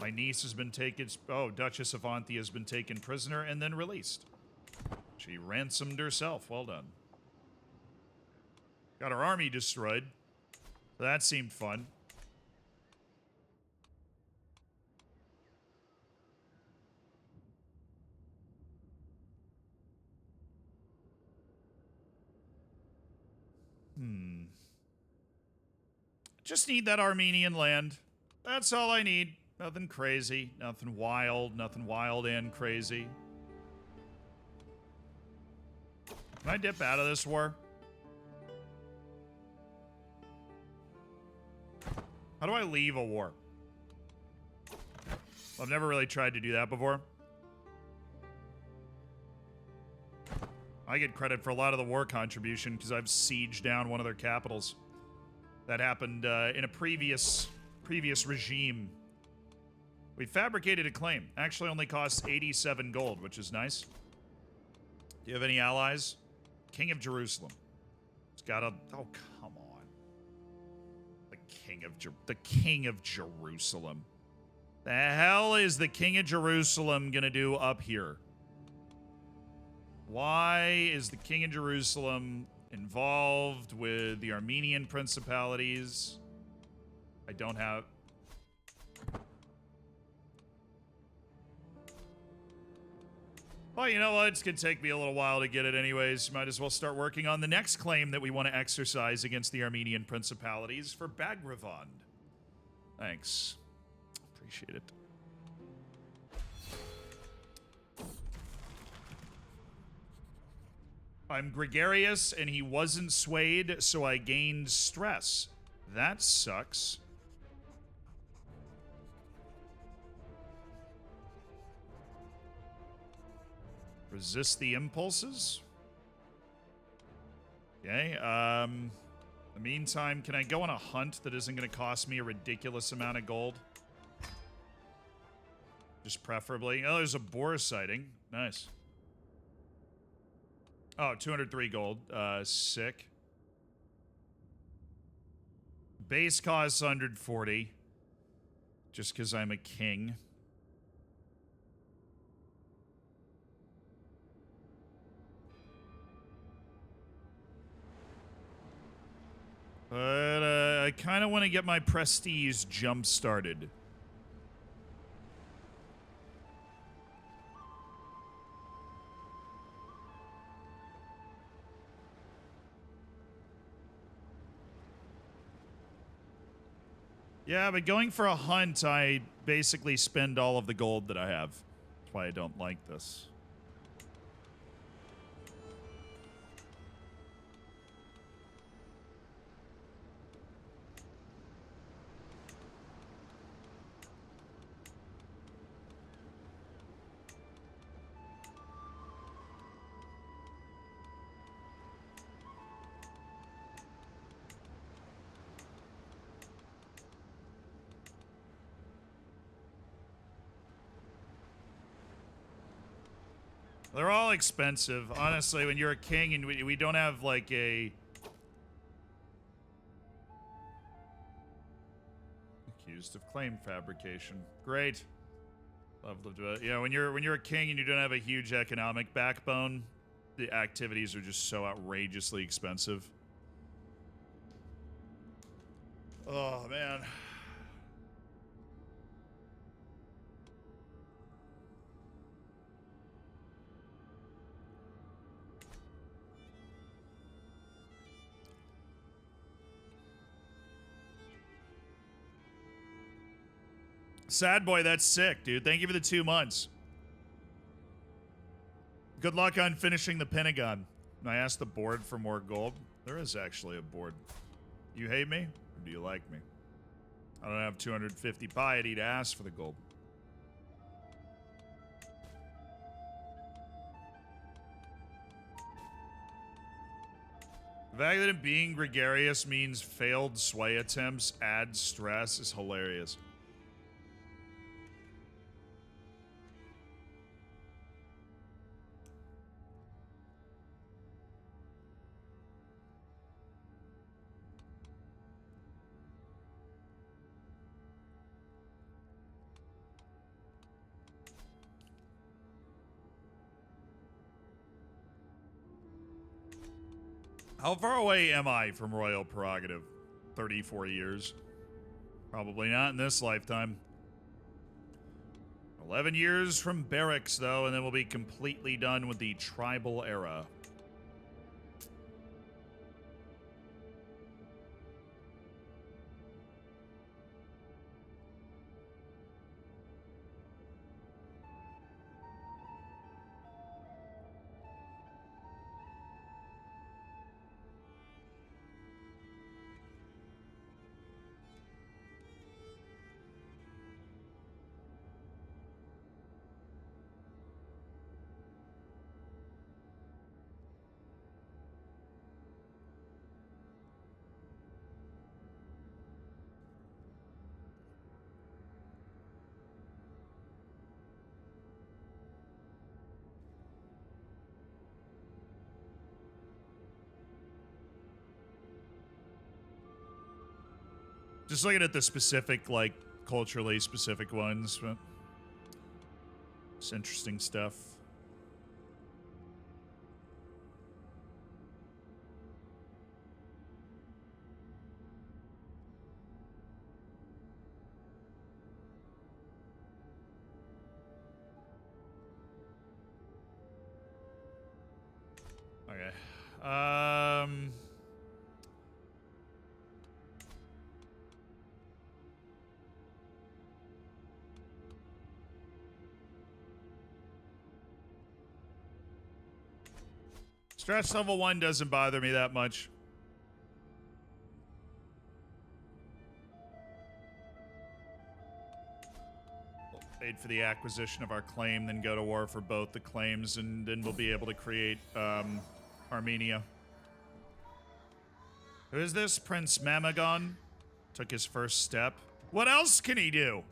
My niece has been taken. Oh, Duchess of Anthi has been taken prisoner and then released. She ransomed herself. Well done. Got her army destroyed. That seemed fun. Just need that Armenian land. That's all I need. Nothing crazy. Nothing wild. Nothing wild and crazy. Can I dip out of this war? How do I leave a war? I've never really tried to do that before. I get credit for a lot of the war contribution because I've sieged down one of their capitals. That happened in a previous regime. We fabricated a claim. Actually only costs 87 gold, which is nice. Do you have any allies? King of Jerusalem. It's got a... Oh, come on. The King of Jerusalem. The hell is the King of Jerusalem gonna do up here? Why is the King of Jerusalem involved with the Armenian principalities? I don't have... Well, you know what? It's going to take me a little while to get it anyways. Might as well start working on the next claim that we want to exercise against the Armenian principalities for Bagravand. Thanks. Appreciate it. I'm gregarious and he wasn't swayed, so I gained stress. That sucks. Resist the impulses. Okay, in the meantime, can I go on a hunt that isn't going to cost me a ridiculous amount of gold? Just preferably. Oh, there's a boar sighting. Nice. Oh, 203 gold. Sick. Base costs 140. Just because I'm a king. But I kind of want to get my prestige jump-started. Yeah, but going for a hunt, I basically spend all of the gold that I have. That's why I don't like this. They're all expensive. Honestly, when you're a king and we don't have, like, a... Accused of claim fabrication. Great. Love to do it. Yeah, when you're a king and you don't have a huge economic backbone, the activities are just so outrageously expensive. Oh, man. Sad boy, that's sick, dude. Thank you for the 2 months. Good luck on finishing the Pentagon. And I asked the board for more gold. There is actually a board. You hate me? Or do you like me? I don't have 250 piety to ask for the gold. The fact that it being gregarious means failed sway attempts add stress is hilarious. How far away am I from royal prerogative? 34 years. Probably not in this lifetime. 11 years from barracks, though, and then we'll be completely done with the tribal era. Just looking at the specific, like, culturally specific ones. But it's interesting stuff. Okay. Stress level 1 doesn't bother me that much. We'll wait for the acquisition of our claim, then go to war for both the claims, and then we'll be able to create Armenia. Who is this? Prince Mamagon took his first step. What else can he do?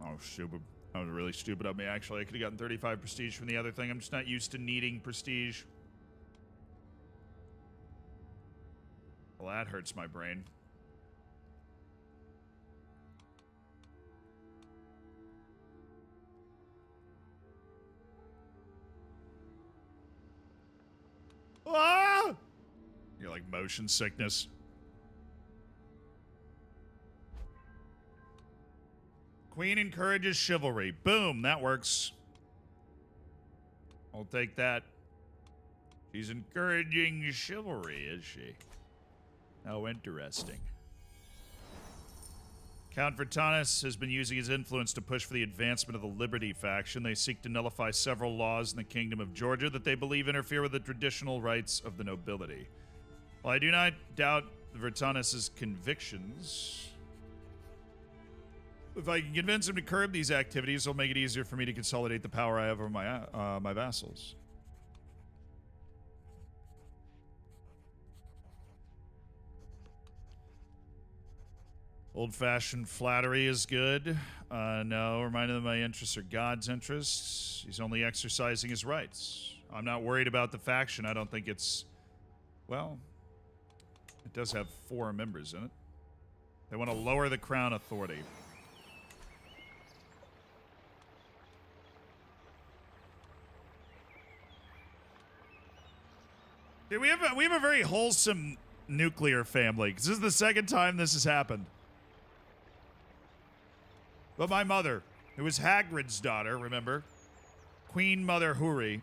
Oh, stupid. That was really stupid of me, actually. I could have gotten 35 prestige from the other thing. I'm just not used to needing prestige. Well, that hurts my brain. Ah! You're like motion sickness. Queen encourages chivalry. Boom, that works. I'll take that. She's encouraging chivalry, is she? How interesting. Count Vertanus has been using his influence to push for the advancement of the Liberty faction. They seek to nullify several laws in the Kingdom of Georgia that they believe interfere with the traditional rights of the nobility. While I do not doubt Vertanus' convictions, if I can convince him to curb these activities, it'll make it easier for me to consolidate the power I have over my vassals. Old-fashioned flattery is good. No, reminding them my interests are God's interests. He's only exercising his rights. I'm not worried about the faction. I don't think it's... Well, it does have 4 members in it. They want to lower the crown authority. Dude, we have a very wholesome nuclear family, because this is the second time this has happened. But my mother, who was Hagrid's daughter, remember? Queen Mother Huri.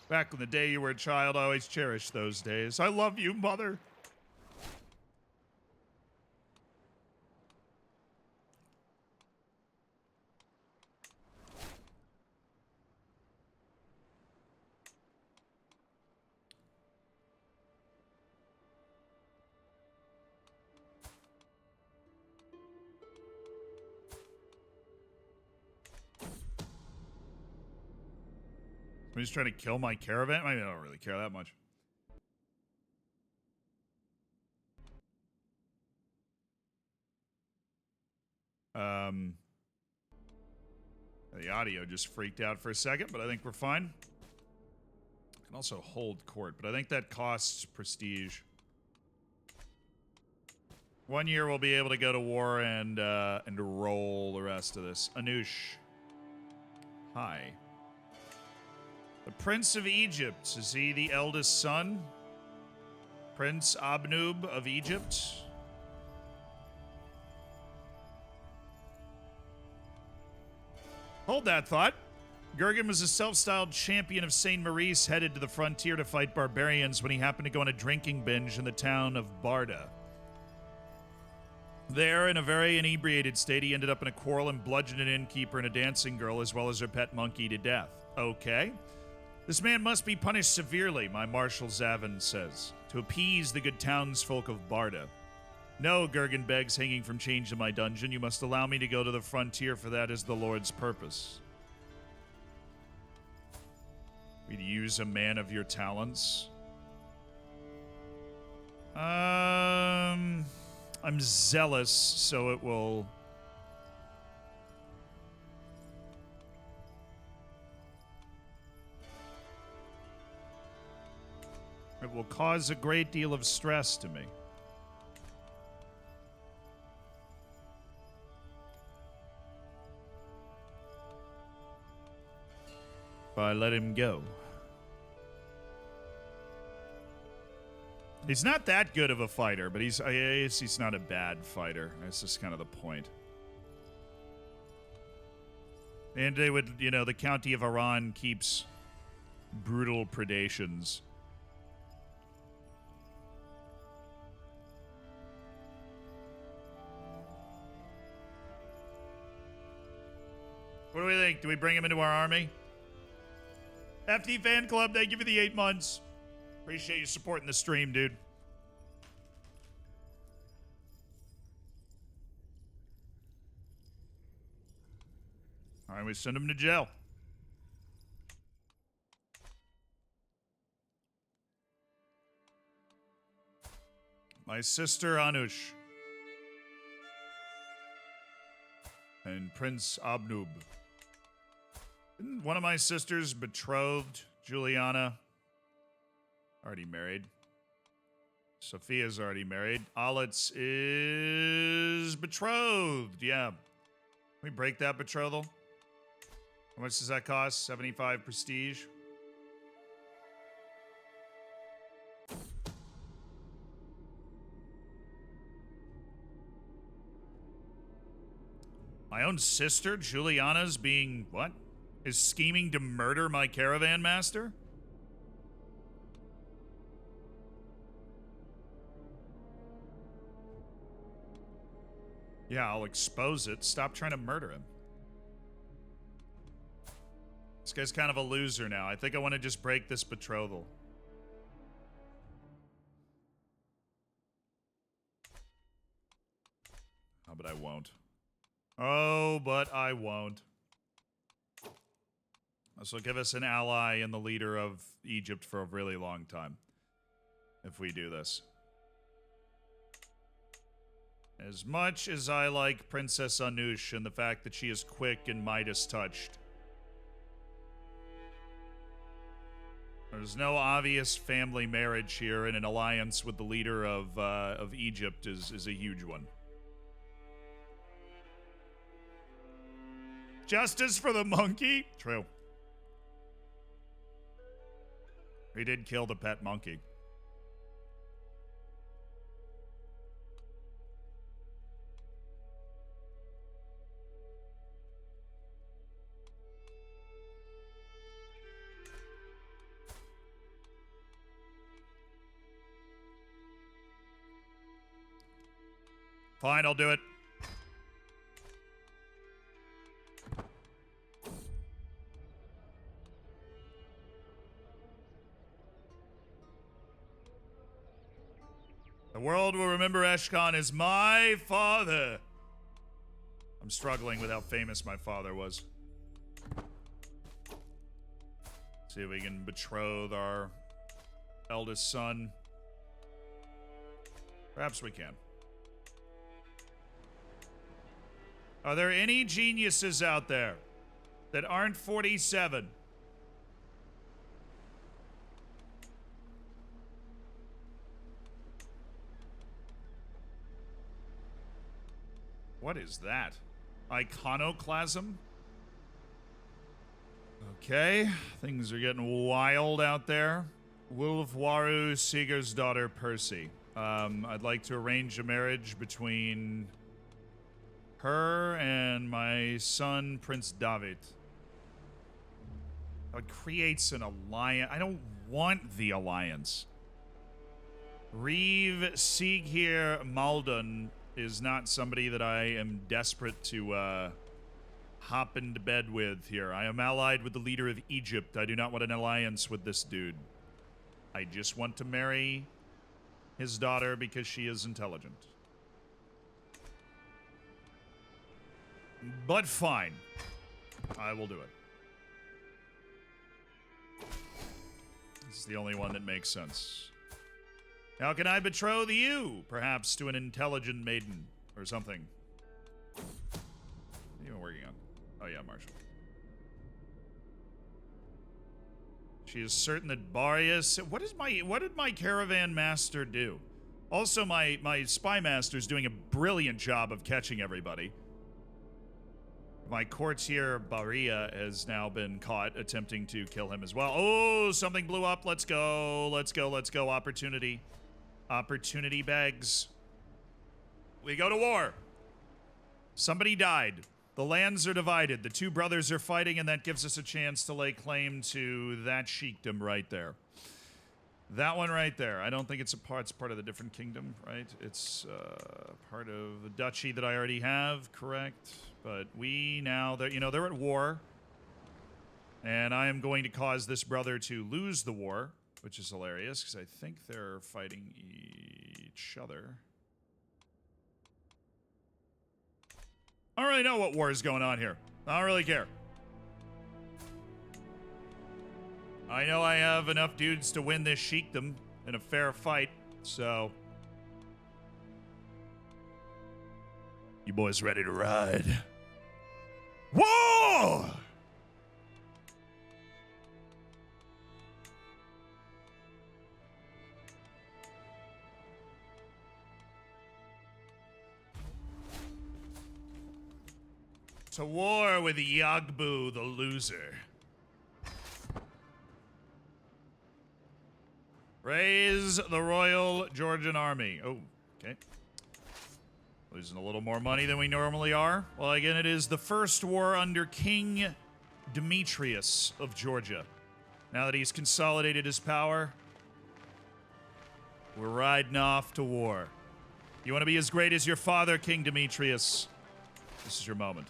Back in the day you were a child, I always cherished those days. I love you, Mother. I'm just trying to kill my caravan. I mean, I don't really care that much. The audio just freaked out for a second, but I think we're fine. I can also hold court, but I think that costs prestige. 1 year we'll be able to go to war and roll the rest of this. Anush. Hi. The Prince of Egypt. Is he the eldest son? Prince Abnub of Egypt? Hold that thought. Gergen was a self-styled champion of St. Maurice headed to the frontier to fight barbarians when he happened to go on a drinking binge in the town of Barda. There, in a very inebriated state, he ended up in a quarrel and bludgeoned an innkeeper and a dancing girl as well as her pet monkey to death. Okay. This man must be punished severely, my Marshal Zavin says, to appease the good townsfolk of Barda. No, Gergen begs, hanging from chains in my dungeon. You must allow me to go to the frontier, for that is the Lord's purpose. We'd use a man of your talents. I'm zealous, so it will... It will cause a great deal of stress to me. If I let him go. He's not that good of a fighter, but he's not a bad fighter. That's just kind of the point. And they would, you know, the county of Iran keeps brutal predations. What do we think? Do we bring him into our army? FT Fan Club, thank you for the 8 months. Appreciate you supporting the stream, dude. All right, we send him to jail. My sister Anush. And Prince Abnub. Isn't one of my sisters betrothed, Juliana, already married? Sophia's already married. Alitz is betrothed. Yeah. Can we break that betrothal? How much does that cost? 75 prestige. My own sister, Juliana's being, what? Is scheming to murder my caravan master? Yeah, I'll expose it. Stop trying to murder him. This guy's kind of a loser now. I think I want to just break this betrothal. Oh, but I won't. Oh, but I won't. This will give us an ally and the leader of Egypt for a really long time. If we do this. As much as I like Princess Anush and the fact that she is quick and Midas touched. There's no obvious family marriage here, and an alliance with the leader of Egypt is a huge one. Justice for the monkey? True. He did kill the pet monkey. Fine, I'll do it. The world will remember Eshkan as my father. I'm struggling with how famous my father was. See if we can betroth our eldest son. Perhaps we can. Are there any geniuses out there that aren't 47? What is that? Iconoclasm? Okay, things are getting wild out there. Wulfwaru Seeger's daughter, Percy. I'd like to arrange a marriage between her and my son, Prince David. That creates an alliance. I don't want the alliance. Reeve Siegheir Maldon is not somebody that I am desperate to hop into bed with here. I am allied with the leader of Egypt. I do not want an alliance with this dude. I just want to marry his daughter because she is intelligent. But fine. I will do it. This is the only one that makes sense. How can I betroth you? Perhaps to an intelligent maiden or something. What are you working on? Oh yeah, Marshall. She is certain that Barius... What did my caravan master do? Also, my spy master is doing a brilliant job of catching everybody. My courtier Baria has now been caught attempting to kill him as well. Oh, something blew up. Let's go. Let's go. Let's go. Opportunity. Opportunity begs. We go to war. Somebody died. The lands are divided. The two brothers are fighting, and that gives us a chance to lay claim to that sheikdom right there. That one right there. I don't think it's part of the different kingdom, right? It's part of the duchy that I already have, correct? But we now, they're at war. And I am going to cause this brother to lose the war, which is hilarious, because I think they're fighting each other. I don't really know what war is going on here. I don't really care. I know I have enough dudes to win this sheikdom in a fair fight, so... You boys ready to ride? Whoa! To war with Yagbu the loser. Raise the Royal Georgian Army. Oh, okay. Losing a little more money than we normally are. Well, again, it is the first war under King Demetrius of Georgia. Now that he's consolidated his power, we're riding off to war. You want to be as great as your father, King Demetrius? This is your moment.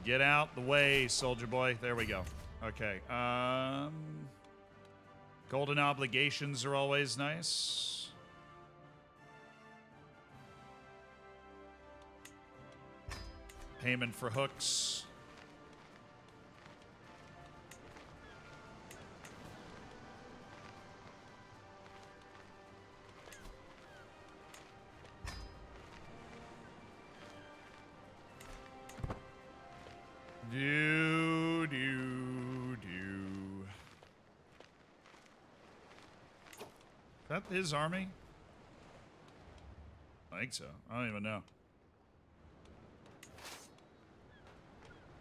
Get out the way, soldier boy. There we go. Okay. Golden obligations are always nice. Payment for hooks. Do. Is that his army? I think so. I don't even know.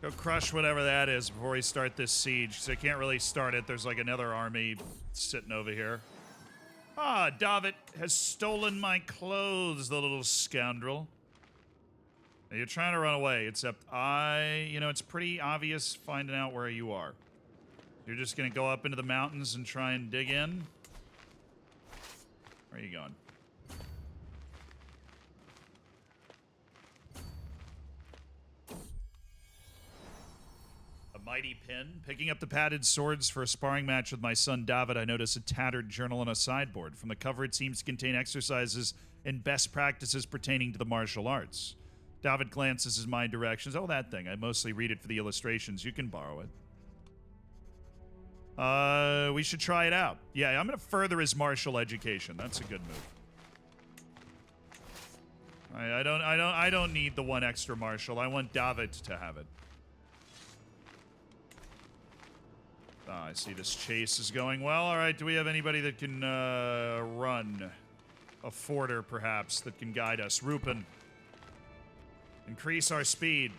Go crush whatever that is before we start this siege, because I can't really start it. There's like another army sitting over here. Ah, David has stolen my clothes, the little scoundrel. You're trying to run away, except it's pretty obvious finding out where you are. You're just going to go up into the mountains and try and dig in? Where are you going? A mighty pin. Picking up the padded swords for a sparring match with my son David, I notice a tattered journal on a sideboard. From the cover, it seems to contain exercises and best practices pertaining to the martial arts. David glances in my directions. Oh, that thing. I mostly read it for the illustrations. You can borrow it. We should try it out. Yeah, I'm going to further his martial education. That's a good move. I don't need the one extra martial. I want David to have it. Ah, I see this chase is going well. All right, do we have anybody that can run? A forter, perhaps, that can guide us. Rupin. Increase our speed.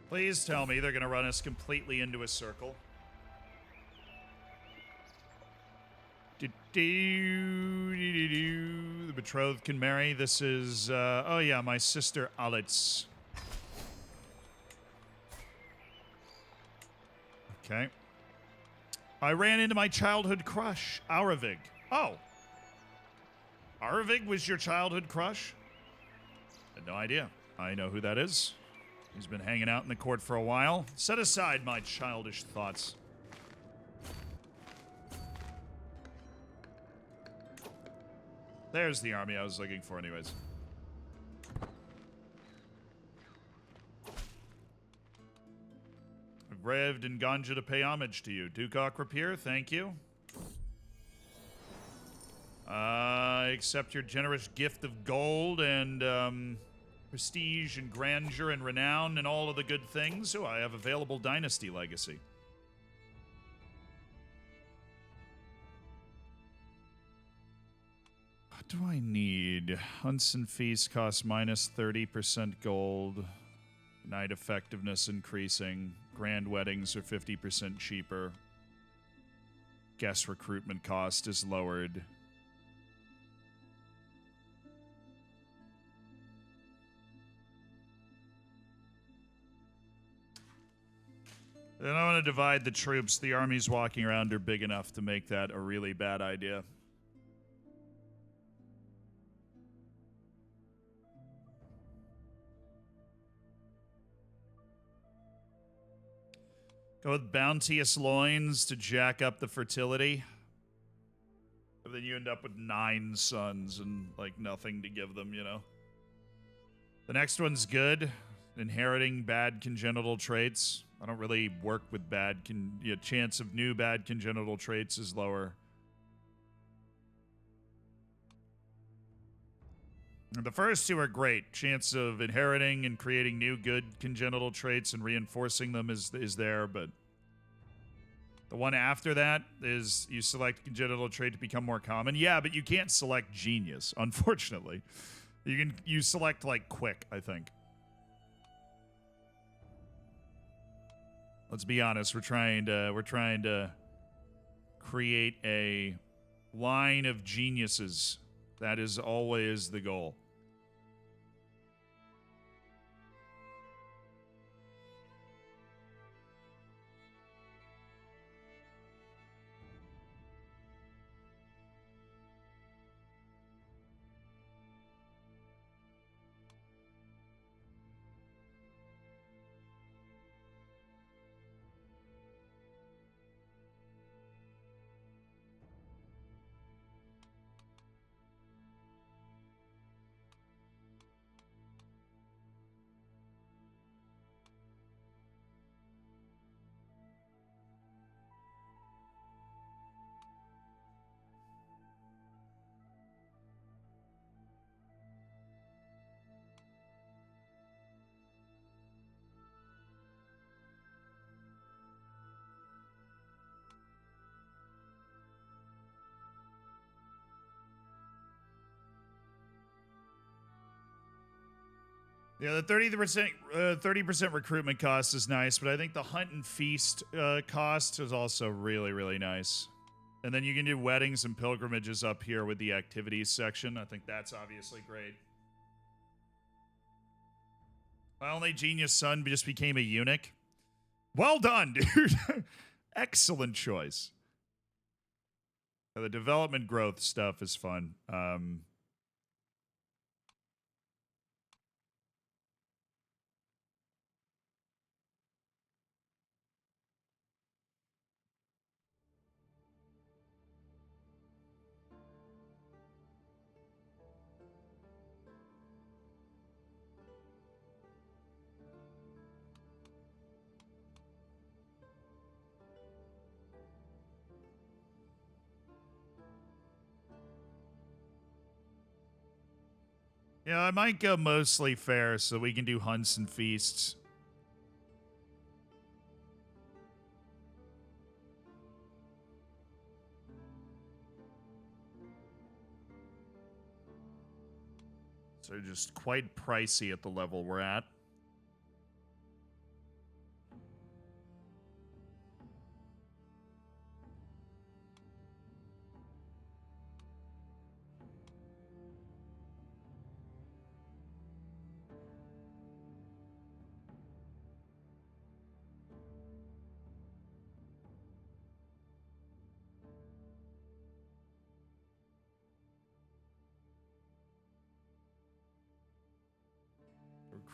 Please tell me they're going to run us completely into a circle. The betrothed can marry. This is, oh yeah, my sister Alitz. Okay. I ran into my childhood crush, Aravig. Oh. Aravig was your childhood crush? I had no idea. I know who that is. He's been hanging out in the court for a while. Set aside my childish thoughts. There's the army I was looking for anyways. I've revved in Ganja to pay homage to you. Duke Akrapier, thank you. I accept your generous gift of gold and prestige and grandeur and renown and all of the good things. Oh, I have available dynasty legacy. What do I need? Hunts and feasts cost minus 30% gold. Night effectiveness increasing. Grand weddings are 50% cheaper. Guest recruitment cost is lowered. Then I want to divide the troops. The armies walking around are big enough to make that a really bad idea. Go with bounteous loins to jack up the fertility. But then you end up with 9 sons and, like, nothing to give them, you know? The next one's good. Inheriting bad congenital traits. I don't really work with bad chance of new bad congenital traits is lower. The first two are great. Chance of inheriting and creating new good congenital traits and reinforcing them is there, but the one after that is you select congenital trait to become more common. Yeah, but you can't select genius, unfortunately. You select like quick, I think. Let's be honest, we're trying to create a line of geniuses. That is always the goal. Yeah, the 30% recruitment cost is nice, but I think the hunt and feast cost is also really, really nice. And then you can do weddings and pilgrimages up here with the activities section. I think that's obviously great. My only genius son just became a eunuch. Well done, dude. Excellent choice. The development growth stuff is fun. Yeah, I might go mostly fair so we can do hunts and feasts. So just quite pricey at the level we're at.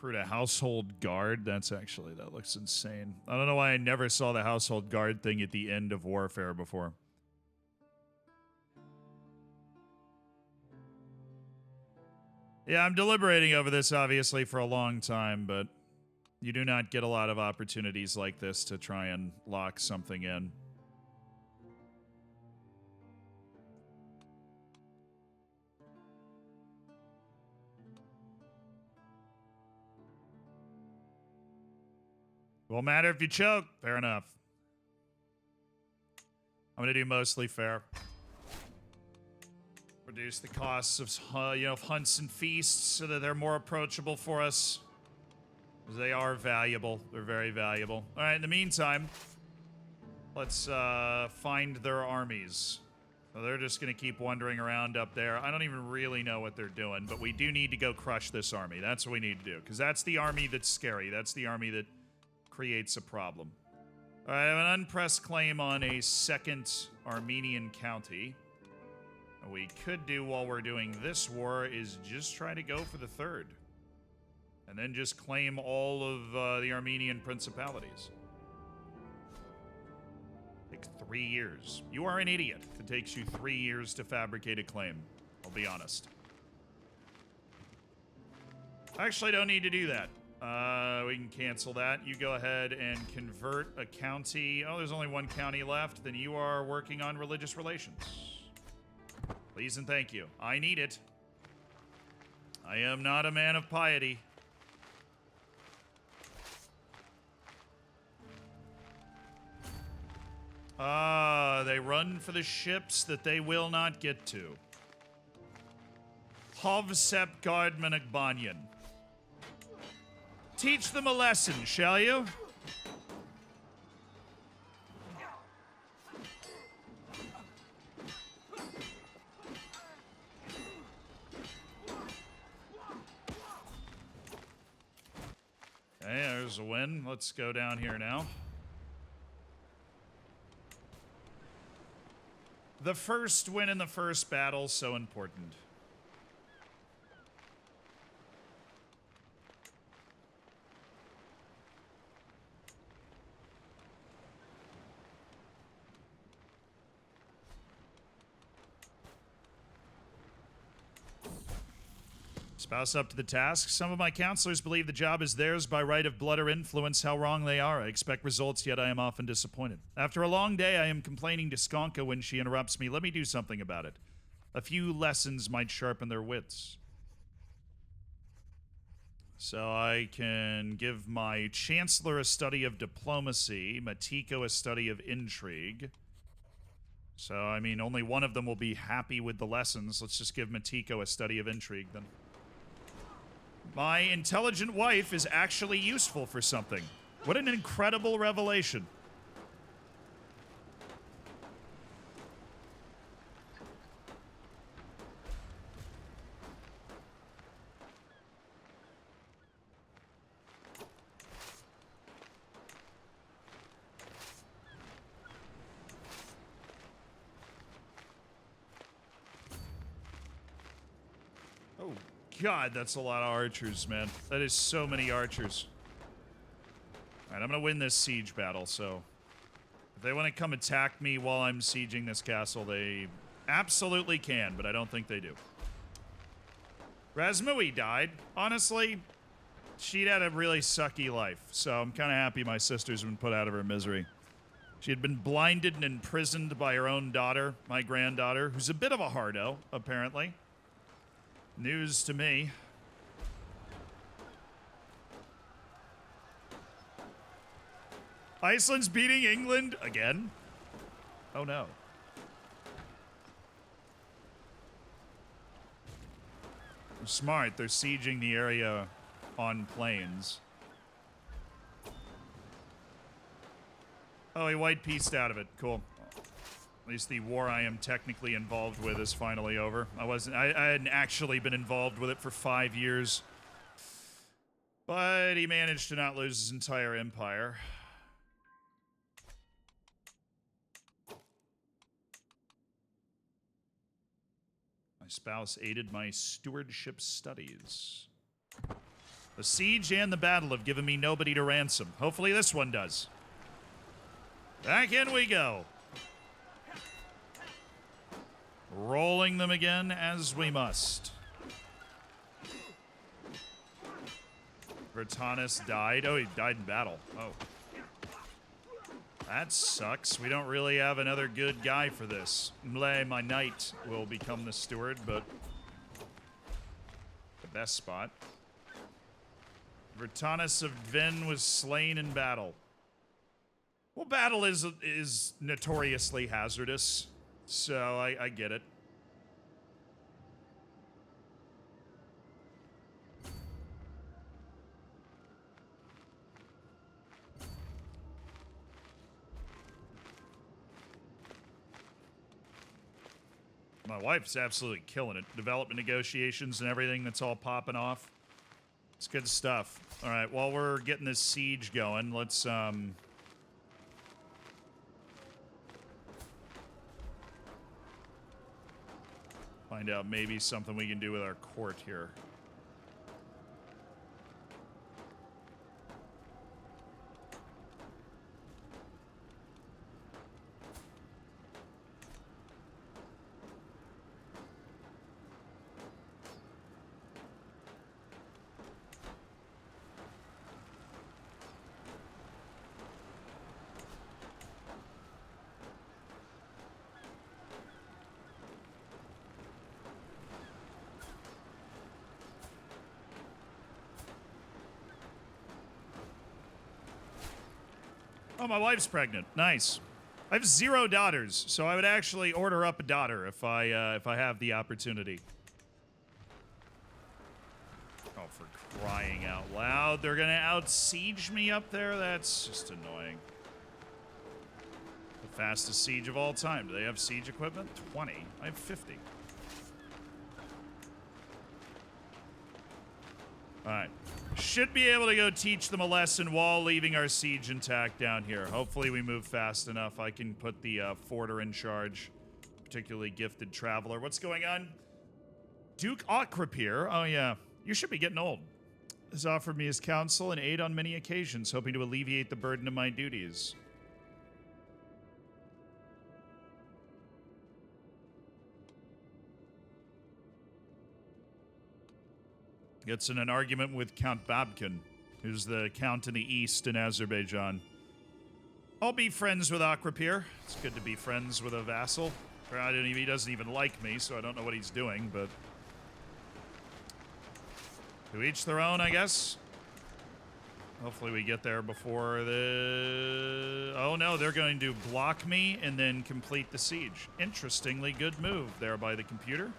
Recruit a household guard. That looks insane. I don't know why I never saw the household guard thing at the end of Warfare before. Yeah, I'm deliberating over this, obviously, for a long time, but you do not get a lot of opportunities like this to try and lock something in. Won't matter if you choke. Fair enough. I'm going to do mostly fair. Reduce the costs of, hunts and feasts so that they're more approachable for us. They are valuable. They're very valuable. All right, in the meantime, let's find their armies. So they're just going to keep wandering around up there. I don't even really know what they're doing, but we do need to go crush this army. That's what we need to do, because that's the army that's scary. That's the army that creates a problem. All right, I have an unpressed claim on a second Armenian county. What we could do while we're doing this war is just try to go for the third. And then just claim all of the Armenian principalities. Takes 3 years. You are an idiot if it takes you 3 years to fabricate a claim. I'll be honest. I actually don't need to do that. We can cancel that. You go ahead and convert a county. Oh, there's only one county left. Then you are working on religious relations. Please and thank you. I need it. I am not a man of piety. They run for the ships that they will not get to. Hovsep Gardmanakbanyan. Teach them a lesson, shall you? Okay, there's a win. Let's go down here now. The first win in the first battle, so important. Spouse up to the task. Some of my counselors believe the job is theirs by right of blood or influence. How wrong they are. I expect results, yet I am often disappointed. After a long day, I am complaining to Skonka when she interrupts me. Let me do something about it. A few lessons might sharpen their wits. So I can give my chancellor a study of diplomacy, Matiko a study of intrigue. So, I mean, only one of them will be happy with the lessons. Let's just give Matiko a study of intrigue, then. My intelligent wife is actually useful for something. What an incredible revelation. God, that's a lot of archers, man. That is so many archers. Alright, I'm gonna win this siege battle, so... if they want to come attack me while I'm sieging this castle, they absolutely can, but I don't think they do. Razmui died. Honestly, she'd had a really sucky life, so I'm kind of happy my sister's been put out of her misery. She had been blinded and imprisoned by her own daughter, my granddaughter, who's a bit of a hardo, apparently. News to me. Iceland's beating England again? Oh no. They're smart. They're sieging the area on planes. Oh, he white pieced out of it. Cool. At least the war I am technically involved with is finally over. I hadn't actually been involved with it for 5 years. But he managed to not lose his entire empire. My spouse aided my stewardship studies. The siege and the battle have given me nobody to ransom. Hopefully this one does. Back in we go. Rolling them again as we must. Vertanus died. Oh, he died in battle. Oh. That sucks. We don't really have another good guy for this. Mle, my knight, will become the steward, but the best spot. Vertanus of Ven was slain in battle. Well, battle is notoriously hazardous. So, I get it. My wife's absolutely killing it. Development negotiations and everything that's all popping off. It's good stuff. All right, while we're getting this siege going, let's, find out maybe something we can do with our court here. Oh, my wife's pregnant. Nice. I have 0 daughters, so I would actually order up a daughter if I have the opportunity. Oh, for crying out loud. They're gonna out-siege me up there? That's just annoying. The fastest siege of all time. Do they have siege equipment? 20. I have 50. Alright. Should be able to go teach them a lesson while leaving our siege intact down here. Hopefully we move fast enough. I can put the forter in charge. Particularly gifted traveler. What's going on? Duke Akrapir. Oh, yeah. You should be getting old. Has offered me his counsel and aid on many occasions, hoping to alleviate the burden of my duties. Gets in an argument with Count Babkin, who's the count in the east in Azerbaijan. I'll be friends with Akrapir. It's good to be friends with a vassal. He doesn't even like me, so I don't know what he's doing, but to each their own, I guess. Hopefully we get there before the... Oh no, they're going to block me and then complete the siege. Interestingly good move there by the computer.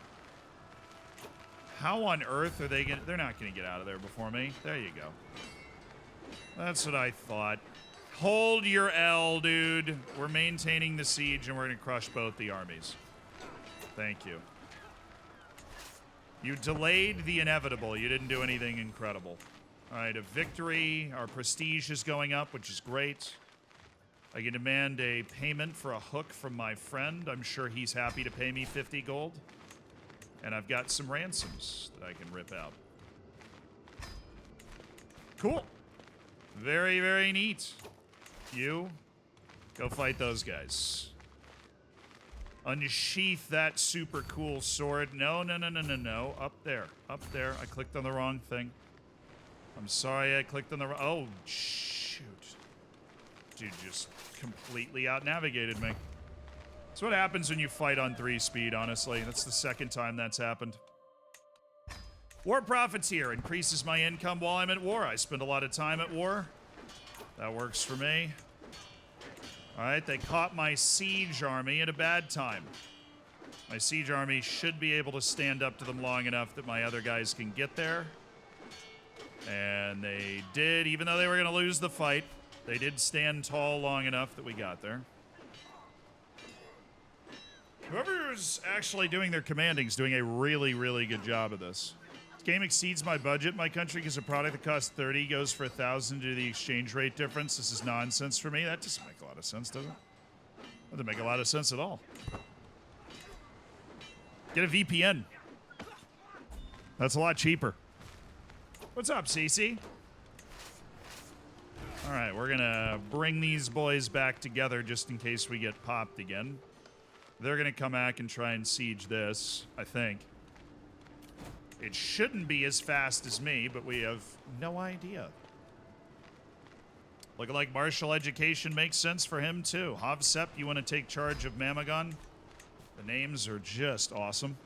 How on earth are they going to... They're not going to get out of there before me. There you go. That's what I thought. Hold your L, dude. We're maintaining the siege, and we're going to crush both the armies. Thank you. You delayed the inevitable. You didn't do anything incredible. All right, a victory. Our prestige is going up, which is great. I can demand a payment for a hook from my friend. I'm sure he's happy to pay me 50 gold. And I've got some ransoms that I can rip out. Cool. Very, very neat. You, go fight those guys. Unsheath that super cool sword. No, no, no, no, no, no. Up there. Up there. I clicked on the wrong thing. I'm sorry I clicked on the wrong... Oh, shoot. Dude just completely out-navigated me. That's what happens when you fight on 3-speed, honestly. That's the second time that's happened. War Profiteer increases my income while I'm at war. I spend a lot of time at war. That works for me. All right, they caught my siege army at a bad time. My siege army should be able to stand up to them long enough that my other guys can get there. And they did, even though they were going to lose the fight, they did stand tall long enough that we got there. Whoever's actually doing their commanding is doing a really, really good job of this. This game exceeds my budget. My country gives a product that costs 30, goes for 1,000 due to the exchange rate difference. This is nonsense for me. That doesn't make a lot of sense, does it? That doesn't make a lot of sense at all. Get a VPN. That's a lot cheaper. What's up, CC? All right, we're gonna bring these boys back together just in case we get popped again. They're gonna come back and try and siege this, I think. It shouldn't be as fast as me, but we have no idea. Looking like martial education makes sense for him too. Havsep, you want to take charge of Mamagon? The names are just awesome.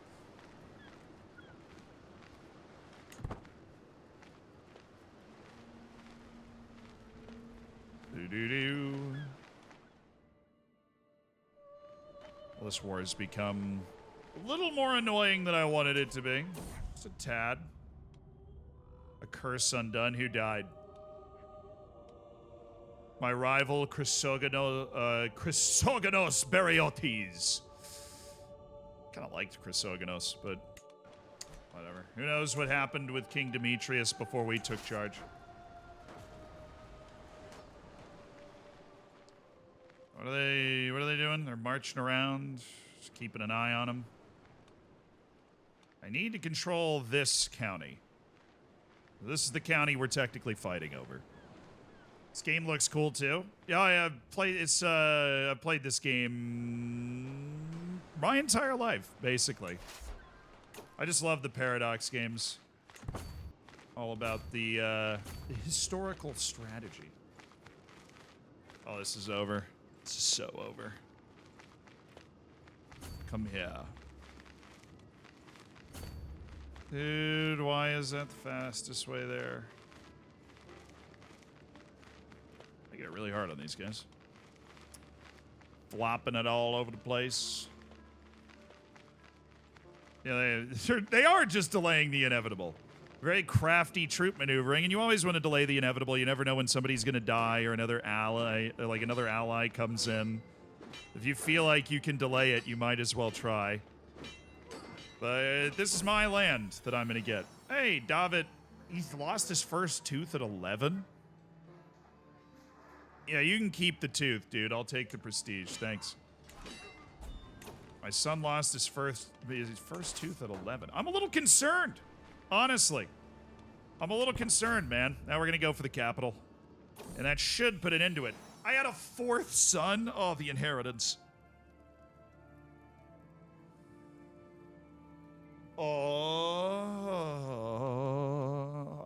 Do-do-do. Well, this war has become a little more annoying than I wanted it to be. Just a tad. A curse undone. Who died? My rival, Chrysogonos Beriotes. Kind of liked Chrysogonos, but whatever. Who knows what happened with King Demetrius before we took charge. What are they doing? They're marching around, just keeping an eye on them. I need to control this county. This is the county we're technically fighting over. This game looks cool too. Yeah, I've played this game my entire life, basically. I just love the Paradox games. All about the historical strategy. Oh, this is over. This is so over. Come here. Dude, why is that the fastest way there? I get really hard on these guys. Flopping it all over the place. Yeah, they are just delaying the inevitable. Very crafty troop maneuvering, and you always want to delay the inevitable. You never know when somebody's going to die or another ally comes in. If you feel like you can delay it, you might as well try. But this is my land that I'm going to get. Hey, David, he's lost his first tooth at 11? Yeah, you can keep the tooth, dude. I'll take the prestige. Thanks. My son lost his first tooth at 11. I'm a little concerned. Honestly, I'm a little concerned, man. Now we're going to go for the capital. And that should put an end to it. I had a fourth son. Oh, the inheritance. Oh.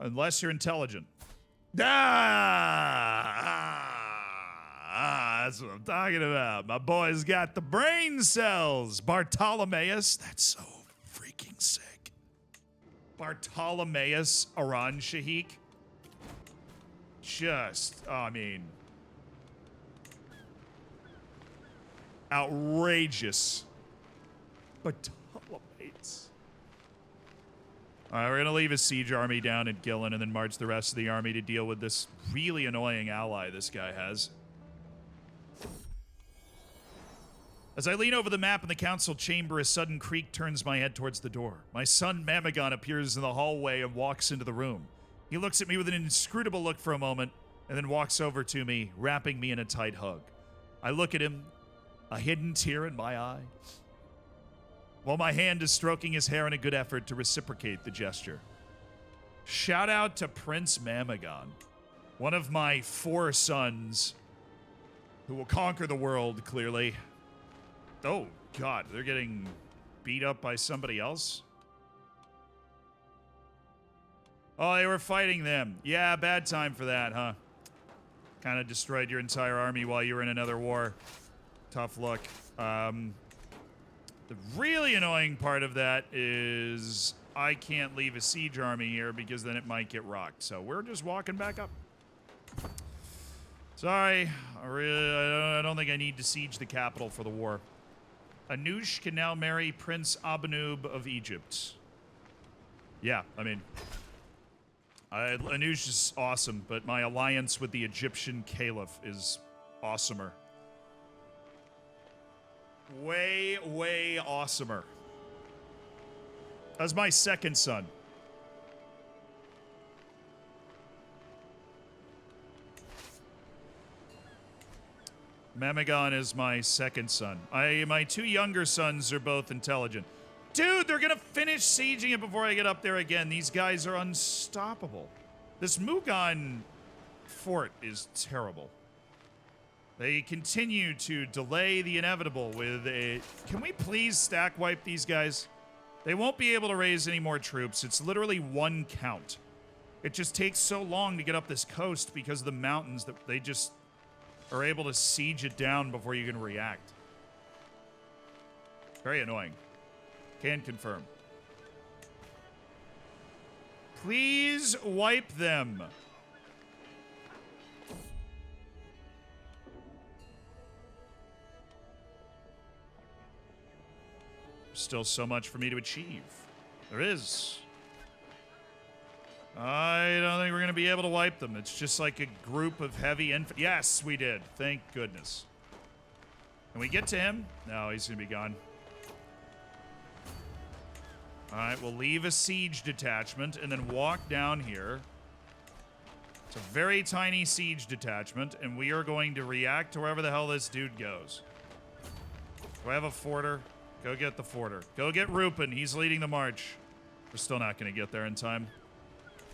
Unless you're intelligent. That's what I'm talking about. My boy's got the brain cells. Bartholomeus. That's so freaking sick. Bartholomeus Aran Shahik. Just, I mean, outrageous. Bartholomeus. All right, we're going to leave a siege army down at Gillen and then march the rest of the army to deal with this really annoying ally this guy has. As I lean over the map in the council chamber, a sudden creak turns my head towards the door. My son Mamagon appears in the hallway and walks into the room. He looks at me with an inscrutable look for a moment and then walks over to me, wrapping me in a tight hug. I look at him, a hidden tear in my eye, while my hand is stroking his hair in a good effort to reciprocate the gesture. Shout out to Prince Mamagon, one of my 4 sons who will conquer the world, clearly. Oh, God, they're getting beat up by somebody else? Oh, they were fighting them. Yeah, bad time for that, huh? Kind of destroyed your entire army while you were in another war. Tough luck. The really annoying part of that is I can't leave a siege army here because then it might get rocked. So we're just walking back up. Sorry, I don't think I need to siege the capital for the war. Anoush can now marry Prince Abanub of Egypt. Yeah, I mean, Anoush is awesome, but my alliance with the Egyptian Caliph is awesomer. Way, way awesomer. That's my second son. Mamagon is my second son. My two younger sons are both intelligent. Dude, they're gonna finish sieging it before I get up there again. These guys are unstoppable. This Mugan fort is terrible. They continue to delay the inevitable with a... Can we please stack wipe these guys? They won't be able to raise any more troops. It's literally one count. It just takes so long to get up this coast because of the mountains that they just are able to siege it down before you can react. Very annoying. Can confirm. Please wipe them. Still so much for me to achieve. There is. I don't think we're going to be able to wipe them. It's just like a group of heavy infantry. Yes, we did. Thank goodness. Can we get to him? No, he's going to be gone. All right, we'll leave a siege detachment and then walk down here. It's a very tiny siege detachment, and we are going to react to wherever the hell this dude goes. Do I have a forter? Go get the forter. Go get Rupin. He's leading the march. We're still not going to get there in time.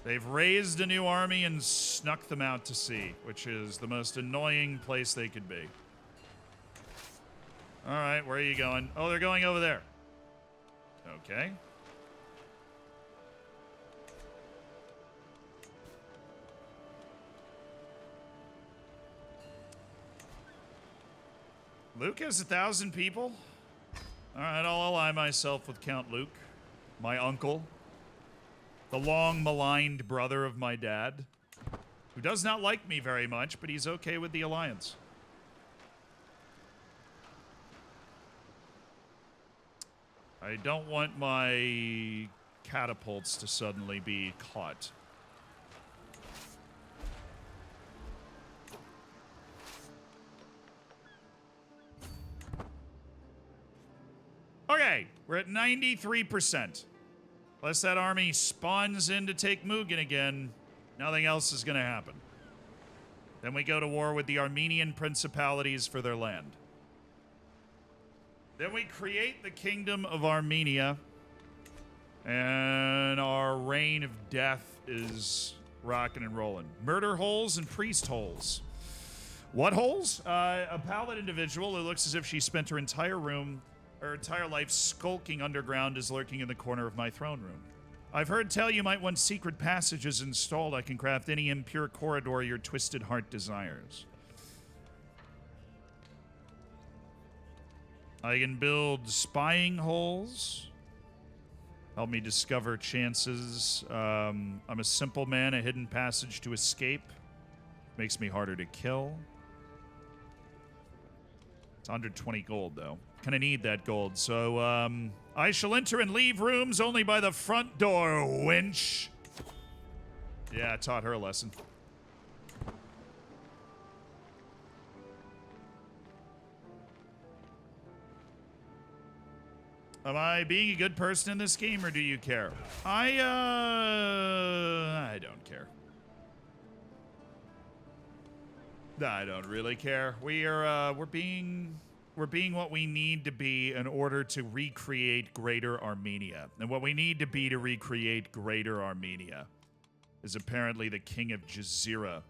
They've raised a new army and snuck them out to sea, which is the most annoying place they could be. All right, where are you going? Oh, they're going over there. Okay. Luke has 1,000 people? All right, I'll ally myself with Count Luke, my uncle, the long maligned brother of my dad, who does not like me very much, but he's okay with the alliance. I don't want my catapults to suddenly be caught. Okay, we're at 93%. Unless that army spawns in to take Mugan again, nothing else is going to happen. Then we go to war with the Armenian principalities for their land. Then we create the Kingdom of Armenia, and our reign of death is rocking and rolling. Murder holes and priest holes. What holes? A pallid individual who looks as if she spent her entire life skulking underground is lurking in the corner of my throne room. I've heard tell you might want secret passages installed. I can craft any impure corridor your twisted heart desires. I can build spying holes. Help me discover chances. I'm a simple man, a hidden passage to escape. Makes me harder to kill. It's 120 gold, though. Kind of need that gold. So, I shall enter and leave rooms only by the front door, winch. Yeah, I taught her a lesson. Am I being a good person in this game, or do you care? I don't care. I don't really care. We're being what we need to be in order to recreate Greater Armenia. And what we need to be to recreate Greater Armenia is apparently the King of Jazeera.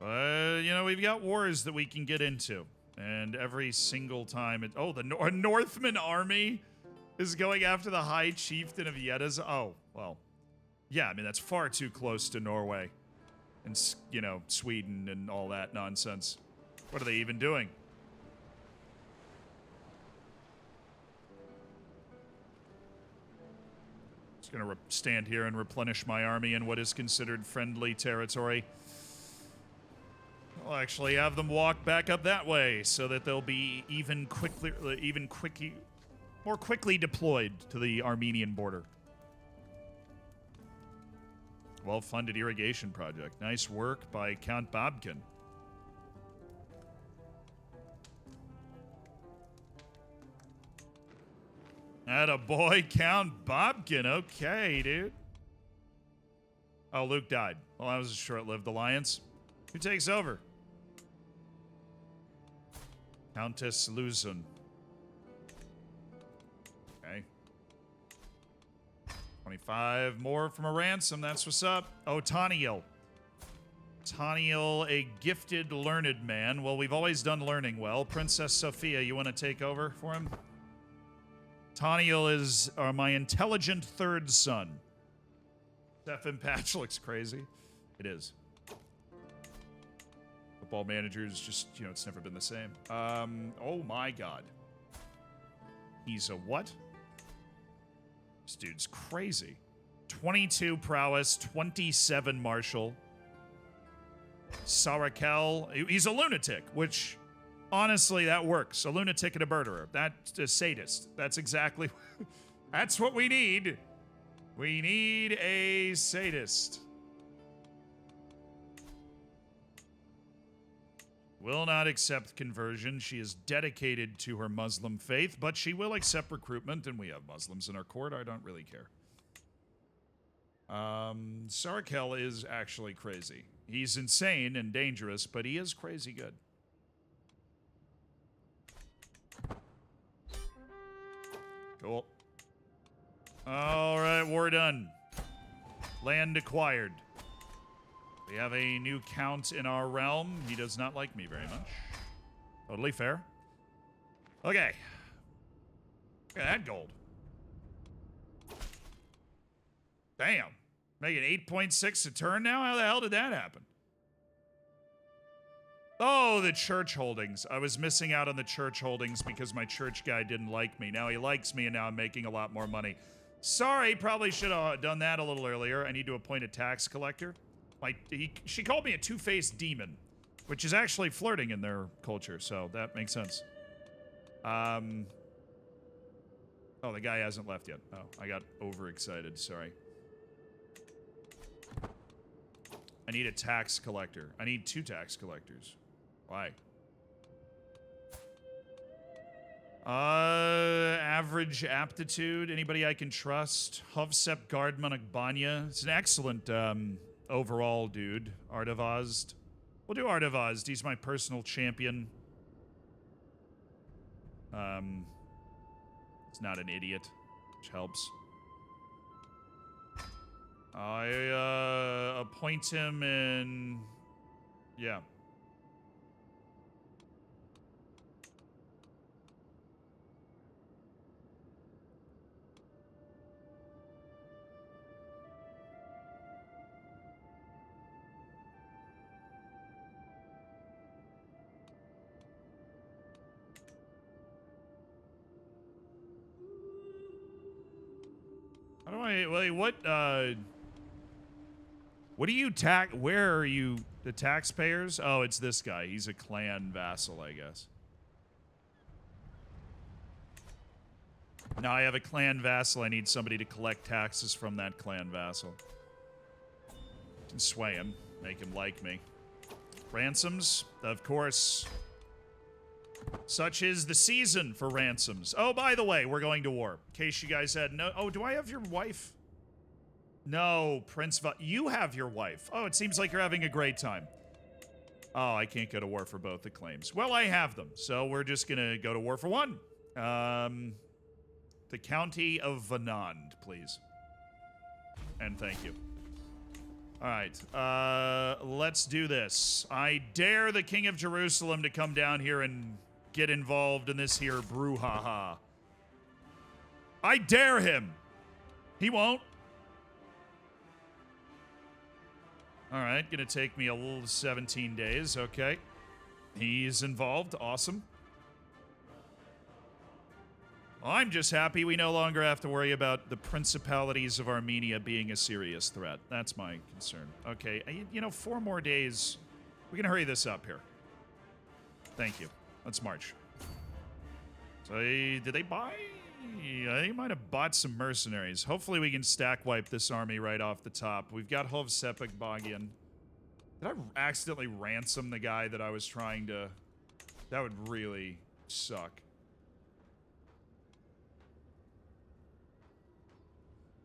You know, we've got wars that we can get into. And every single time a Northman army is going after the High Chieftain of Yeda's. Oh, well. Yeah, I mean, that's far too close to Norway. And, you know, Sweden and all that nonsense. What are they even doing? gonna stand here and replenish my army in what is considered friendly territory. I'll actually have them walk back up that way so that they'll be more quickly deployed to the Armenian border. Well-funded irrigation project. Nice work by Count Bobkin. Attaboy, Count Bobkin. Okay, dude. Oh, Luke died. Well, that was a short-lived alliance. Who takes over? Countess Luzon. Okay. 25 more from a ransom. That's what's up. Oh, Taniel. Taniel, a gifted, learned man. Well, we've always done learning well. Princess Sophia, you want to take over for him? Taniel is my intelligent third son. Stefan Patch looks crazy. It is. Football managers just, you know, it's never been the same. Oh my god. He's a what? This dude's crazy. 22 prowess, 27 martial. Sarakel, he's a lunatic, which honestly, that works. A lunatic and a murderer. That's a sadist. That's exactly, that's what we need. We need a sadist. Will not accept conversion. She is dedicated to her Muslim faith, but she will accept recruitment, and we have Muslims in our court. I don't really care. Sarakel is actually crazy. He's insane and dangerous, but he is crazy good. Cool. All right, war done. Land acquired. We have a new count in our realm. He does not like me very much. Totally fair. Okay. Look at that gold. Damn. Making 8.6 a turn now? How the hell did that happen? Oh, the church holdings. I was missing out on the church holdings because my church guy didn't like me. Now he likes me, and now I'm making a lot more money. Sorry, probably should have done that a little earlier. I need to appoint a tax collector. She called me a two-faced demon, which is actually flirting in their culture, so that makes sense. Oh, the guy hasn't left yet. Oh, I got overexcited. Sorry. I need a tax collector. I need 2 tax collectors. Why? Average aptitude. Anybody I can trust? Hovsep Gardman Agbanya. It's an excellent, overall dude. Ardavazd. We'll do Ardavazd. He's my personal champion. He's not an idiot, which helps. I appoint him in... Yeah. How do I... Wait, what do you tax... Where are you... The taxpayers? Oh, it's this guy. He's a clan vassal, I guess. Now I have a clan vassal. I need somebody to collect taxes from that clan vassal. Can sway him. Make him like me. Ransoms? Of course. Such is the season for ransoms. Oh, by the way, we're going to war. In case you guys had no... Oh, do I have your wife? No, you have your wife. Oh, it seems like you're having a great time. Oh, I can't go to war for both the claims. Well, I have them, so we're just gonna go to war for one. The county of Vanand, please. And thank you. All right, let's do this. I dare the King of Jerusalem to come down here and get involved in this here brouhaha. I dare him. He won't. All right, gonna take me a little 17 days. Okay. He's involved. Awesome. I'm just happy we no longer have to worry about the principalities of Armenia being a serious threat. That's my concern. Okay, you know, 4 more days. We can hurry this up here. Thank you. Let's march. So, did they buy? They might have bought some mercenaries. Hopefully we can stack wipe this army right off the top. We've got Hovsepik Bagian. Did I accidentally ransom the guy that I was trying to... That would really suck.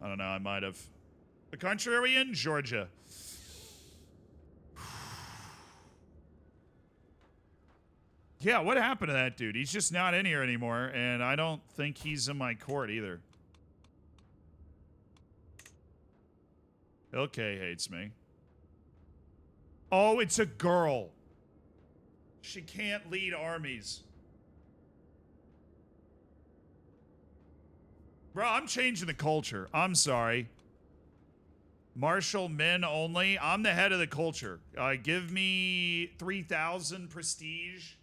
I don't know, I might have. The country are we in? Georgia. Yeah, what happened to that dude? He's just not in here anymore, and I don't think he's in my court either. Okay, hates me. Oh, it's a girl. She can't lead armies. Bro, I'm changing the culture. I'm sorry. Martial men only. I'm the head of the culture. Give me 3,000 prestige.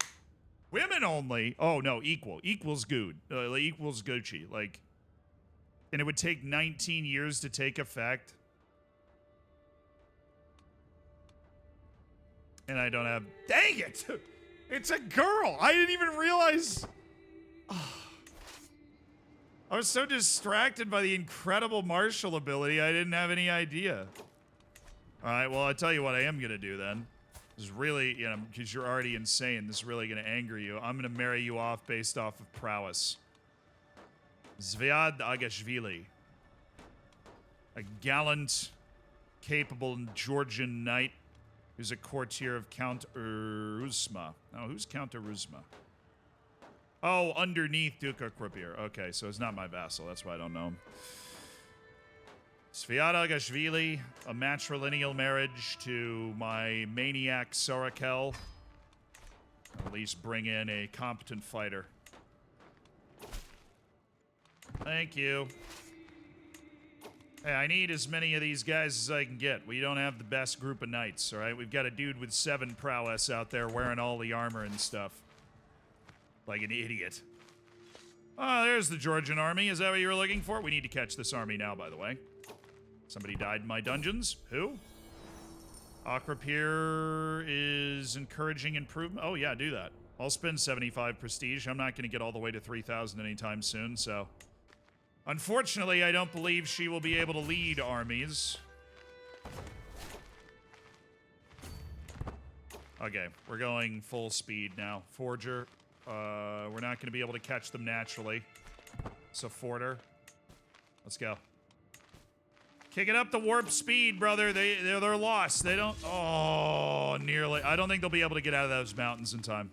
Women only. Oh, no, equal. Equals good. Equals Gucci. Like, and it would take 19 years to take effect. And I don't have... Dang it! It's a girl! I didn't even realize... I was so distracted by the incredible martial ability, I didn't have any idea. Alright, well, I'll tell you what I am gonna do then. This is really, you know, because you're already insane, this is really gonna anger you. I'm gonna marry you off based off of prowess. Zviad Agashvili. A gallant, capable Georgian knight who's a courtier of Count Uruzma. Oh, who's Count Uruzma? Oh, underneath Duke Krupir. Okay, so it's not my vassal. That's why I don't know him. Sviat Agashvili, a matrilineal marriage to my maniac Sorakel. At least bring in a competent fighter. Thank you. Hey, I need as many of these guys as I can get. We don't have the best group of knights, all right? We've got a dude with 7 prowess out there wearing all the armor and stuff. Like an idiot. Oh, there's the Georgian army. Is that what you were looking for? We need to catch this army now, by the way. Somebody died in my dungeons. Who? Akrapir is encouraging improvement. Oh, yeah, do that. I'll spend 75 prestige. I'm not going to get all the way to 3,000 anytime soon, so... Unfortunately, I don't believe she will be able to lead armies. Okay, we're going full speed now. Forger. We're not going to be able to catch them naturally. So, Forder. Let's go. Kick it up to warp speed, brother. They're lost. They don't... Oh, nearly. I don't think they'll be able to get out of those mountains in time.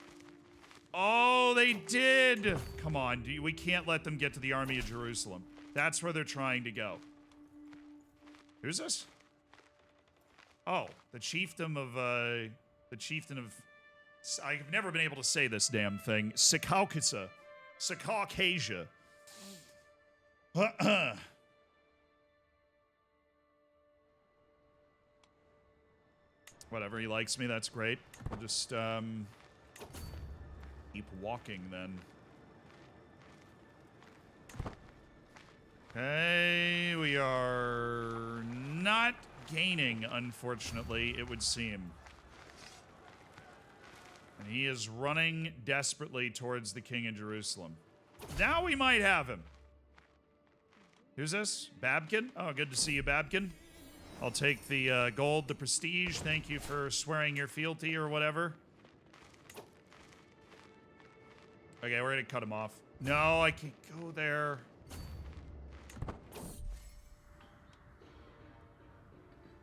Oh, they did. Come on. We can't let them get to the army of Jerusalem. That's where they're trying to go. Who's this? Oh, the chieftain of... I've never been able to say this damn thing. Secaucasa. Secaucasia. Whatever, he likes me, that's great. We'll just, keep walking, then. Okay, we are not gaining, unfortunately, it would seem. And he is running desperately towards the king in Jerusalem. Now we might have him. Who's this? Babkin? Oh, good to see you, Babkin. I'll take the gold, the prestige. Thank you for swearing your fealty or whatever. Okay, we're gonna cut him off. No, I can't go there.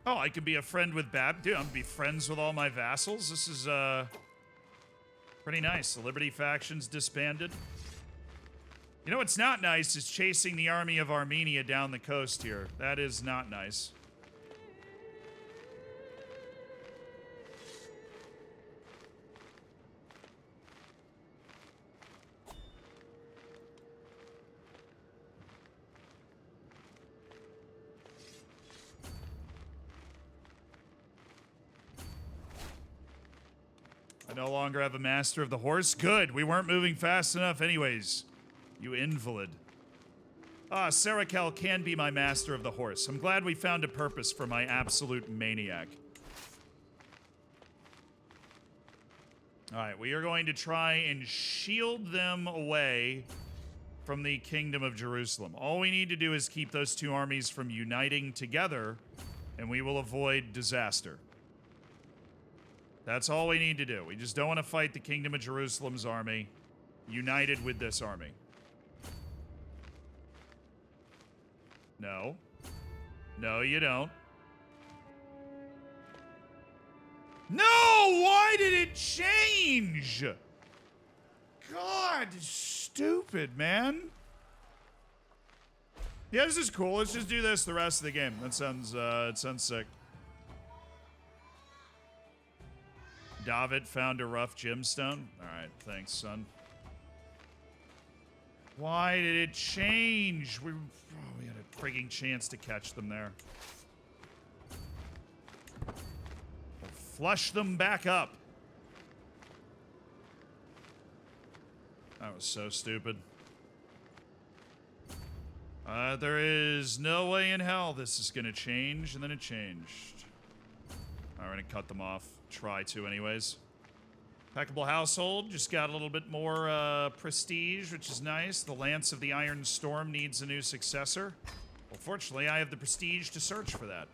Oh, I could be a friend with Dude, I'm gonna be friends with all my vassals. This is, pretty nice. The Liberty faction's disbanded. You know what's not nice is chasing the army of Armenia down the coast here. That is not nice. I no longer have a master of the horse. Good. We weren't moving fast enough anyways. You invalid. Ah, Sarakel can be my master of the horse. I'm glad we found a purpose for my absolute maniac. Alright, we are going to try and shield them away from the Kingdom of Jerusalem. All we need to do is keep those two armies from uniting together, and we will avoid disaster. That's all we need to do. We just don't want to fight the Kingdom of Jerusalem's army united with this army. No. No, you don't. No! Why did it change? God, stupid, man. Yeah, this is cool. Let's just do this the rest of the game. That sounds, it sounds sick. David found a rough gemstone. Alright, thanks, son. Why did it change? We had a frigging chance to catch them there. We'll flush them back up. That was so stupid. There is no way in hell this is going to change, and then it changed. All right, we're going to cut them off. Try to, anyways. Impeccable household. Just got a little bit more prestige, which is nice. The Lance of the Iron Storm needs a new successor. Well, fortunately, I have the prestige to search for that.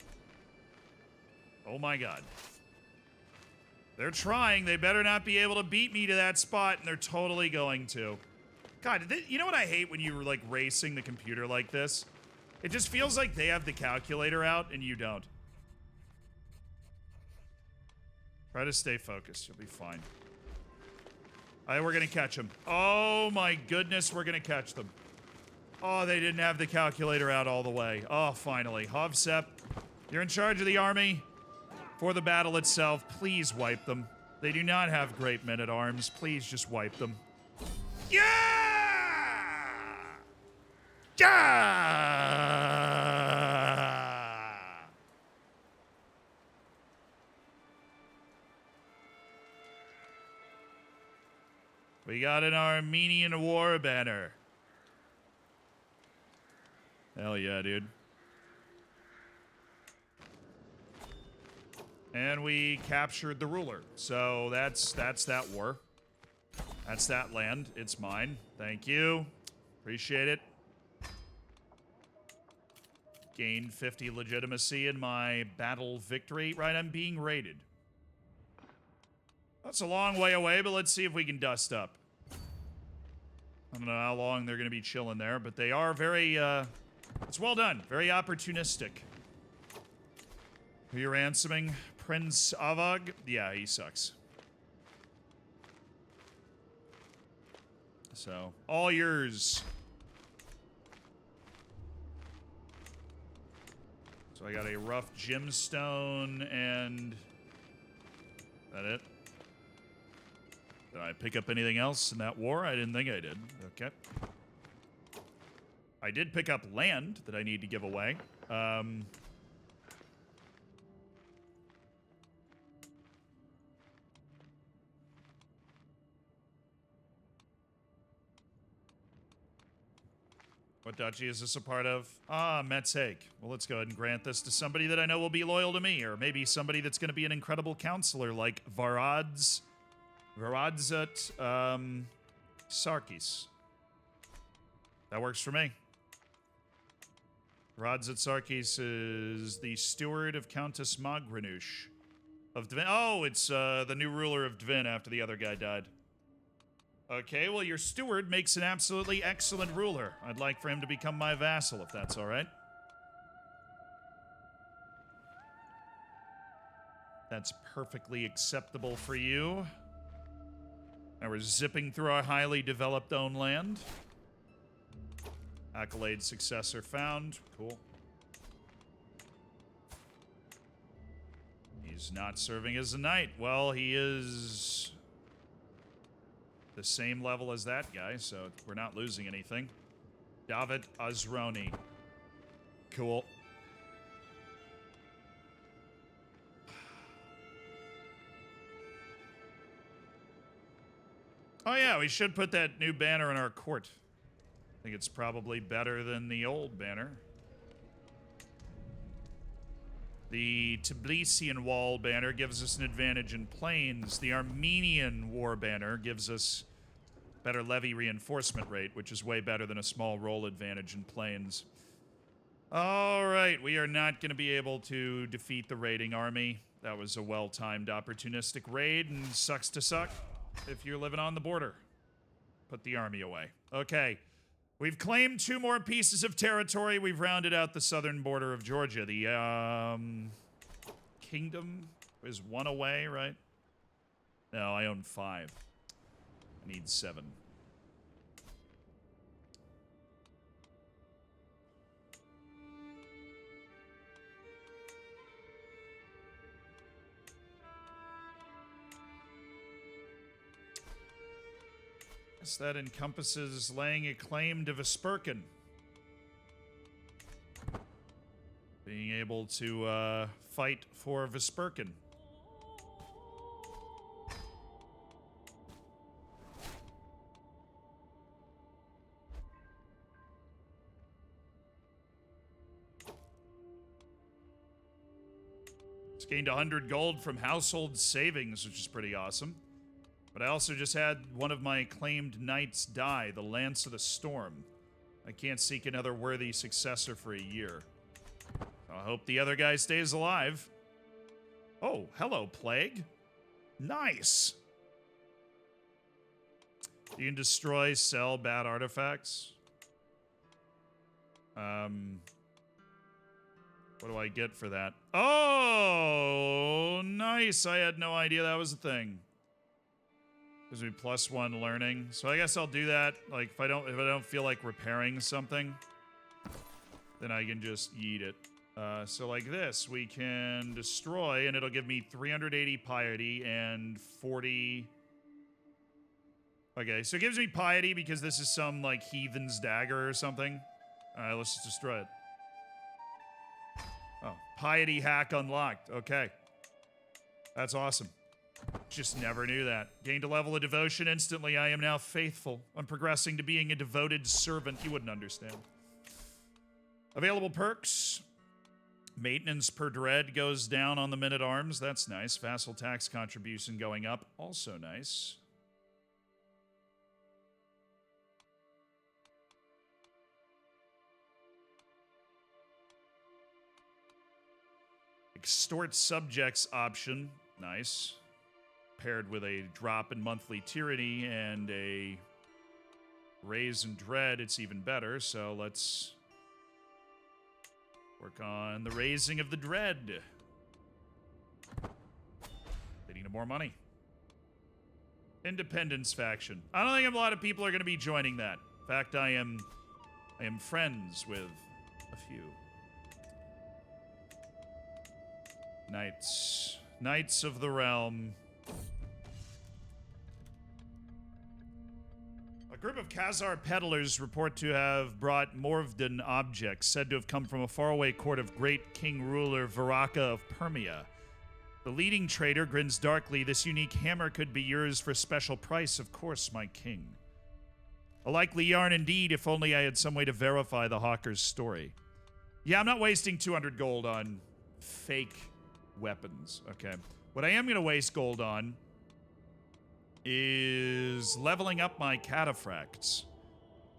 Oh my god. They're trying. They better not be able to beat me to that spot, and they're totally going to. God, you know what I hate when you're, like, racing the computer like this? It just feels like they have the calculator out, and you don't. Try to stay focused. You'll be fine. All right, we're going to catch them. Oh, my goodness, we're going to catch them. Oh, they didn't have the calculator out all the way. Oh, finally. Hovsep, you're in charge of the army. For the battle itself, please wipe them. They do not have great men-at-arms. Please just wipe them. Yeah! Yeah! We got an Armenian war banner. Hell yeah, dude. And we captured the ruler. So that's that war. That's that land. It's mine. Thank you. Appreciate it. Gained 50 legitimacy in my battle victory. Right, I'm being raided. That's a long way away, but let's see if we can dust up. I don't know how long they're going to be chilling there, but they are very, it's well done. Very opportunistic. Are you ransoming Prince Avag? Yeah, he sucks. So, all yours. So I got a rough gemstone and... That it? Did I pick up anything else in that war? I didn't think I did. Okay. I did pick up land that I need to give away. What duchy is this a part of? Ah, Metzhake. Well, let's go ahead and grant this to somebody that I know will be loyal to me, or maybe somebody that's going to be an incredible counselor, like Varadzat, Sarkis. That works for me. Varadzat Sarkis is the steward of Countess Magrenush of Dvin. Oh, it's the new ruler of Dvin after the other guy died. Okay, well, your steward makes an absolutely excellent ruler. I'd like for him to become my vassal, if that's all right. That's perfectly acceptable for you. Now we're zipping through our highly developed own land. Accolade successor found. Cool. He's not serving as a knight. Well, he is... the same level as that guy, so we're not losing anything. David Azroni. Cool. Oh yeah, we should put that new banner in our court. think it's probably better than the old banner. The Tbilisian Wall banner gives us an advantage in plains. The Armenian War banner gives us better levy reinforcement rate, which is way better than a small roll advantage in plains. All right, we are not going to be able to defeat the raiding army. That was a well-timed opportunistic raid, and sucks to suck if you're living on the border. Put the army away. Okay. We've claimed 2 more pieces of territory. We've rounded out the southern border of Georgia. The kingdom is 1 away, right? No, I own 5. I need 7. That encompasses laying a claim to Vesperkin. Being able to fight for Vesperkin. Just gained 100 gold from household savings, which is pretty awesome. But I also just had one of my claimed knights die, the Lance of the Storm. I can't seek another worthy successor for a year. I hope the other guy stays alive. Oh, hello, Plague. Nice. You can destroy, sell bad artifacts. What do I get for that? Oh, nice. I had no idea that was a thing. Gives me +1 learning. So I guess I'll do that. Like if I don't feel like repairing something, then I can just yeet it. So like this, we can destroy and it'll give me 380 piety and 40. Okay, so it gives me piety because this is some like heathen's dagger or something. Alright, let's just destroy it. Oh, piety hack unlocked. Okay. That's awesome. Just never knew that. Gained a level of devotion instantly. I am now faithful. I'm progressing to being a devoted servant. You wouldn't understand. Available perks. Maintenance per dread goes down on the men-at-arms. That's nice. Vassal tax contribution going up. Also nice. Extort subjects option. Nice. Paired with a drop in monthly tyranny and a raise in dread, it's even better. So let's work on the raising of the dread. Leading to more money. Independence faction. I don't think a lot of people are going to be joining that. In fact, I am friends with a few. Knights. Knights of the Realm. A group of Khazar peddlers report to have brought Morvdan objects, said to have come from a faraway court of great king ruler Varaka of Permia. The leading trader grins darkly. This unique hammer could be yours for a special price, of course, my king. A likely yarn indeed, if only I had some way to verify the hawker's story. Yeah, I'm not wasting 200 gold on fake weapons, okay? What I am going to waste gold on is leveling up my cataphracts.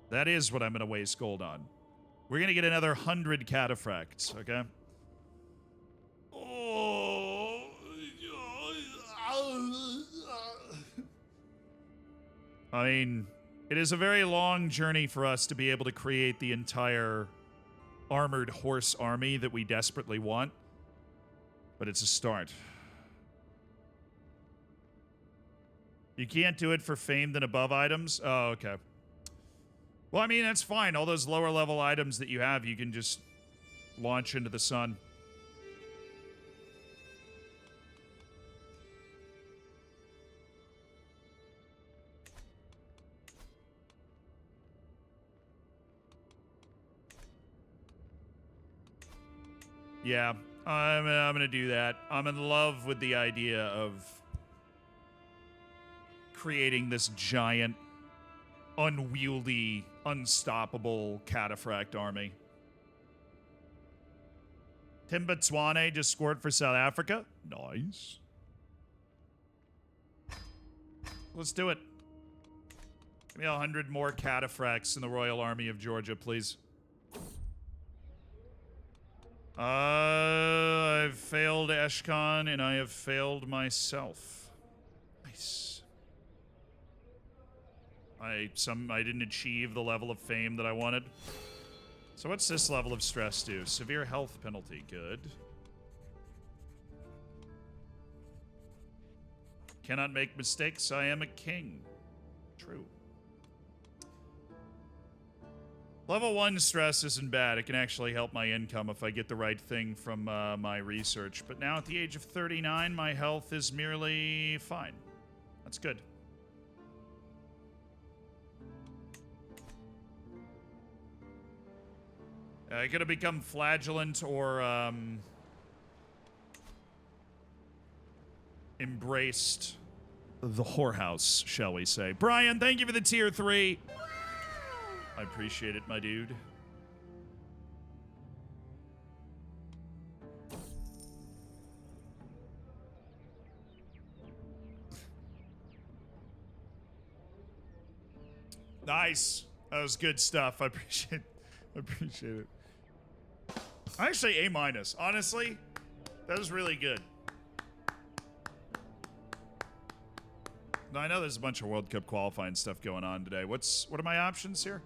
That is what I'm going to waste gold on. We're going to get another 100 cataphracts, okay? Oh. I mean, it is a very long journey for us to be able to create the entire armored horse army that we desperately want. But it's a start. You can't do it for famed and above items? Oh, okay. Well, I mean, that's fine. All those lower level items that you have, you can just launch into the sun. Yeah, I'm going to do that. I'm in love with the idea of creating this giant unwieldy, unstoppable cataphract army. Timbatswane just scored for South Africa. Nice. Let's do it. Give me 100 more cataphracts in the Royal Army of Georgia, please. I've failed Eshkon, and I have failed myself. Nice. I didn't achieve the level of fame that I wanted. So what's this level of stress do? Severe health penalty. Good. Cannot make mistakes. I am a king. True. Level 1 stress isn't bad. It can actually help my income if I get the right thing from my research. But now at the age of 39, my health is merely fine. That's good. I could have become flagellant or embraced the whorehouse, shall we say. Brian, thank you for the tier 3. I appreciate it, my dude. Nice. That was good stuff. I appreciate it. Actually, A-. Honestly, that was really good. Now, I know there's a bunch of World Cup qualifying stuff going on today. What are my options here?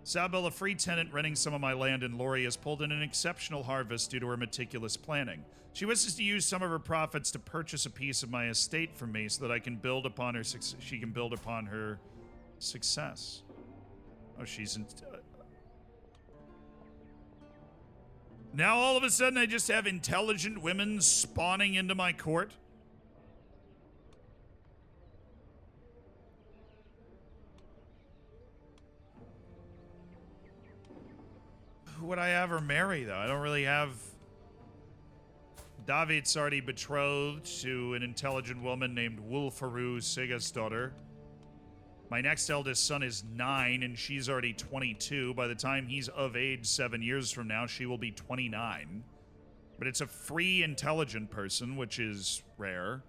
Sabel, a free tenant renting some of my land in Lori, has pulled in an exceptional harvest due to her meticulous planning. She wishes to use some of her profits to purchase a piece of my estate from me so that I can build upon her she can build upon her success. Oh, she's in... Now all of a sudden I just have intelligent women spawning into my court? Who would I have her marry, though? I don't really have... David's already betrothed to an intelligent woman named Wulfaru Siga's daughter. My next eldest son is 9, and she's already 22. By the time he's of age 7 years from now, she will be 29. But it's a free, intelligent person, which is rare.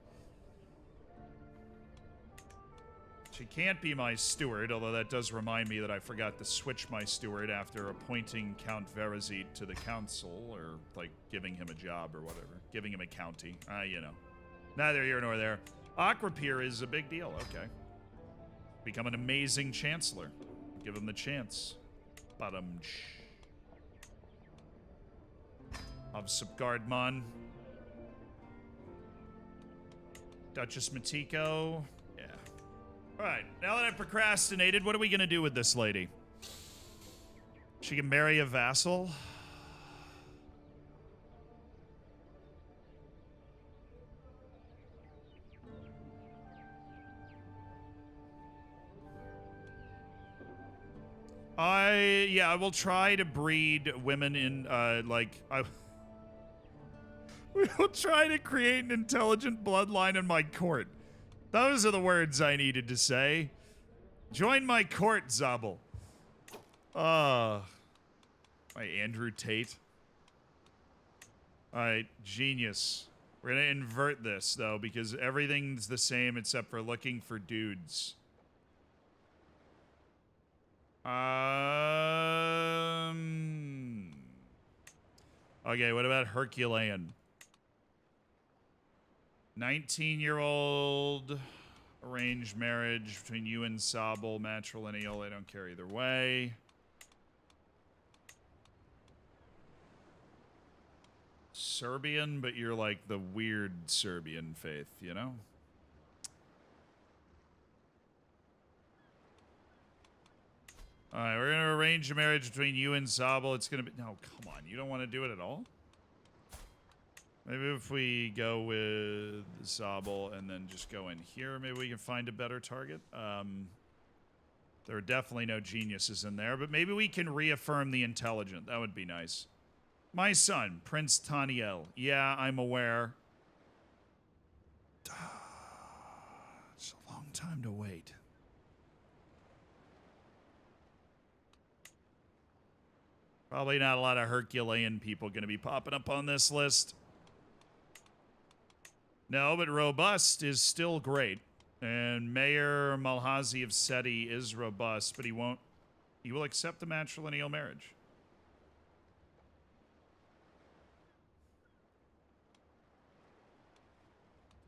She can't be my steward, although that does remind me that I forgot to switch my steward after appointing Count Verazit to the council, or, like, giving him a job or whatever. Giving him a county. You know. Neither here nor there. Aquapir is a big deal. Okay. Become an amazing chancellor. Give him the chance. Badum-ch. Of Subgardmon. Duchess Matiko. Yeah. Alright, now that I've procrastinated, what are we gonna do with this lady? She can marry a vassal? I will try to breed women in, we will try to create an intelligent bloodline in my court. Those are the words I needed to say. Join my court, Zabel. My Andrew Tate. Alright, genius. We're gonna invert this, though, because everything's the same except for looking for dudes. Okay, what about Herculean? 19-year-old arranged marriage between you and Sabel, matrilineal. I don't care either way. Serbian, but you're like the weird Serbian faith, you know? Alright, we're gonna arrange a marriage between you and Zabel. It's gonna be... No, come on. You don't want to do it at all? Maybe if we go with Zabel and then just go in here, maybe we can find a better target. There are definitely no geniuses in there, but maybe we can reaffirm the intelligent. That would be nice. My son, Prince Taniel. Yeah, I'm aware. It's a long time to wait. Probably not a lot of Herculean people going to be popping up on this list. No, but robust is still great. And Mayor Malhazi of Seti is robust, but he will accept the matrilineal marriage.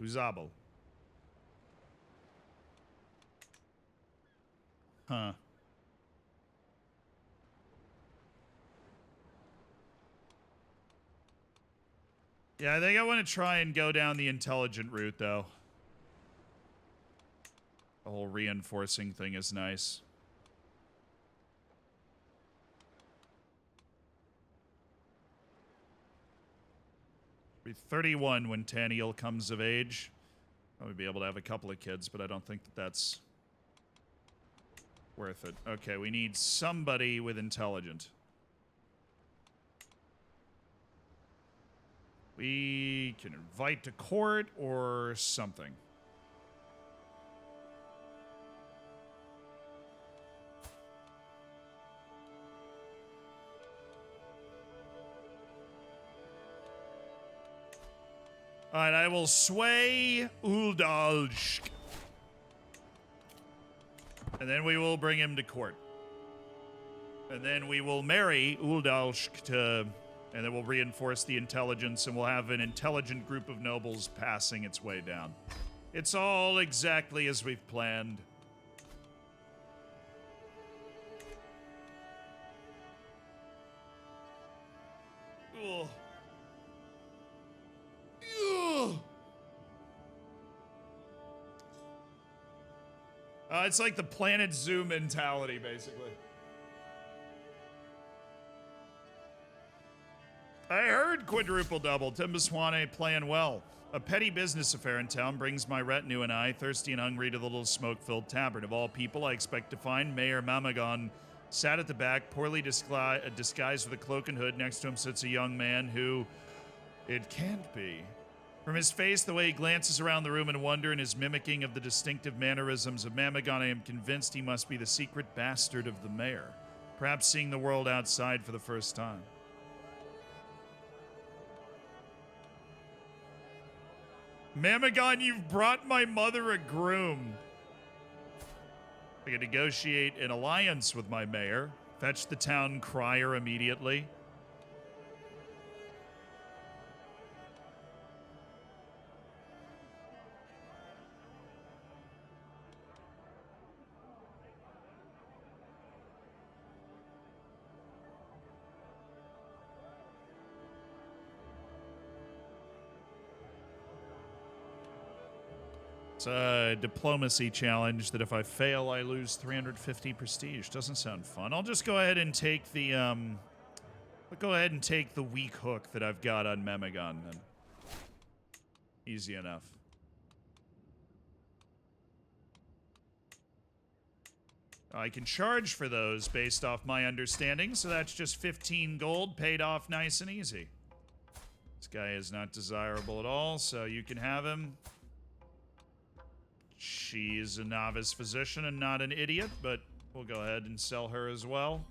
Uzabal. Huh. Yeah, I think I want to try and go down the intelligent route, though. The whole reinforcing thing is nice. Be 31 when Taniel comes of age. I would be able to have a couple of kids, but I don't think that that's worth it. Okay, we need somebody with intelligent. We can invite to court or something. All right, I will sway Uldalsk. And then we will bring him to court. And then we will marry Uldalsk to... And then we'll reinforce the intelligence, and we'll have an intelligent group of nobles passing its way down. It's all exactly as we've planned. Ugh. Ugh. It's like the Planet Zoo mentality, basically. I heard quadruple double. Timbaswane playing well. A petty business affair in town brings my retinue and I, thirsty and hungry, to the little smoke-filled tavern. Of all people, I expect to find Mayor Mamagon sat at the back, poorly disguised with a cloak and hood. Next to him sits a young man who... It can't be. From his face, the way he glances around the room in wonder, and his mimicking of the distinctive mannerisms of Mamagon, I am convinced he must be the secret bastard of the mayor. Perhaps seeing the world outside for the first time. Mamagon, you've brought my mother a groom. I can negotiate an alliance with my mayor. Fetch the town crier immediately. It's a diplomacy challenge that if I fail, I lose 350 prestige. Doesn't sound fun. I'll just go ahead and take the weak hook that I've got on Mamagon. Then. Easy enough. I can charge for those based off my understanding, so that's just 15 gold paid off nice and easy. This guy is not desirable at all, so you can have him. She's a novice physician and not an idiot, but we'll go ahead and sell her as well.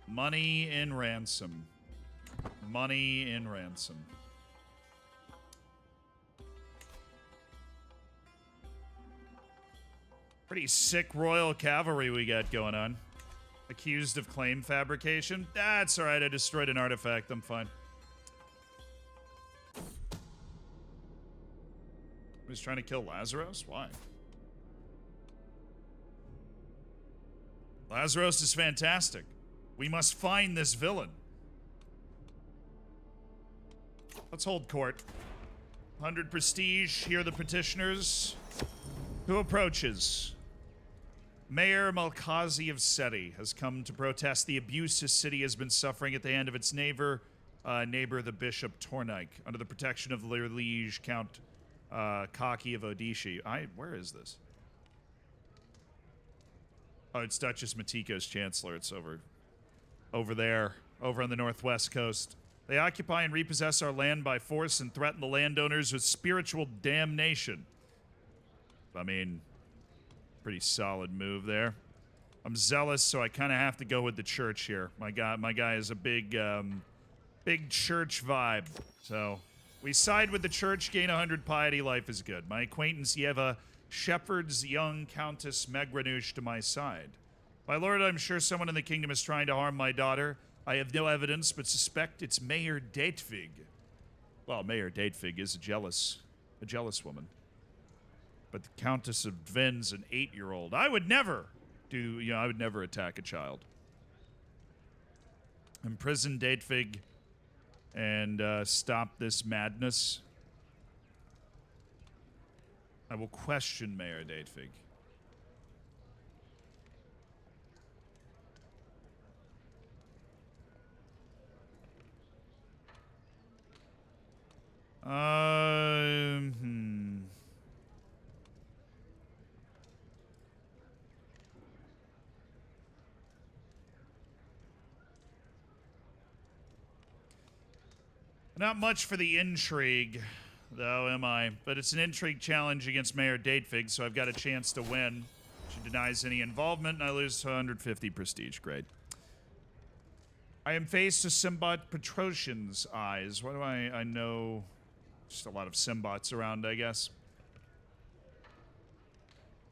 Money in ransom. Money in ransom. Pretty sick royal cavalry we got going on. Accused of claim fabrication? That's alright, I destroyed an artifact, I'm fine. He's trying to kill Lazarus? Why? Lazarus is fantastic. We must find this villain. Let's hold court. 100 prestige, hear the petitioners. Who approaches? Mayor Malkazi of Seti has come to protest the abuse his city has been suffering at the hand of its neighbor, the Bishop Tornike, under the protection of their liege, Count Kaki of Odishi. Where is this? Oh, it's Duchess Matiko's Chancellor. It's over there, over on the northwest coast. They occupy and repossess our land by force and threaten the landowners with spiritual damnation. I mean, Pretty solid move there. I'm zealous, so I kind of have to go with the church here. My guy is a big church vibe. So we side with the church, gain 100 piety, life is good. My acquaintance Yeva shepherds young Countess Megranush to my side. My lord, I'm sure someone in the kingdom is trying to harm my daughter. I have no evidence, but suspect it's Mayor Datevig. Well, Mayor Datevig is a jealous woman. But the Countess of Dvin's an 8-year-old. I would never attack a child. Imprison Datevig and stop this madness. I will question Mayor Datevig. Not much for the intrigue, though, am I? But it's an intrigue challenge against Mayor Datevig, so I've got a chance to win. She denies any involvement, and I lose 150 prestige. Great. I am faced with Simbot Petrosian's eyes. What do I know? Just a lot of Simbots around, I guess.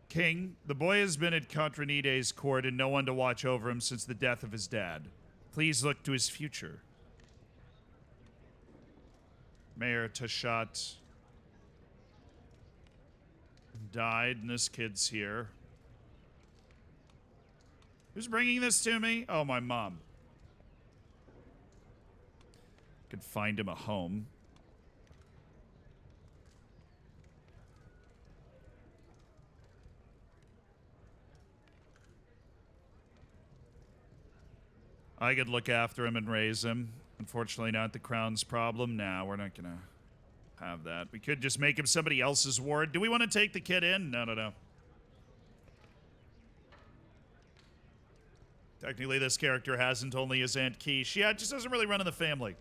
King, the boy has been at Contronide's court and no one to watch over him since the death of his dad. Please look to his future. Mayor Tashat died, and this kid's here. Who's bringing this to me? Oh, my mom. Could find him a home. I could look after him and raise him. Unfortunately, not the crown's problem. Nah, we're not gonna have that. We could just make him somebody else's ward. Do we want to take the kid in? No. Technically, this character hasn't, only his Aunt Quiche. Yeah, it just doesn't really run in the family.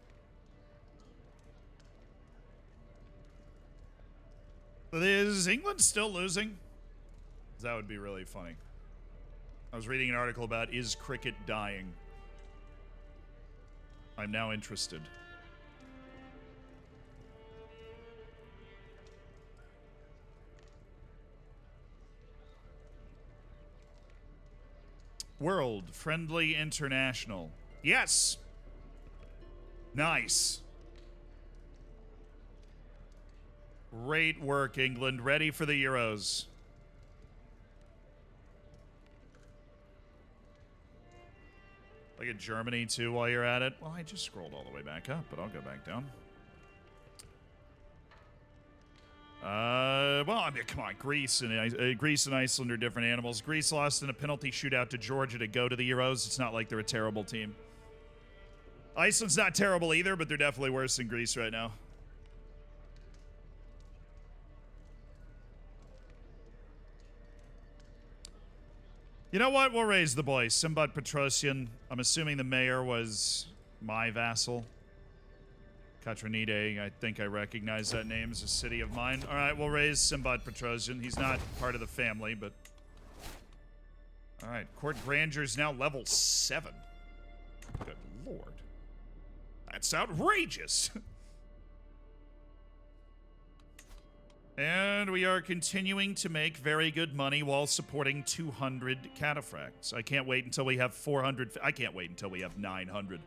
But is England still losing? That would be really funny. I was reading an article about is cricket dying. I'm now interested. World Friendly International. Yes! Nice. Great work, England. Ready for the Euros. Look at Germany, too, while you're at it. Well, I just scrolled all the way back up, but I'll go back down. Well, I mean, come on. Greece and Iceland are different animals. Greece lost in a penalty shootout to Georgia to go to the Euros. It's not like they're a terrible team. Iceland's not terrible either, but they're definitely worse than Greece right now. You know what? We'll raise the boy. Simbot Petrosian. I'm assuming the mayor was my vassal. Katranide, I think I recognize that name as a city of mine. All right, we'll raise Simbot Petrosian. He's not part of the family, but... All right, Court Grandure's now level 7. Good lord. That's outrageous. And we are continuing to make very good money while supporting 200 cataphracts. I can't wait until we have 400. I can't wait until we have 900.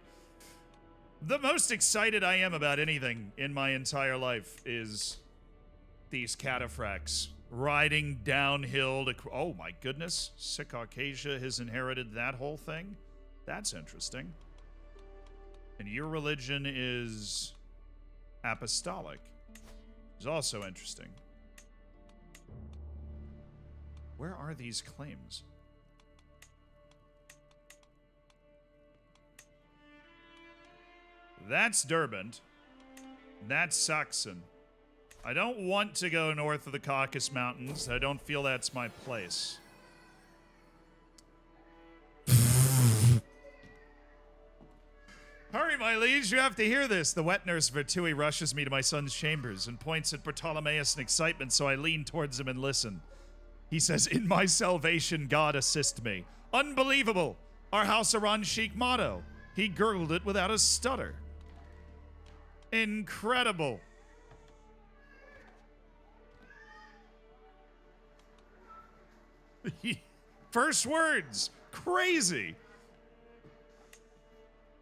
The most excited I am about anything in my entire life is these cataphracts riding downhill to... Oh my goodness. Sikaucasia has inherited that whole thing? That's interesting. And your religion is apostolic. Is also interesting. Where are these claims? That's Derbent. That's Saxon. I don't want to go north of the Caucasus Mountains. I don't feel that's my place. Hurry, my liege, you have to hear this. The wet nurse Vertui rushes me to my son's chambers and points at Bartolomeus in excitement, so I lean towards him and listen. He says, in my salvation, God assist me. Unbelievable. Our House Aran Sheik motto. He gurgled it without a stutter. Incredible. First words. Crazy.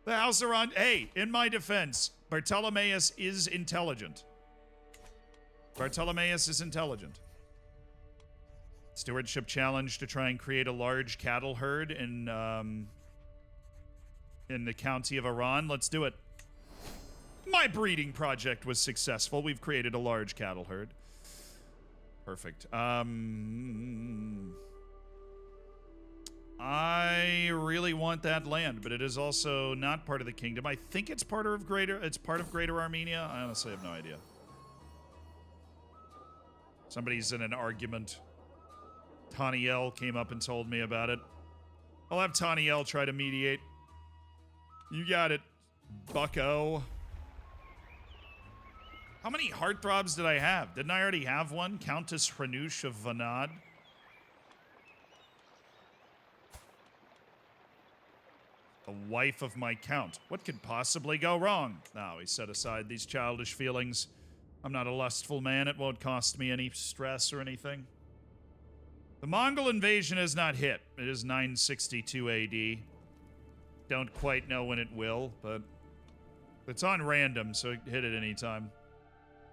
The House Aran. Hey, in my defense, Bartolomeus is intelligent. Bartolomeus is intelligent. Stewardship challenge to try and create a large cattle herd in the county of Iran. Let's do it. My breeding project was successful. We've created a large cattle herd. Perfect. I really want that land, but it is also not part of the kingdom. I think it's part of Greater Armenia. I honestly have no idea. Somebody's in an argument. Taniel came up and told me about it. I'll have Taniel try to mediate. You got it, bucko. How many heartthrobs did I have? Didn't I already have one? Countess Hranush of Vanad. The wife of my count. What could possibly go wrong? Now, he set aside these childish feelings. I'm not a lustful man. It won't cost me any stress or anything. The Mongol invasion has not hit. It is 962 AD. Don't quite know when it will, but it's on random, so it hit at any time.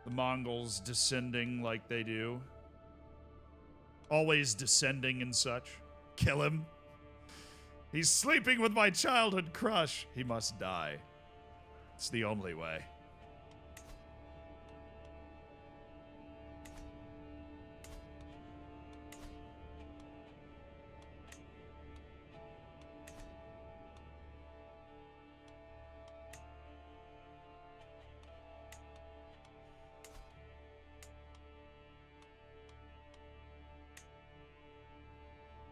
The Mongols descending like they do. Always descending and such. Kill him. He's sleeping with my childhood crush. He must die. It's the only way.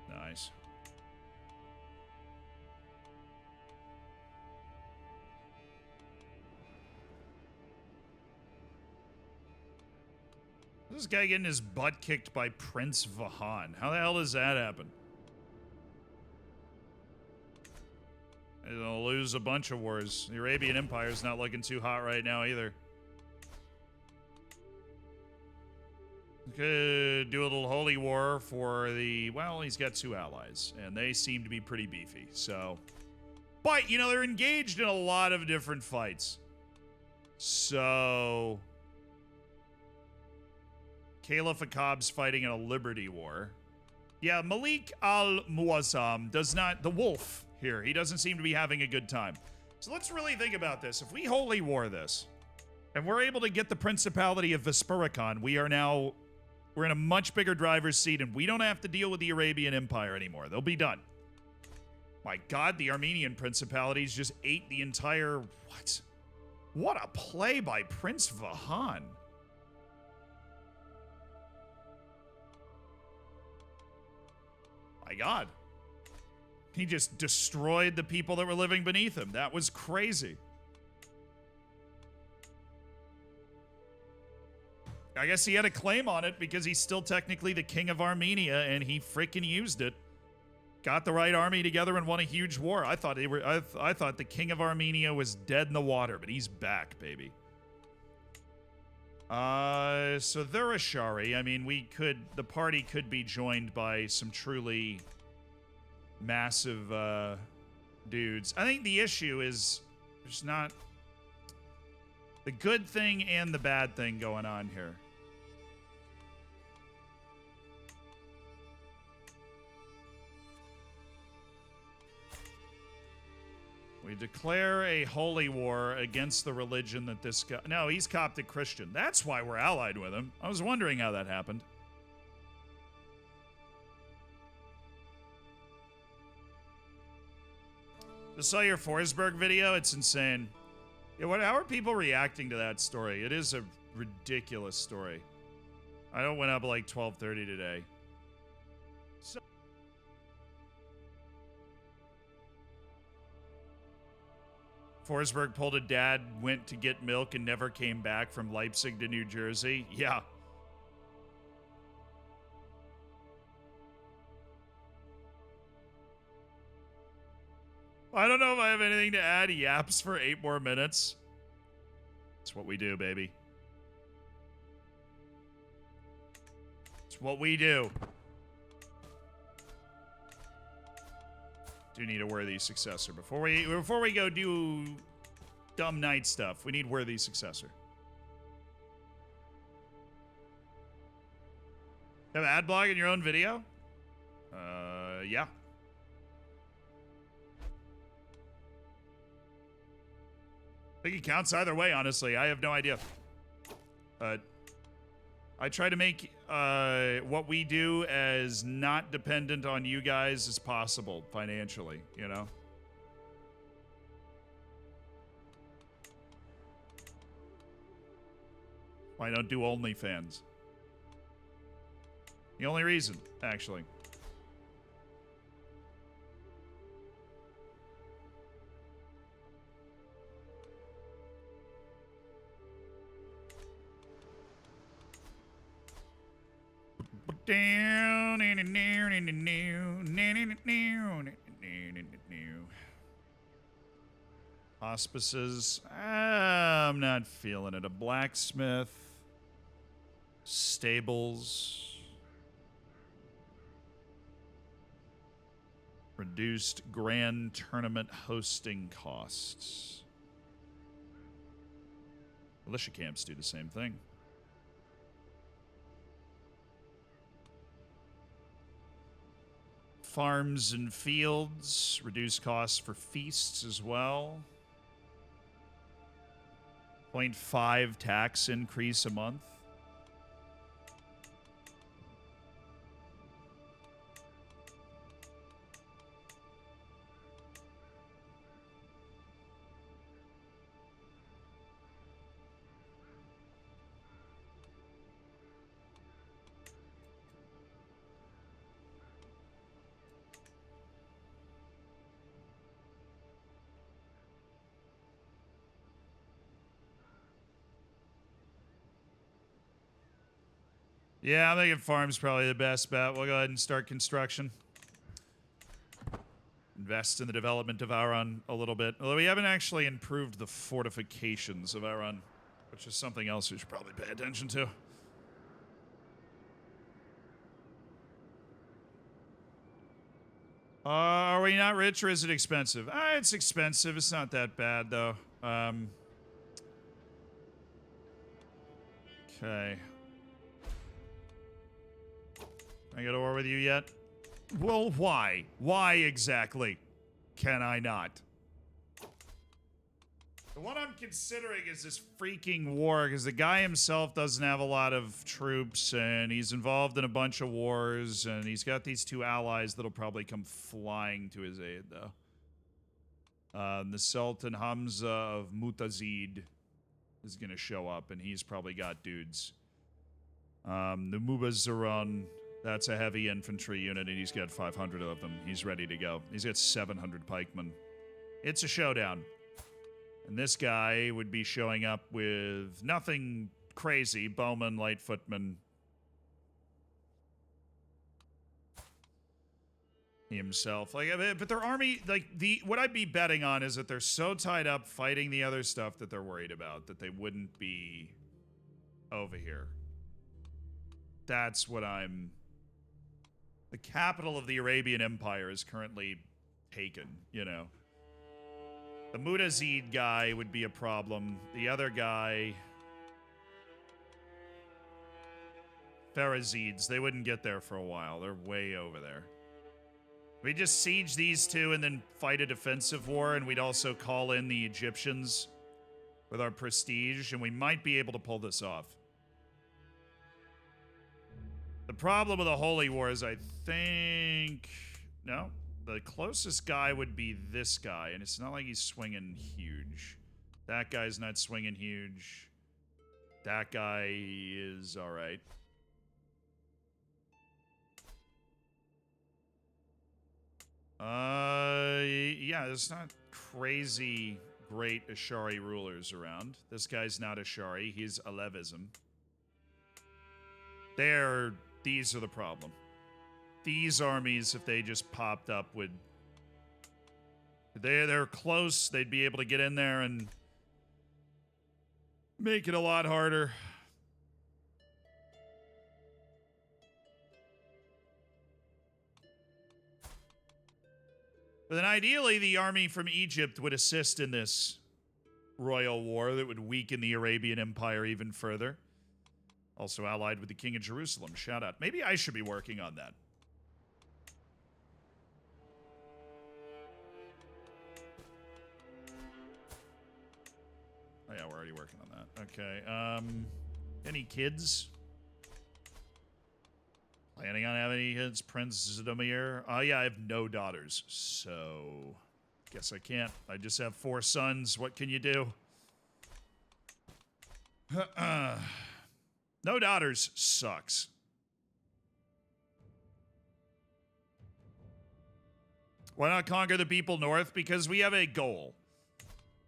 Nice. This guy getting his butt kicked by Prince Vahan. How the hell does that happen? He's gonna lose a bunch of wars. The Arabian Empire's not looking too hot right now either. Could do a little holy war for the... Well, he's got 2 allies, and they seem to be pretty beefy, so... But, you know, they're engaged in a lot of different fights. So... Caliph Akab's fighting in a liberty war. Yeah, Malik al-Muazzam does not... The wolf here, he doesn't seem to be having a good time. So let's really think about this. If we holy war this, and we're able to get the Principality of Vespericon, we are now... We're in a much bigger driver's seat, and we don't have to deal with the Arabian Empire anymore. They'll be done. My God, the Armenian Principalities just ate the entire... What? What a play by Prince Vahan. My God. He just destroyed the people that were living beneath him. That was crazy. I guess he had a claim on it because he's still technically the king of Armenia, and he freaking used it. Got the right army together and won a huge war. I thought I thought the king of Armenia was dead in the water, but he's back, baby. So they're Ashari. I mean, the party could be joined by some truly massive dudes. I think the issue is there's not the good thing and the bad thing going on here. We declare a holy war against the religion that this guy... No, he's Coptic Christian. That's why we're allied with him. I was wondering how that happened. Just saw your Forsberg video. It's insane. Yeah, how are people reacting to that story? It is a ridiculous story. I went up at like 12:30 today. So Forsberg pulled a dad, went to get milk, and never came back from Leipzig to New Jersey. Yeah. I don't know if I have anything to add. He yaps for 8 more minutes. It's what we do, baby. It's what we do. Do need a worthy successor. Before we go do dumb knight stuff, we need worthy successor. Have ad blog in your own video? Yeah. I think it counts either way, honestly. I have no idea. I try to make what we do as not dependent on you guys as possible financially, you know? Why don't do OnlyFans? The only reason, actually. Hospices. I'm not feeling it. A blacksmith. Stables. Reduced grand tournament hosting costs. Militia camps do the same thing. Farms and fields, reduce costs for feasts as well. 0.5 tax increase a month. Yeah, I'm thinking farm's probably the best bet. We'll go ahead and start construction. Invest in the development of Auron a little bit. Although we haven't actually improved the fortifications of Auron, which is something else we should probably pay attention to. Are we not rich or is it expensive? It's expensive. It's not that bad, though. Okay. Can I go to war with you yet? Well, why? Why exactly can I not? The one I'm considering is this freaking war, because the guy himself doesn't have a lot of troops, and he's involved in a bunch of wars, and he's got these 2 allies that'll probably come flying to his aid, though. The Sultan Hamza of Mutazid is going to show up, and he's probably got dudes. The Mubazaran, that's a heavy infantry unit, and he's got 500 of them. He's ready to go. He's got 700 pikemen. It's a showdown. And this guy would be showing up with nothing crazy. Bowman, light footman. Himself. But their army, what I'd be betting on is that they're so tied up fighting the other stuff that they're worried about that they wouldn't be over here. That's what I'm... The capital of the Arabian Empire is currently taken, you know. The Mutazid guy would be a problem. The other guy... Pharazids, they wouldn't get there for a while. They're way over there. We just siege these 2 and then fight a defensive war, and we'd also call in the Egyptians with our prestige, and we might be able to pull this off. The problem with the Holy War is I think... No. The closest guy would be this guy, and it's not like he's swinging huge. That guy's not swinging huge. That guy is alright. Yeah, there's not crazy great Ashari rulers around. This guy's not Ashari, he's Alevism. These are the problem. These armies, if they just popped up, would They're close. They'd be able to get in there and make it a lot harder. But then ideally, the army from Egypt would assist in this royal war that would weaken the Arabian Empire even further. Also allied with the King of Jerusalem. Shout out. Maybe I should be working on that. Oh yeah, we're already working on that. Okay. Any kids? Planning on having any kids? Prince Zdomir? Oh yeah, I have no daughters. So, guess I can't. I just have 4 sons. What can you do? No daughters sucks. Why not conquer the people north? Because we have a goal.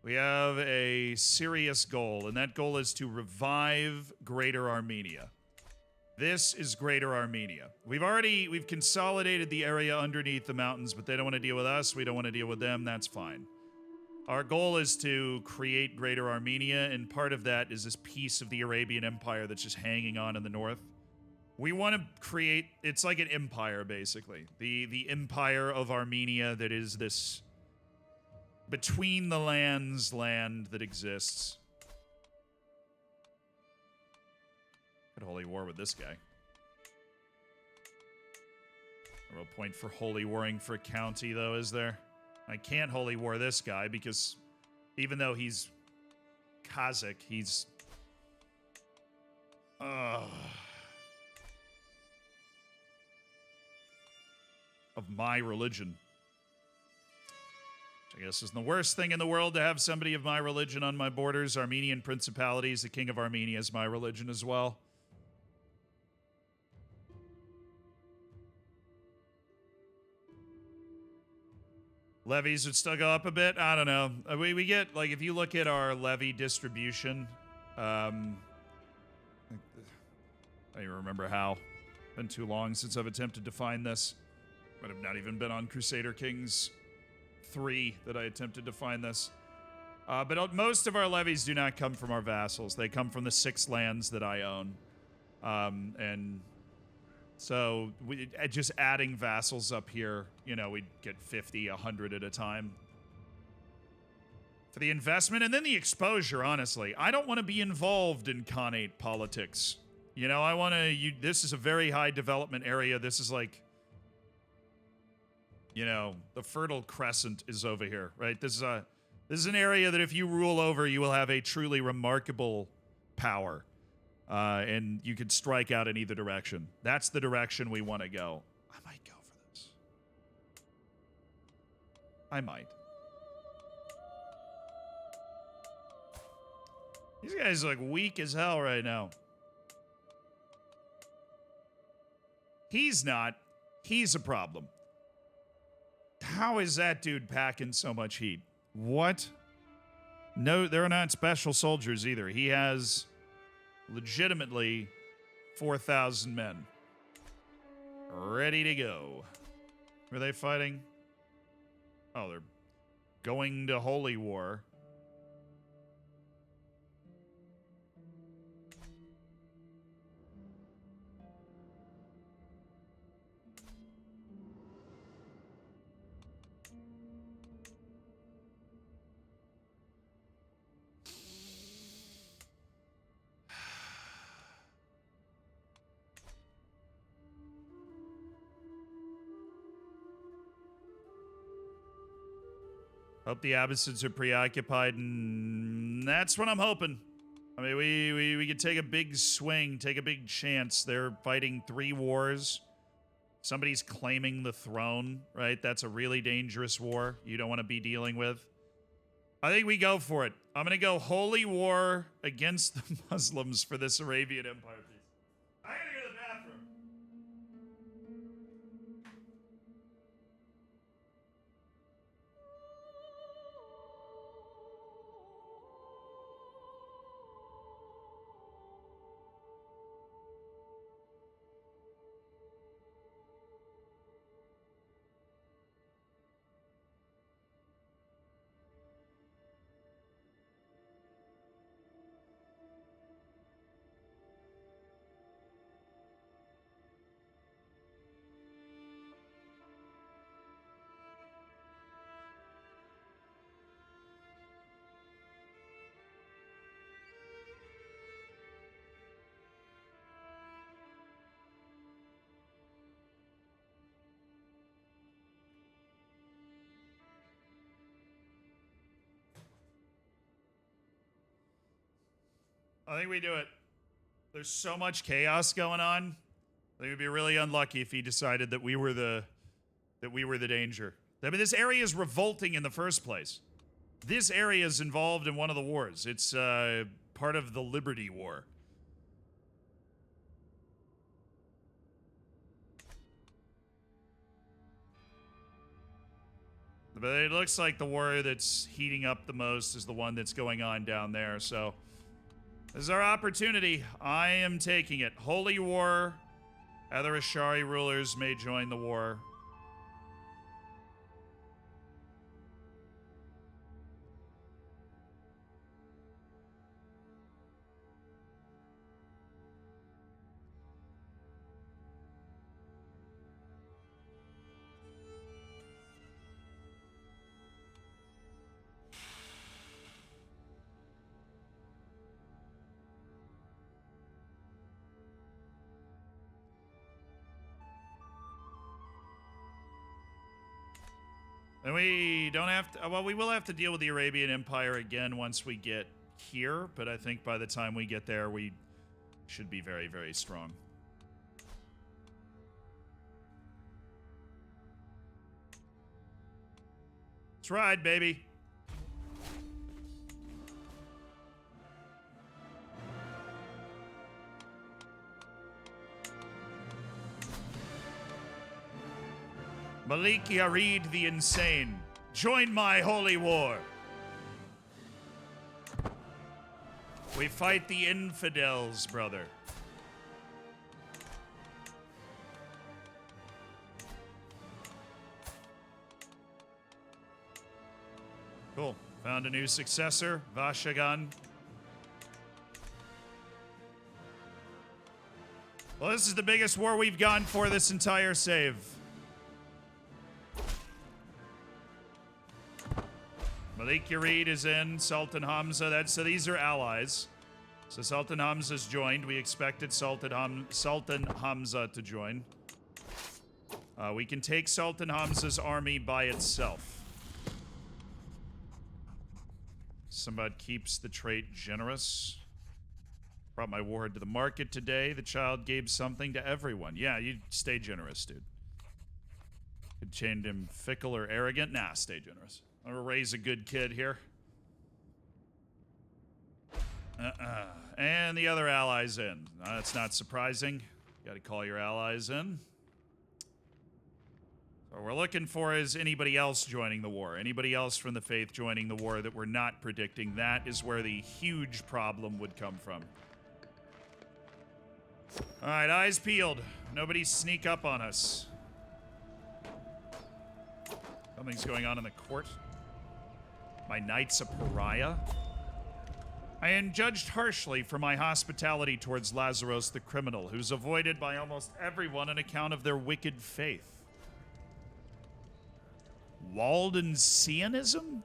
We have a serious goal, and that goal is to revive Greater Armenia. This is Greater Armenia. We've consolidated the area underneath the mountains, but they don't want to deal with us. We don't want to deal with them. That's fine. Our goal is to create Greater Armenia, and part of that is this piece of the Arabian Empire that's just hanging on in the north. We want to create, it's like an empire, basically. The empire of Armenia that is this between the lands land that exists. At holy war with this guy. A real point for holy warring for a county, though, is there? I can't holy war this guy because even though he's Kazakh, he's... of my religion. Which I guess is the worst thing in the world to have somebody of my religion on my borders. Armenian principalities, the king of Armenia is my religion as well. Levies would still go up a bit. I don't know. We get, like, if you look at our levy distribution, I don't even remember how. Been too long since I've attempted to find this. Might have not even been on Crusader Kings 3 that I attempted to find this. But most of our levies do not come from our vassals. They come from the 6 lands that I own. And so just adding vassals up here, you know, we'd get 50, 100 at a time. For the investment and then the exposure, honestly. I don't want to be involved in Khanate politics. You know, I want to... This is a very high development area. This is like... You know, the Fertile Crescent is over here, right? This is an area that if you rule over, you will have a truly remarkable power. And you can strike out in either direction. That's the direction we want to go. I might go for this. I might. These guys are like weak as hell right now. He's not. He's a problem. How is that dude packing so much heat? What? No, they're not special soldiers either. He has legitimately 4,000 men. Ready to go. Who are they fighting? Oh, they're going to holy war. Hope the Abbasids are preoccupied, and that's what I'm hoping. I mean, we could take a big swing, take a big chance. They're fighting 3 wars. Somebody's claiming the throne, right? That's a really dangerous war you don't want to be dealing with. I think we go for it. I'm going to go holy war against the Muslims for this Arabian Empire piece. I gotta go to the bathroom. I think we do it. There's so much chaos going on. I think we'd be really unlucky if he decided that we were the danger. I mean, this area is revolting in the first place. This area is involved in one of the wars. It's part of the Liberty War. But it looks like the war that's heating up the most is the one that's going on down there, so this is our opportunity. I am taking it. Holy War. Other Ashari rulers may join the war. And we don't have to, well, we will have to deal with the Arabian Empire again once we get here, but I think by the time we get there, we should be very, very strong. Let's ride, baby. Malik Yarid the Insane, join my holy war. We fight the infidels, brother. Cool. Found a new successor, Vashagan. Well, this is the biggest war we've gone for this entire save. Malik Yarid is in, Sultan Hamza, so these are allies. So Sultan Hamza's joined. We expected Sultan Hamza to join. We can take Sultan Hamza's army by itself. Somebody keeps the trait generous. Brought my ward to the market today. The child gave something to everyone. Yeah, you stay generous, dude. Could change him fickle or arrogant. Nah, stay generous. I'm gonna raise a good kid here. And the other allies in. That's not surprising. You gotta call your allies in. So what we're looking for is anybody else joining the war. Anybody else from the faith joining the war that we're not predicting. That is where the huge problem would come from. Alright, eyes peeled. Nobody sneak up on us. Something's going on in the court. My knight's a pariah. I am judged harshly for my hospitality towards Lazarus the criminal, who's avoided by almost everyone on account of their wicked faith. Waldensianism?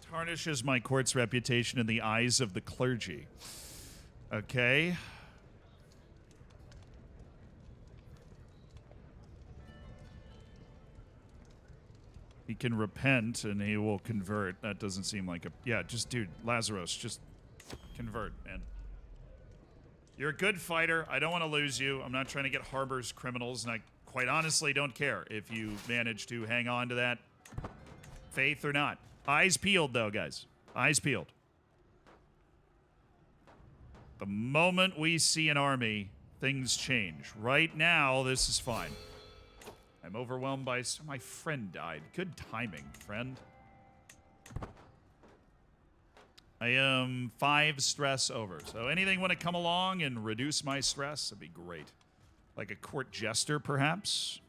Tarnishes my court's reputation in the eyes of the clergy. Okay. He can repent and he will convert. That doesn't seem like a... Yeah, just, dude, Lazarus, just convert, man. You're a good fighter. I don't want to lose you. I'm not trying to get harbors criminals, and I quite honestly don't care if you manage to hang on to that faith or not. Eyes peeled, though, guys. Eyes peeled. The moment we see an army, things change. Right now, this is fine. I'm overwhelmed by... My friend died. Good timing, friend. I am 5 stress over. So anything want to come along and reduce my stress? That'd be great. Like a court jester, perhaps?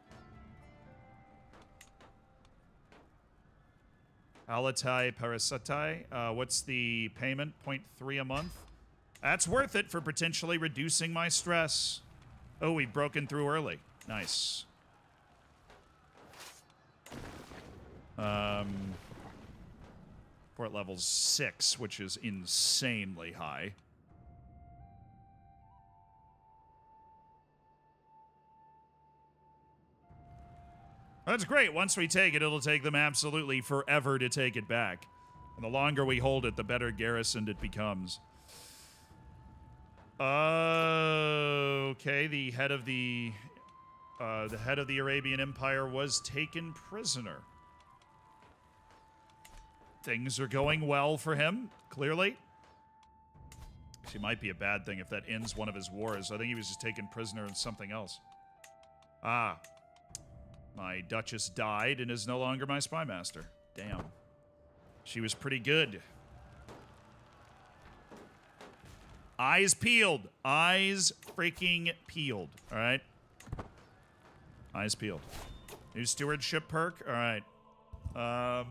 Alatai Parasatai. What's the payment? 0.3 a month? That's worth it for potentially reducing my stress. Oh, we've broken through early. Nice. Port level 6, which is insanely high. That's great. Once we take it, it'll take them absolutely forever to take it back. And the longer we hold it, the better garrisoned it becomes. Okay, the head of the Arabian Empire was taken prisoner. Things are going well for him, clearly. Actually, might be a bad thing if that ends one of his wars. I think he was just taken prisoner in something else. Ah. My Duchess died and is no longer my spy master. Damn. She was pretty good. Eyes peeled. Eyes freaking peeled. All right? Eyes peeled. New stewardship perk? All right. I'm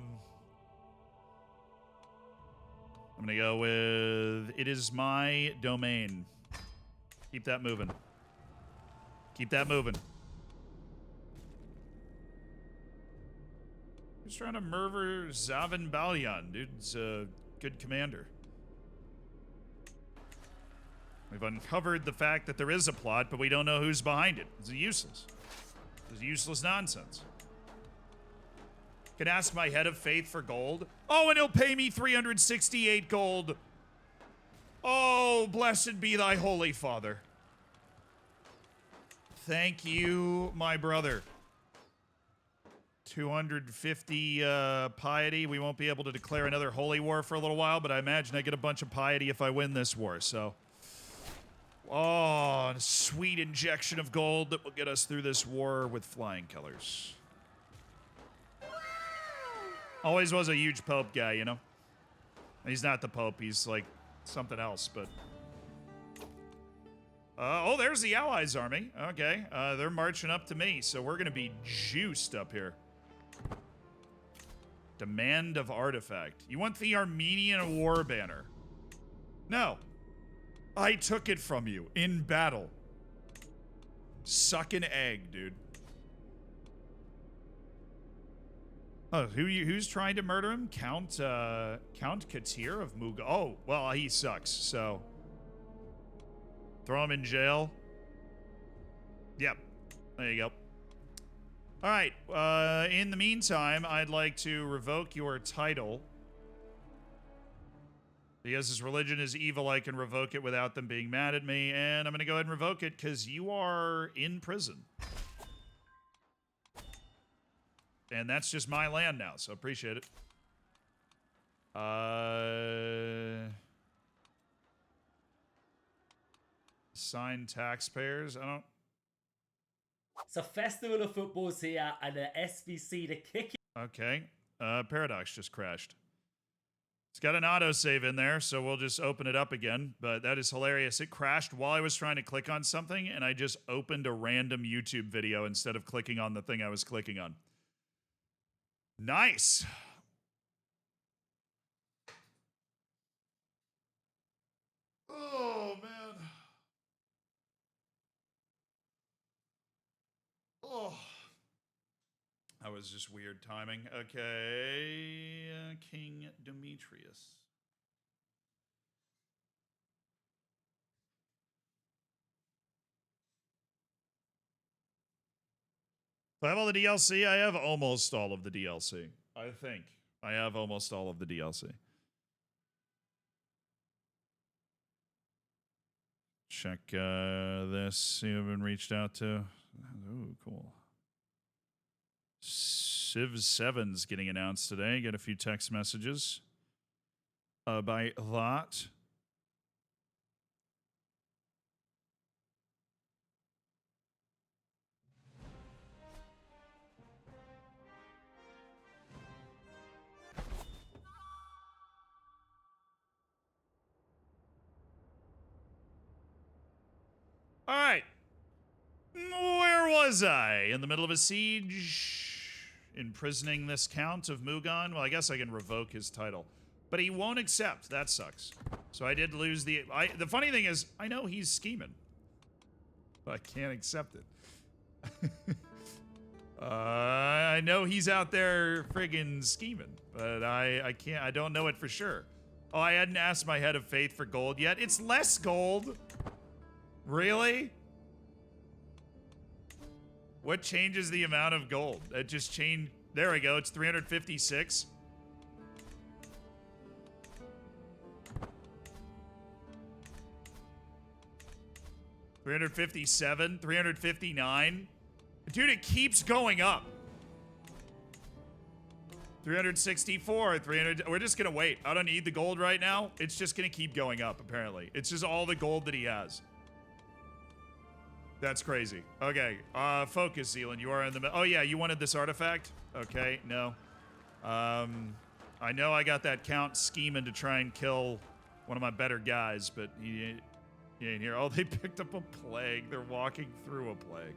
going to go with it is my domain. Keep that moving. Keep that moving. Who's trying to murder Zavin Balyan? Dude's a good commander. We've uncovered the fact that there is a plot, but we don't know who's behind it. It's useless. It's useless nonsense. Can ask my head of faith for gold. Oh, and he'll pay me 368 gold. Oh, blessed be thy holy father. Thank you, my brother. 250 piety. We won't be able to declare another holy war for a little while, but I imagine I get a bunch of piety if I win this war, so. Oh, a sweet injection of gold that will get us through this war with flying colors. Always was a huge Pope guy, you know? He's not the Pope, he's like something else, but. Oh, there's the Allies army. Okay, they're marching up to me, so we're gonna be juiced up here. Demand of artifact. You want the Armenian war banner? No. I took it from you in battle. Suck an egg, dude. Oh, who's trying to murder him? Count Katir of Muga. Oh, well, he sucks, so. Throw him in jail. Yep. There you go. All right. In the meantime, I'd like to revoke your title. Because his religion is evil, I can revoke it without them being mad at me. And I'm going to go ahead and revoke it because you are in prison. And that's just my land now, so appreciate it. Sign taxpayers. I don't. It's a festival of footballs here, and the SBC to kick it. Okay. Paradox just crashed. It's got an autosave in there, so we'll just open it up again. But that is hilarious. It crashed while I was trying to click on something, and I just opened a random YouTube video instead of clicking on the thing I was clicking on. Nice. Oh, man. Oh. That was just weird timing. Okay. King Demetrius. Do I have all the DLC? I have almost all of the DLC. I think. I have almost all of the DLC. Check this. See who I've been reached out to. Ooh, cool. Civ 7's getting announced today. Get a few text messages by that. All right. Where was I? In the middle of a siege? Imprisoning this Count of Mugan? Well, I guess I can revoke his title. But he won't accept. That sucks. So I did lose the... the funny thing is, I know he's scheming. But I can't accept it. I know he's out there friggin' scheming, but I can't, I don't know it for sure. Oh, I hadn't asked my head of faith for gold yet. It's less gold. Really? What changes the amount of gold? It just changed. There we go. It's 356. $357, 359. Dude, it keeps going up. 364, 300. We're just gonna wait. I don't need the gold right now. It's just gonna keep going up, apparently. It's just all the gold that he has. That's crazy. Okay, focus, Zealand. You are in the middle. Oh, yeah, you wanted this artifact? Okay, no. I know I got that count scheming to try and kill one of my better guys, but he ain't here. Oh, they picked up a plague. They're walking through a plague.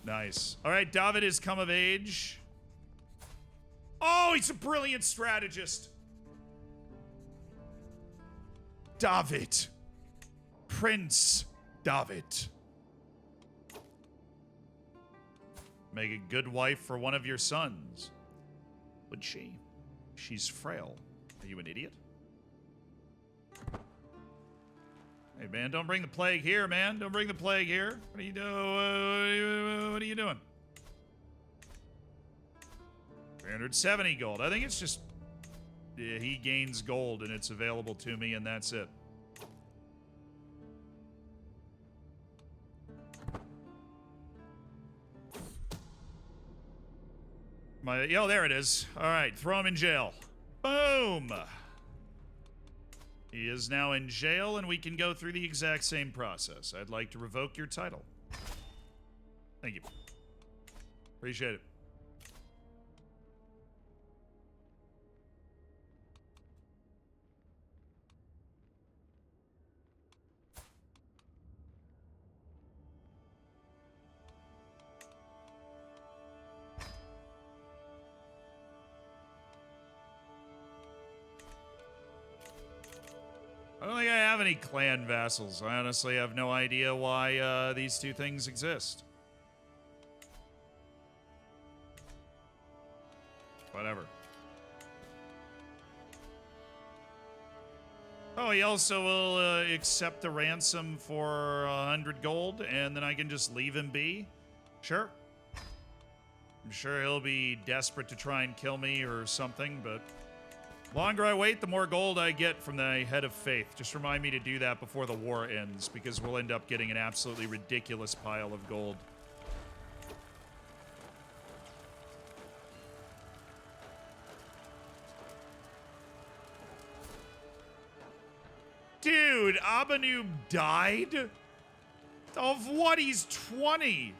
Nice. All right, David has come of age. Oh, he's a brilliant strategist. David. Prince David. Make a good wife for one of your sons. Would she? She's frail. Are you an idiot? Hey, man, don't bring the plague here, man. Don't bring the plague here. What are you doing? What are you doing? 370 gold. I think it's just... yeah, he gains gold and it's available to me and that's it. Oh, there it is. All right, throw him in jail. Boom! He is now in jail, and we can go through the exact same process. I'd like to revoke your title. Thank you. Appreciate it. I don't think I have any clan vassals. I honestly have no idea why these two things exist. Whatever. Oh, he also will accept the ransom for 100 gold, and then I can just leave him be? Sure. I'm sure he'll be desperate to try and kill me or something, but... the longer I wait, the more gold I get from the head of faith. Just remind me to do that before the war ends, because we'll end up getting an absolutely ridiculous pile of gold. Dude, Abanub died? Of what? He's 20.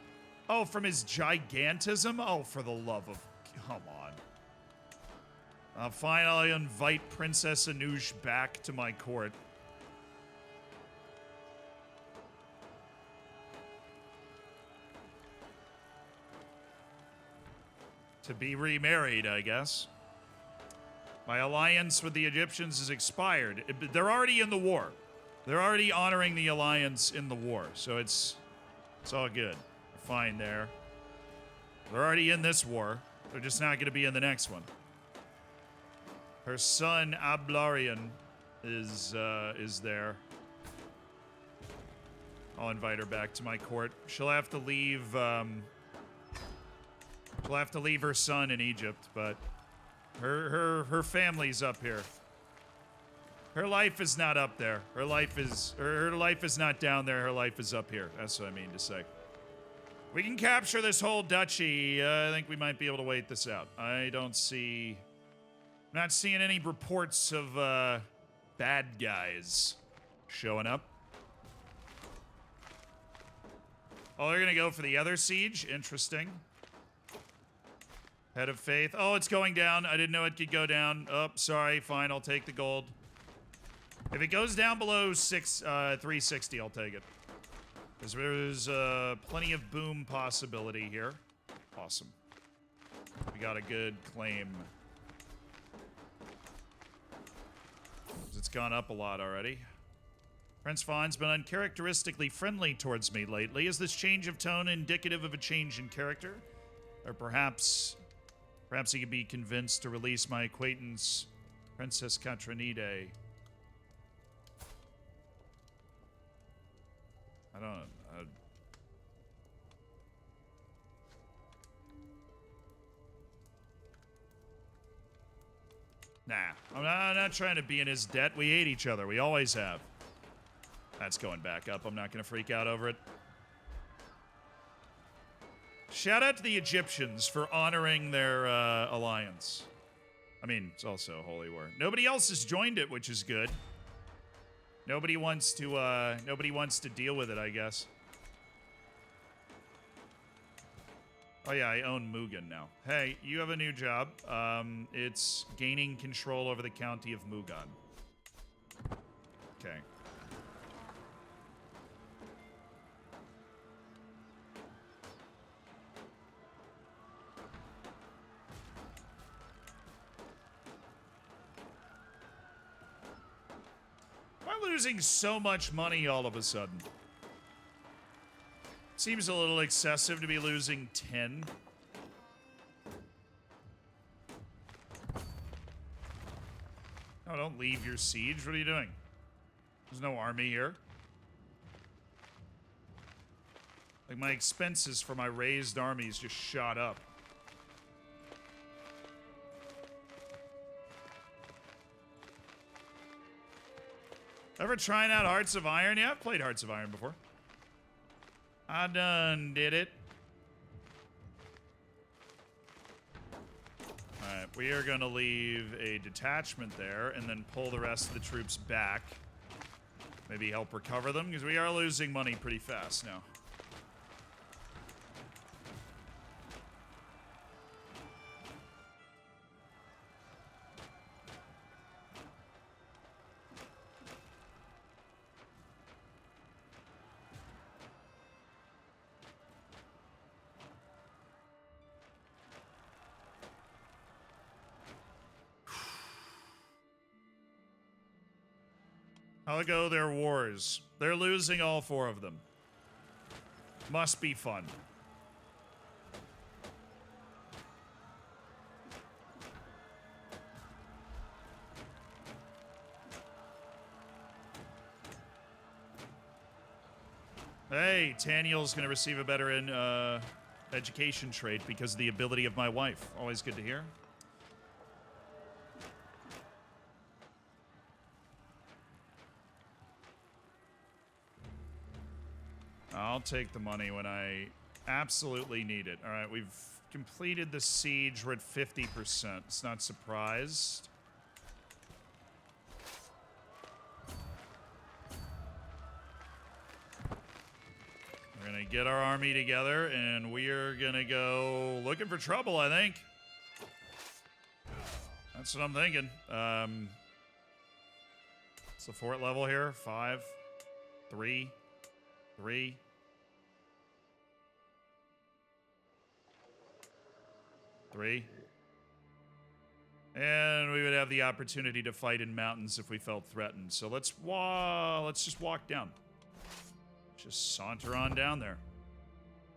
Oh, from his gigantism? Oh, for the love of... come on. Fine, I'll invite Princess Anoush back to my court. To be remarried, I guess. My alliance with the Egyptians is expired. They're already in the war. They're already honoring the alliance in the war, so it's all good. We're fine there. They're already in this war. They're just not going to be in the next one. Her son, Ablarian, is there. I'll invite her back to my court. She'll have to leave, she'll have to leave her son in Egypt, but her family's up here. Her life is not up there. Her life is not down there. Her life is up here. That's what I mean to say. We can capture this whole duchy. I think we might be able to wait this out. I don't see... I'm not seeing any reports of bad guys showing up. Oh, they're going to go for the other siege? Interesting. Head of faith. Oh, it's going down. I didn't know it could go down. Oh, sorry. Fine, I'll take the gold. If it goes down below 360, I'll take it. Because there's plenty of boom possibility here. Awesome. We got a good claim. It's gone up a lot already. Prince Fawn's been uncharacteristically friendly towards me lately. Is this change of tone indicative of a change in character? Or perhaps he could be convinced to release my acquaintance, Princess Katranide. I don't know. Nah, I'm not trying to be in his debt. We hate each other. We always have. That's going back up. I'm not going to freak out over it. Shout out to the Egyptians for honoring their alliance. I mean, it's also a holy war. Nobody else has joined it, which is good. Nobody wants to deal with it, I guess. Oh yeah, I own Mugan now. Hey, you have a new job. It's gaining control over the county of Mugan. Okay. Why am I losing so much money all of a sudden? Seems a little excessive to be losing 10. Oh, don't leave your siege. What are you doing? There's no army here. Like, my expenses for my raised armies just shot up. Ever trying out Hearts of Iron? Yeah, I've played Hearts of Iron before. I done did it. Alright, we are going to leave a detachment there and then pull the rest of the troops back. Maybe help recover them, because we are losing money pretty fast now. How go their wars? They're losing all 4 of them. Must be fun. Hey, Taniel's gonna receive a better education trait because of the ability of my wife. Always good to hear. I'll take the money when I absolutely need it. All right, we've completed the siege. We're at 50%. It's not surprised. We're going to get our army together, and we are going to go looking for trouble, I think. That's what I'm thinking. What's the fort level here? 5, 3, 3. And we would have the opportunity to fight in mountains if we felt threatened. So let's just walk down. Just saunter on down there.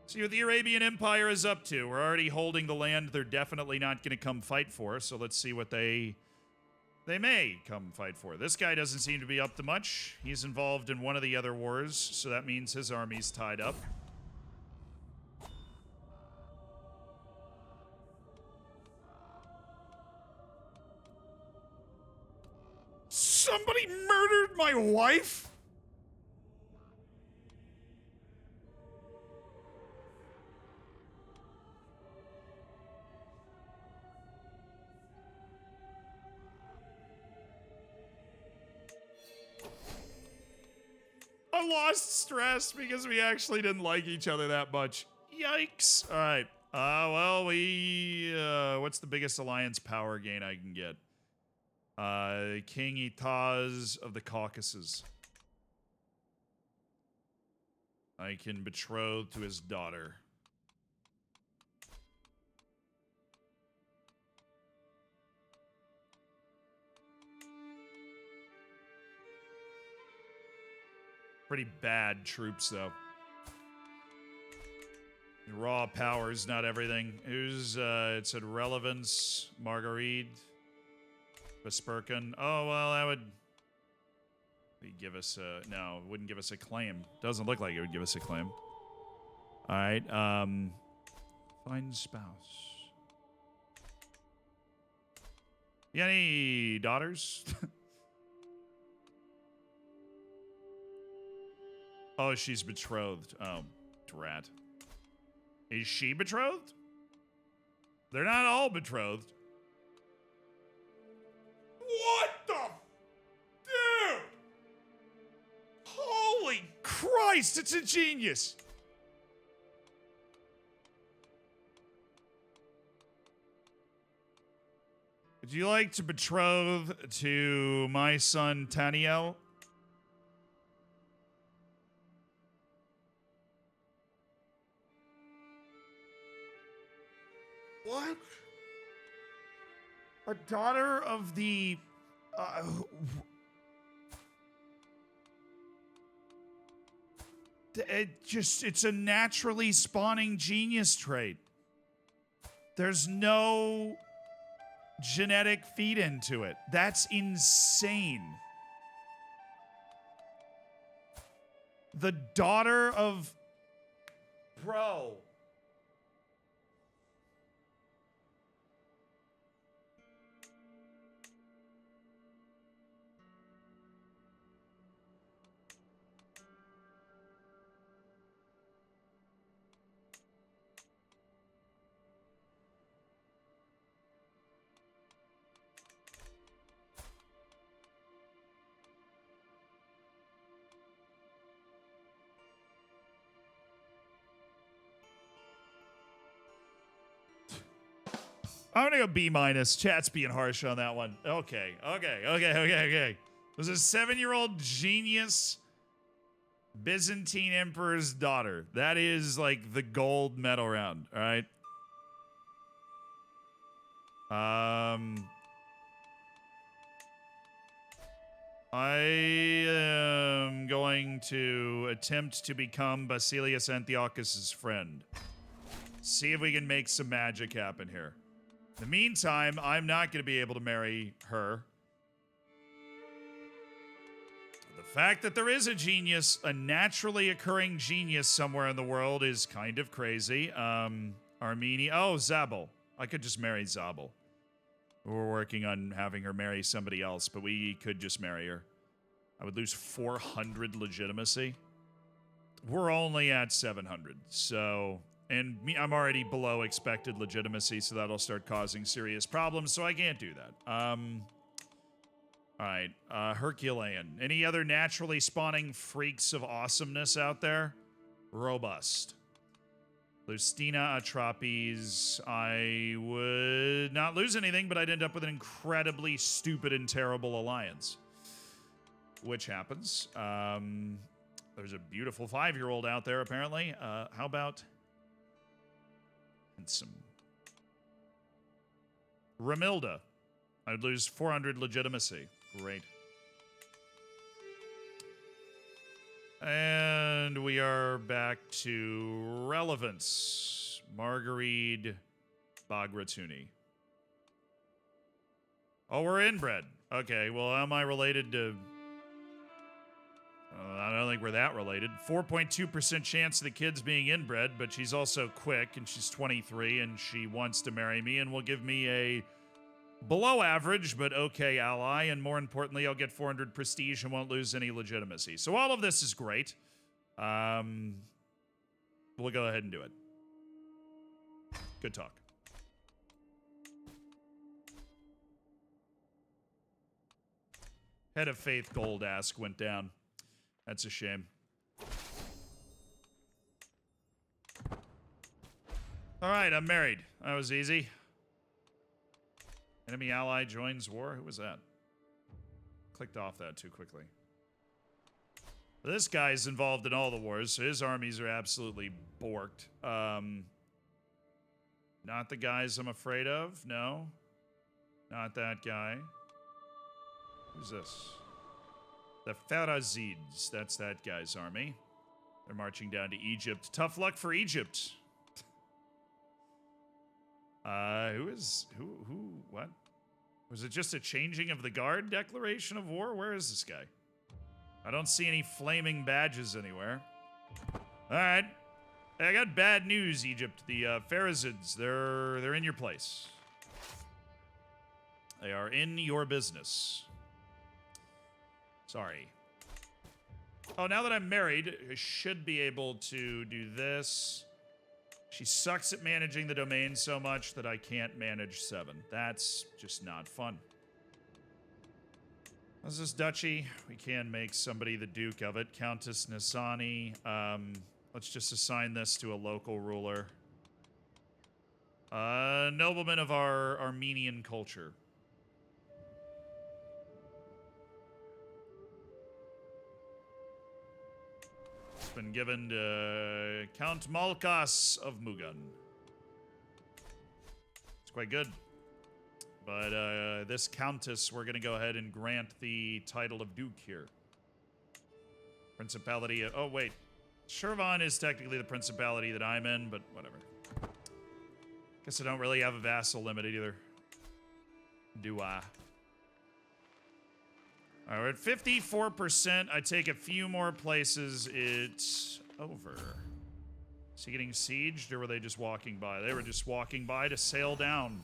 See what the Arabian Empire is up to. We're already holding the land they're definitely not going to come fight for. So let's see what they may come fight for. This guy doesn't seem to be up to much. He's involved in one of the other wars, so that means his army's tied up. Somebody murdered my wife? I lost stress because we actually didn't like each other that much. Yikes. All right. Well, what's the biggest alliance power gain I can get? King Itaz of the Caucasus. I can betroth to his daughter. Pretty bad troops, though. Raw power's not everything. It said relevance, Marguerite, Vesperkin. Oh, well, that would give us a... No, it wouldn't give us a claim. Doesn't look like it would give us a claim. All right, find spouse. You got any daughters? Oh, she's betrothed. Oh, drat. Is she betrothed? They're not all betrothed. What the? Dude! Holy Christ, it's a genius! Would you like to betroth to my son, Taniel? What? A daughter of the... it's a naturally spawning genius trait. There's no genetic feed into it. That's insane. The daughter of... Bro. I'm gonna go B-. Chat's being harsh on that one. Okay. There's a 7-year-old genius Byzantine emperor's daughter. That is like the gold medal round, all right? I am going to attempt to become Basilius Antiochus's friend. See if we can make some magic happen here. In the meantime, I'm not going to be able to marry her. The fact that there is a genius, a naturally occurring genius somewhere in the world is kind of crazy. Armenia. Oh, Zabel. I could just marry Zabel. We're working on having her marry somebody else, but we could just marry her. I would lose 400 legitimacy. We're only at 700, so... And I'm already below expected legitimacy, so that'll start causing serious problems, so I can't do that. All right, Herculean. Any other naturally spawning freaks of awesomeness out there? Robust. Lustina, Atropes. I would not lose anything, but I'd end up with an incredibly stupid and terrible alliance. Which happens. There's a beautiful 5-year-old out there, apparently. How about... some Ramilda. I'd lose 400 legitimacy. Great. And we are back to relevance. Marguerite Bagratuni. Oh, we're inbred. Okay, well, am I related to... I don't think we're that related. 4.2% chance of the kid's being inbred, but she's also quick, and she's 23, and she wants to marry me, and will give me a below average, but okay ally, and more importantly, I'll get 400 prestige and won't lose any legitimacy. So all of this is great. We'll go ahead and do it. Good talk. Head of Faith Gold Ask went down. That's a shame. All right, I'm married. That was easy. Enemy ally joins war. Who was that? Clicked off that too quickly. This guy's involved in all the wars, so his armies are absolutely borked. Not the guys I'm afraid of. No. Not that guy. Who's this? The Pharazids. That's that guy's army. They're marching down to Egypt. Tough luck for Egypt. What? Was it just a changing of the guard declaration of war? Where is this guy? I don't see any flaming badges anywhere. All right. I got bad news, Egypt. The Pharazids, they're in your place. They are in your business. Sorry. Oh, now that I'm married, I should be able to do this. She sucks at managing the domain so much that I can't manage 7. That's just not fun. What's this duchy? We can make somebody the duke of it. Countess Nisani. Let's just assign this to a local ruler. Nobleman of our Armenian culture. It's been given to Count Malkas of Mugan. It's quite good. But this countess, we're going to go ahead and grant the title of duke here. Principality of... Oh, wait. Shirvan is technically the principality that I'm in, but whatever. Guess I don't really have a vassal limit either. Do I? All right, we're at 54%. I take a few more places. It's over. Is he getting sieged, or were they just walking by? They were just walking by to sail down.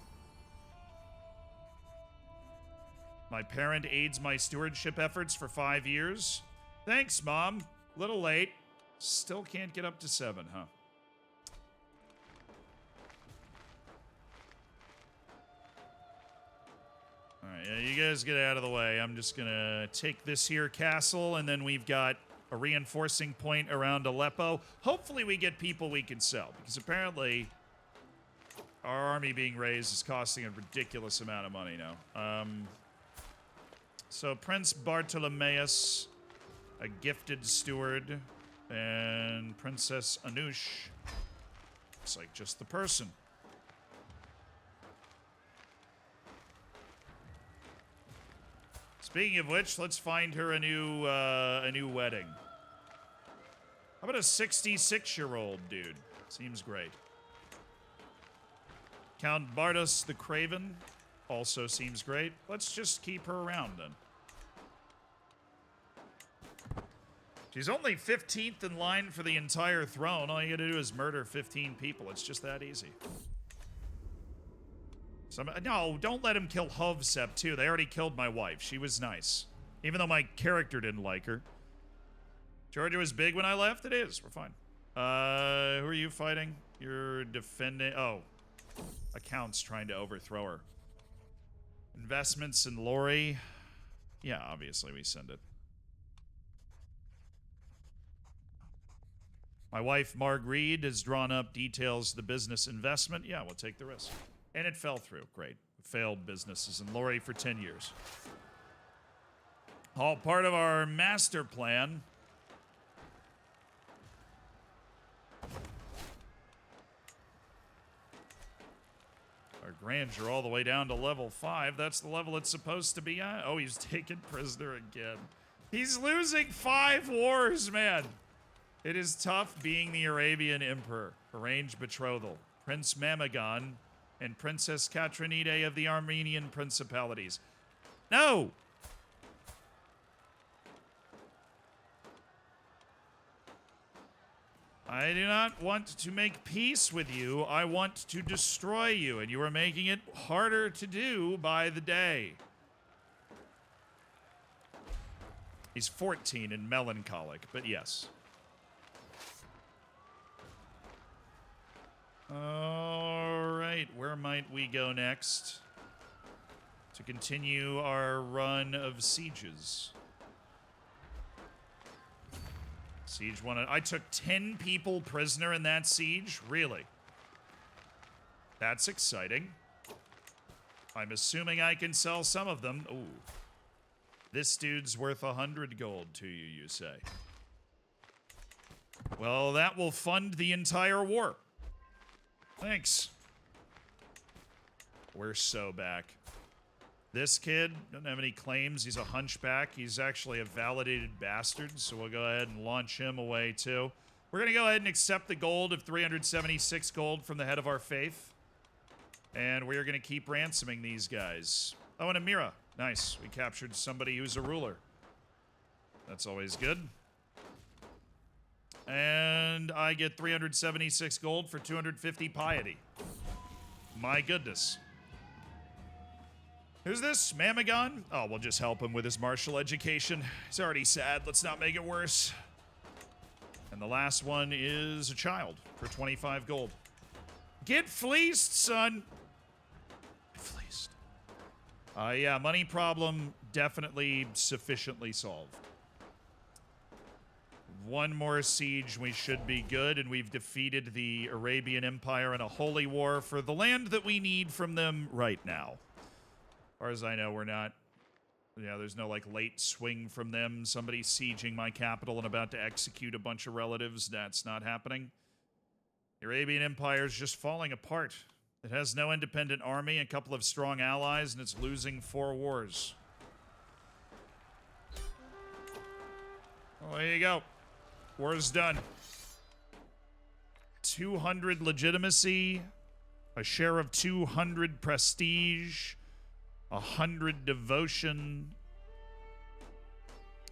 My parent aids my stewardship efforts for 5 years. Thanks, Mom. Little late. Still can't get up to 7, huh? Alright, yeah, you guys get out of the way. I'm just gonna take this here castle, and then we've got a reinforcing point around Aleppo. Hopefully we get people we can sell, because apparently our army being raised is costing a ridiculous amount of money now. So Prince Bartolomeus, a gifted steward, and Princess Anush. It's like just the person. Speaking of which, let's find her a new wedding. How about a 66-year-old dude? Seems great. Count Bardos the Craven also seems great. Let's just keep her around then. She's only 15th in line for the entire throne. All you gotta do is murder 15 people. It's just that easy. No, don't let him kill Hovsep, too. They already killed my wife. She was nice. Even though my character didn't like her. Georgia was big when I left? It is. We're fine. Who are you fighting? You're defending... Oh. Accounts trying to overthrow her. Investments in Lori. Yeah, obviously we send it. My wife, Marg Reed, has drawn up details of the business investment. Yeah, we'll take the risk. And it fell through. Great. Failed businesses in Lori for 10 years. All part of our master plan. Our grandeur all the way down to level 5. That's the level it's supposed to be at. Oh, he's taken prisoner again. He's losing 5 wars, man. It is tough being the Arabian emperor. Arranged betrothal. Prince Mamagon and Princess Katrinide of the Armenian principalities. No! I do not want to make peace with you. I want to destroy you, and you are making it harder to do by the day. He's 14 and melancholic, but yes. Alright, where might we go next to continue our run of sieges? Siege 1. I took 10 people prisoner in that siege? Really? That's exciting. I'm assuming I can sell some of them. Ooh. This dude's worth 100 gold to you, you say? Well, that will fund the entire war. Thanks. We're so back. This kid doesn't have any claims. He's a hunchback. He's actually a validated bastard, so we'll go ahead and launch him away too. We're going to go ahead and accept the gold of 376 gold from the head of our faith. And we are going to keep ransoming these guys. Oh, and Amira. Nice. We captured somebody who's a ruler. That's always good. And I get 376 gold for 250 piety. My goodness. Who's this? Mamagon? Oh, we'll just help him with his martial education. He's already sad. Let's not make it worse. And the last one is a child for 25 gold. Get fleeced, son. Get fleeced. Yeah, money problem definitely sufficiently solved. One more siege, we should be good, and we've defeated the Arabian Empire in a holy war for the land that we need from them right now. As far as I know, we're not... Yeah, there's no, like, late swing from them. Somebody sieging my capital and about to execute a bunch of relatives. That's not happening. The Arabian Empire is just falling apart. It has no independent army, a couple of strong allies, and it's losing 4 wars. Well, there you go. War's done. 200 legitimacy, a share of 200 prestige, 100 devotion.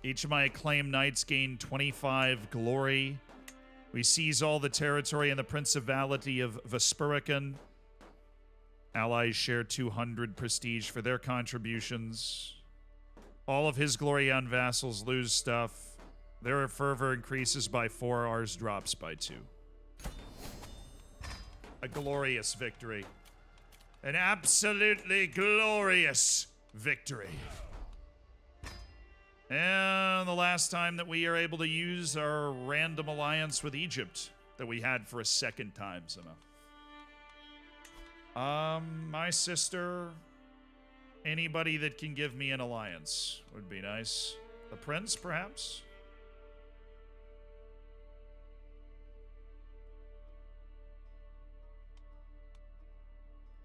Each of my acclaimed knights gain 25 glory. We seize all the territory in the Principality of Vesperican. Allies share 200 prestige for their contributions. All of his Glorian vassals lose stuff. Their fervor increases by 4, ours drops by 2. A glorious victory. An absolutely glorious victory. And the last time that we are able to use our random alliance with Egypt that we had for a second time somehow. My sister, anybody that can give me an alliance would be nice. The prince, perhaps?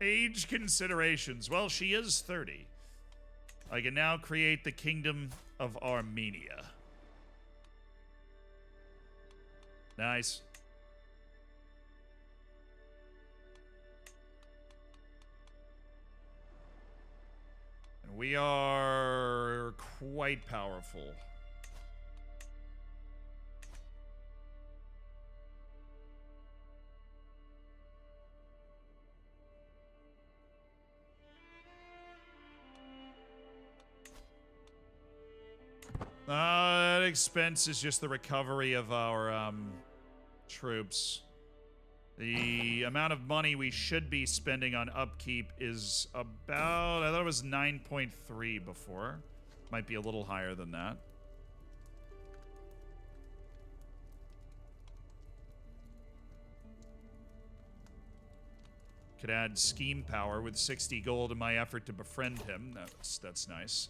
Age considerations. Well, she is 30. I can now create the Kingdom of Armenia. Nice. And we are quite powerful. That expense is just the recovery of our troops. The amount of money we should be spending on upkeep is about, I thought it was 9.3 before. Might be a little higher than that. Could add scheme power with 60 gold in my effort to befriend him. That's nice.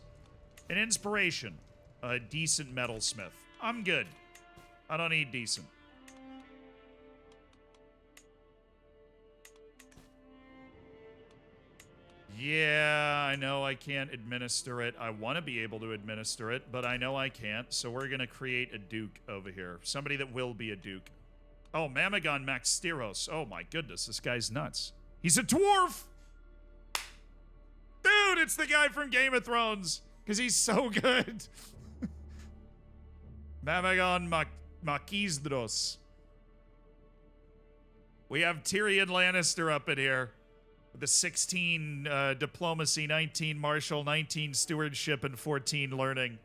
An inspiration. A decent metalsmith. I'm good. I don't need decent. Yeah, I know I can't administer it. I want to be able to administer it, but I know I can't, so we're going to create a duke over here. Somebody that will be a duke. Oh, Mamagon Maxtiros. Oh my goodness, this guy's nuts. He's a dwarf! Dude, it's the guy from Game of Thrones, because he's so good. Mamagon Makizdros. We have Tyrion Lannister up in here. With the 16 diplomacy, 19 martial, 19 stewardship, and 14 learning.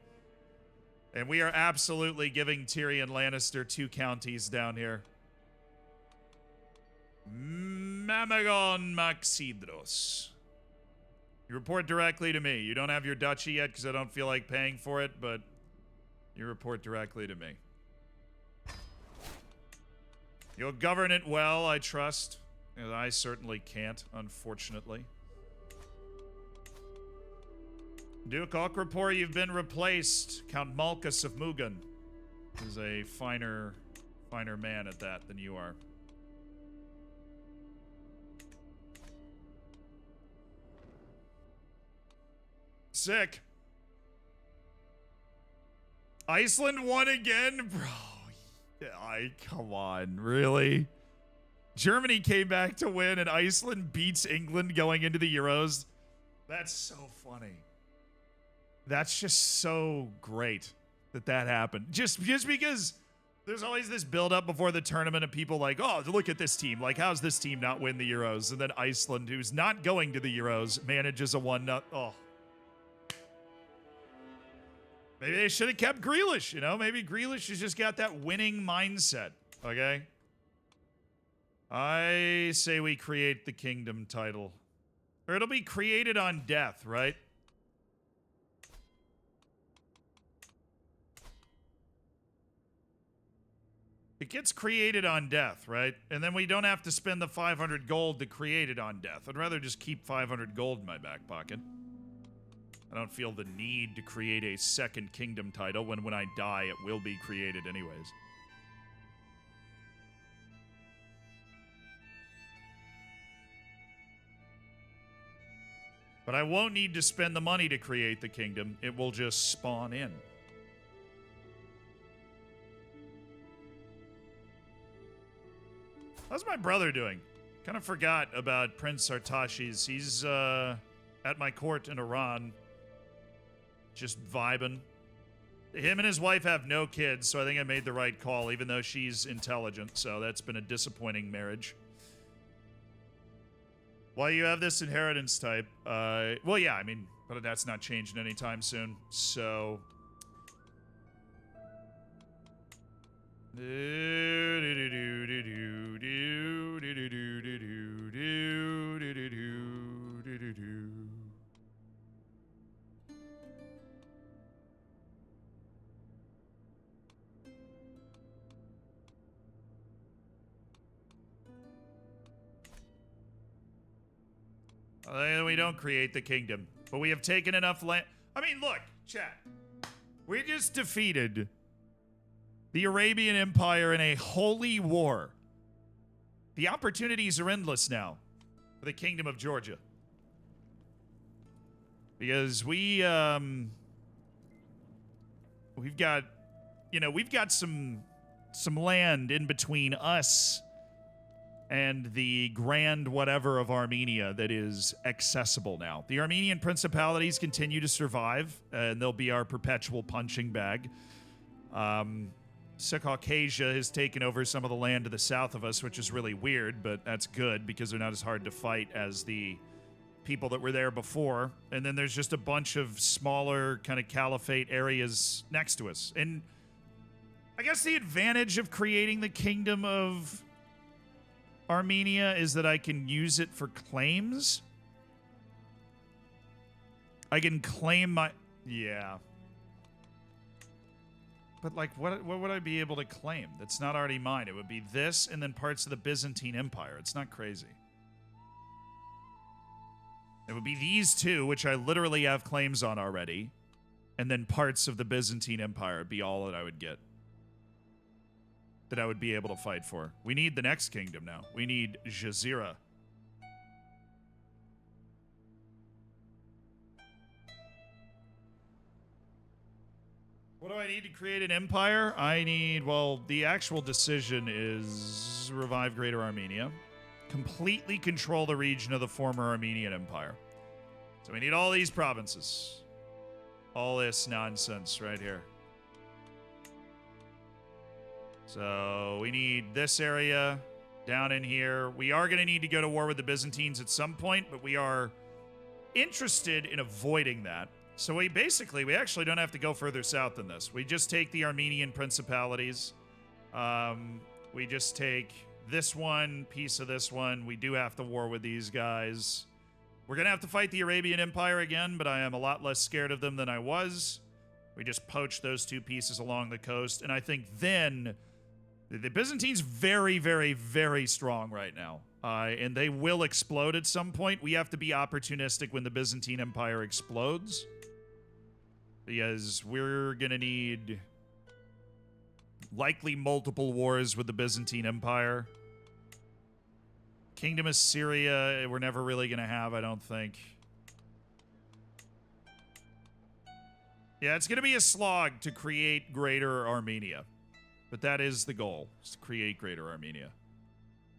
And we are absolutely giving Tyrion Lannister 2 counties down here. Mamagon Maxidros. You report directly to me. You don't have your duchy yet because I don't feel like paying for it, but you report directly to me. You'll govern it well, I trust. I certainly can't, unfortunately. Duke Okrapor, you've been replaced. Count Malchus of Mugan is a finer man at that than you are. sick. Iceland won again? Bro, come on, really? Germany came back to win and Iceland beats England going into the Euros. That's so funny. That's just so great that happened. Just because there's always this build-up before the tournament of people like, oh, look at this team. Like, how's this team not win the Euros? And then Iceland, who's not going to the Euros, manages a 1-0. Oh. Maybe they should have kept Grealish, you know? Maybe Grealish has just got that winning mindset, okay? I say we create the kingdom title. Or it'll be created on death, right? It gets created on death, right? And then we don't have to spend the 500 gold to create it on death. I'd rather just keep 500 gold in my back pocket. I don't feel the need to create a second kingdom title when I die, it will be created anyways. But I won't need to spend the money to create the kingdom. It will just spawn in. How's my brother doing? Kind of forgot about Prince Artashes. He's at my court in Iran. Just vibing. Him and his wife have no kids, so I think I made the right call, even though she's intelligent. So that's been a disappointing marriage. Why you have this inheritance type? Well, yeah, I mean, but that's not changing anytime soon. So... We don't create the kingdom, but we have taken enough land. I mean, look, chat. We just defeated the Arabian Empire in a holy war. The opportunities are endless now for the Kingdom of Georgia. Because we've got, you know, we've got some land in between us and the grand whatever of Armenia that is accessible now. The Armenian principalities continue to survive, and they'll be our perpetual punching bag. Caucasia has taken over some of the land to the south of us, which is really weird, but that's good because they're not as hard to fight as the people that were there before. And then there's just a bunch of smaller kind of caliphate areas next to us. And I guess the advantage of creating the Kingdom of Armenia is that I can use it for claims. I can claim my... Yeah. But, like, what would I be able to claim that's not already mine? It would be this and then parts of the Byzantine Empire. It's not crazy. It would be these two, which I literally have claims on already, and then parts of the Byzantine Empire would be all that I would get. That I would be able to fight for. We need the next kingdom now. We need Jazeera. What do I need to create an empire? I need, well, the actual decision is revive Greater Armenia. Completely control the region of the former Armenian Empire. So we need all these provinces. All this nonsense right here. So we need this area down in here. We are going to need to go to war with the Byzantines at some point, but we are interested in avoiding that. So we actually don't have to go further south than this. We just take the Armenian principalities. We just take this one, piece of this one. We do have to war with these guys. We're going to have to fight the Arabian Empire again, but I am a lot less scared of them than I was. We just poach those two pieces along the coast, and I think then... The Byzantines very, very, very strong right now. And they will explode at some point. We have to be opportunistic when the Byzantine Empire explodes. Because we're going to need likely multiple wars with the Byzantine Empire. Kingdom of Syria, we're never really going to have, I don't think. Yeah, it's going to be a slog to create Greater Armenia. But that is the goal, is to create Greater Armenia.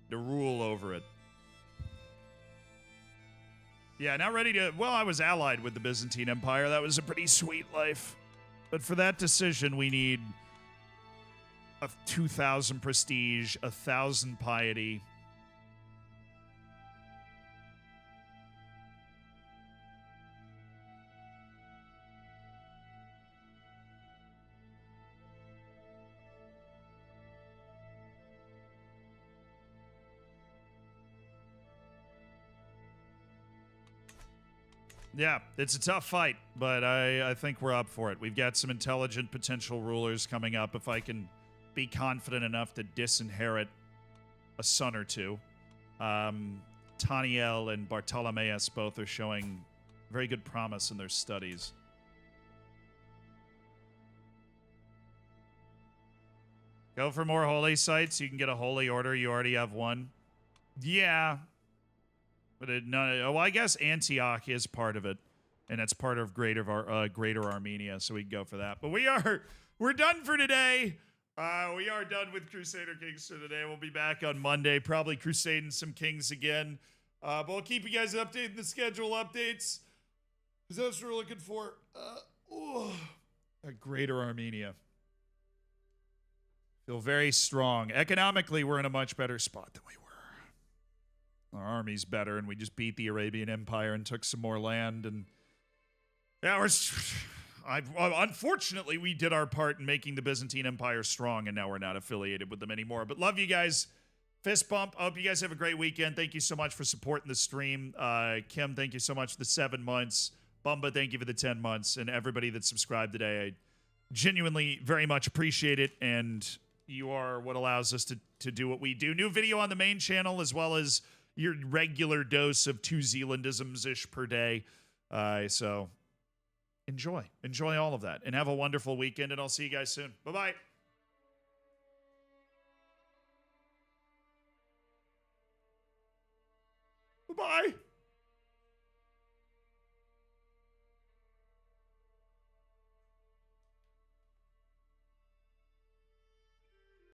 To rule over it. Yeah, now ready to... Well, I was allied with the Byzantine Empire. That was a pretty sweet life. But for that decision, we need 2,000 prestige, 1,000 piety. Yeah, it's a tough fight, but I think we're up for it. We've got some intelligent potential rulers coming up. If I can be confident enough to disinherit a son or two. Taniel and Bartolomeus both are showing very good promise in their studies. Go for more holy sites. You can get a holy order. You already have one. Yeah. But well, I guess Antioch is part of it, and it's part of Greater Armenia, so we can go for that. But we're done for today. We are done with Crusader Kings for today. We'll be back on Monday, probably crusading some kings again. But we'll keep you guys updated. The schedule updates, because that's what we're looking for. A Greater Armenia. Feel very strong. Economically, we're in a much better spot than we were. Our army's better, and we just beat the Arabian Empire and took some more land. And yeah, unfortunately, we did our part in making the Byzantine Empire strong, and now we're not affiliated with them anymore. But love you guys. Fist bump. I hope you guys have a great weekend. Thank you so much for supporting the stream. Kim, thank you so much for the 7 months. Bumba, thank you for the 10 months. And everybody that subscribed today, I genuinely very much appreciate it. And you are what allows us to do what we do. New video on the main channel, as well as your regular dose of 2 Zealandisms-ish per day. So enjoy all of that, and have a wonderful weekend, and I'll see you guys soon. Bye-bye. Bye-bye.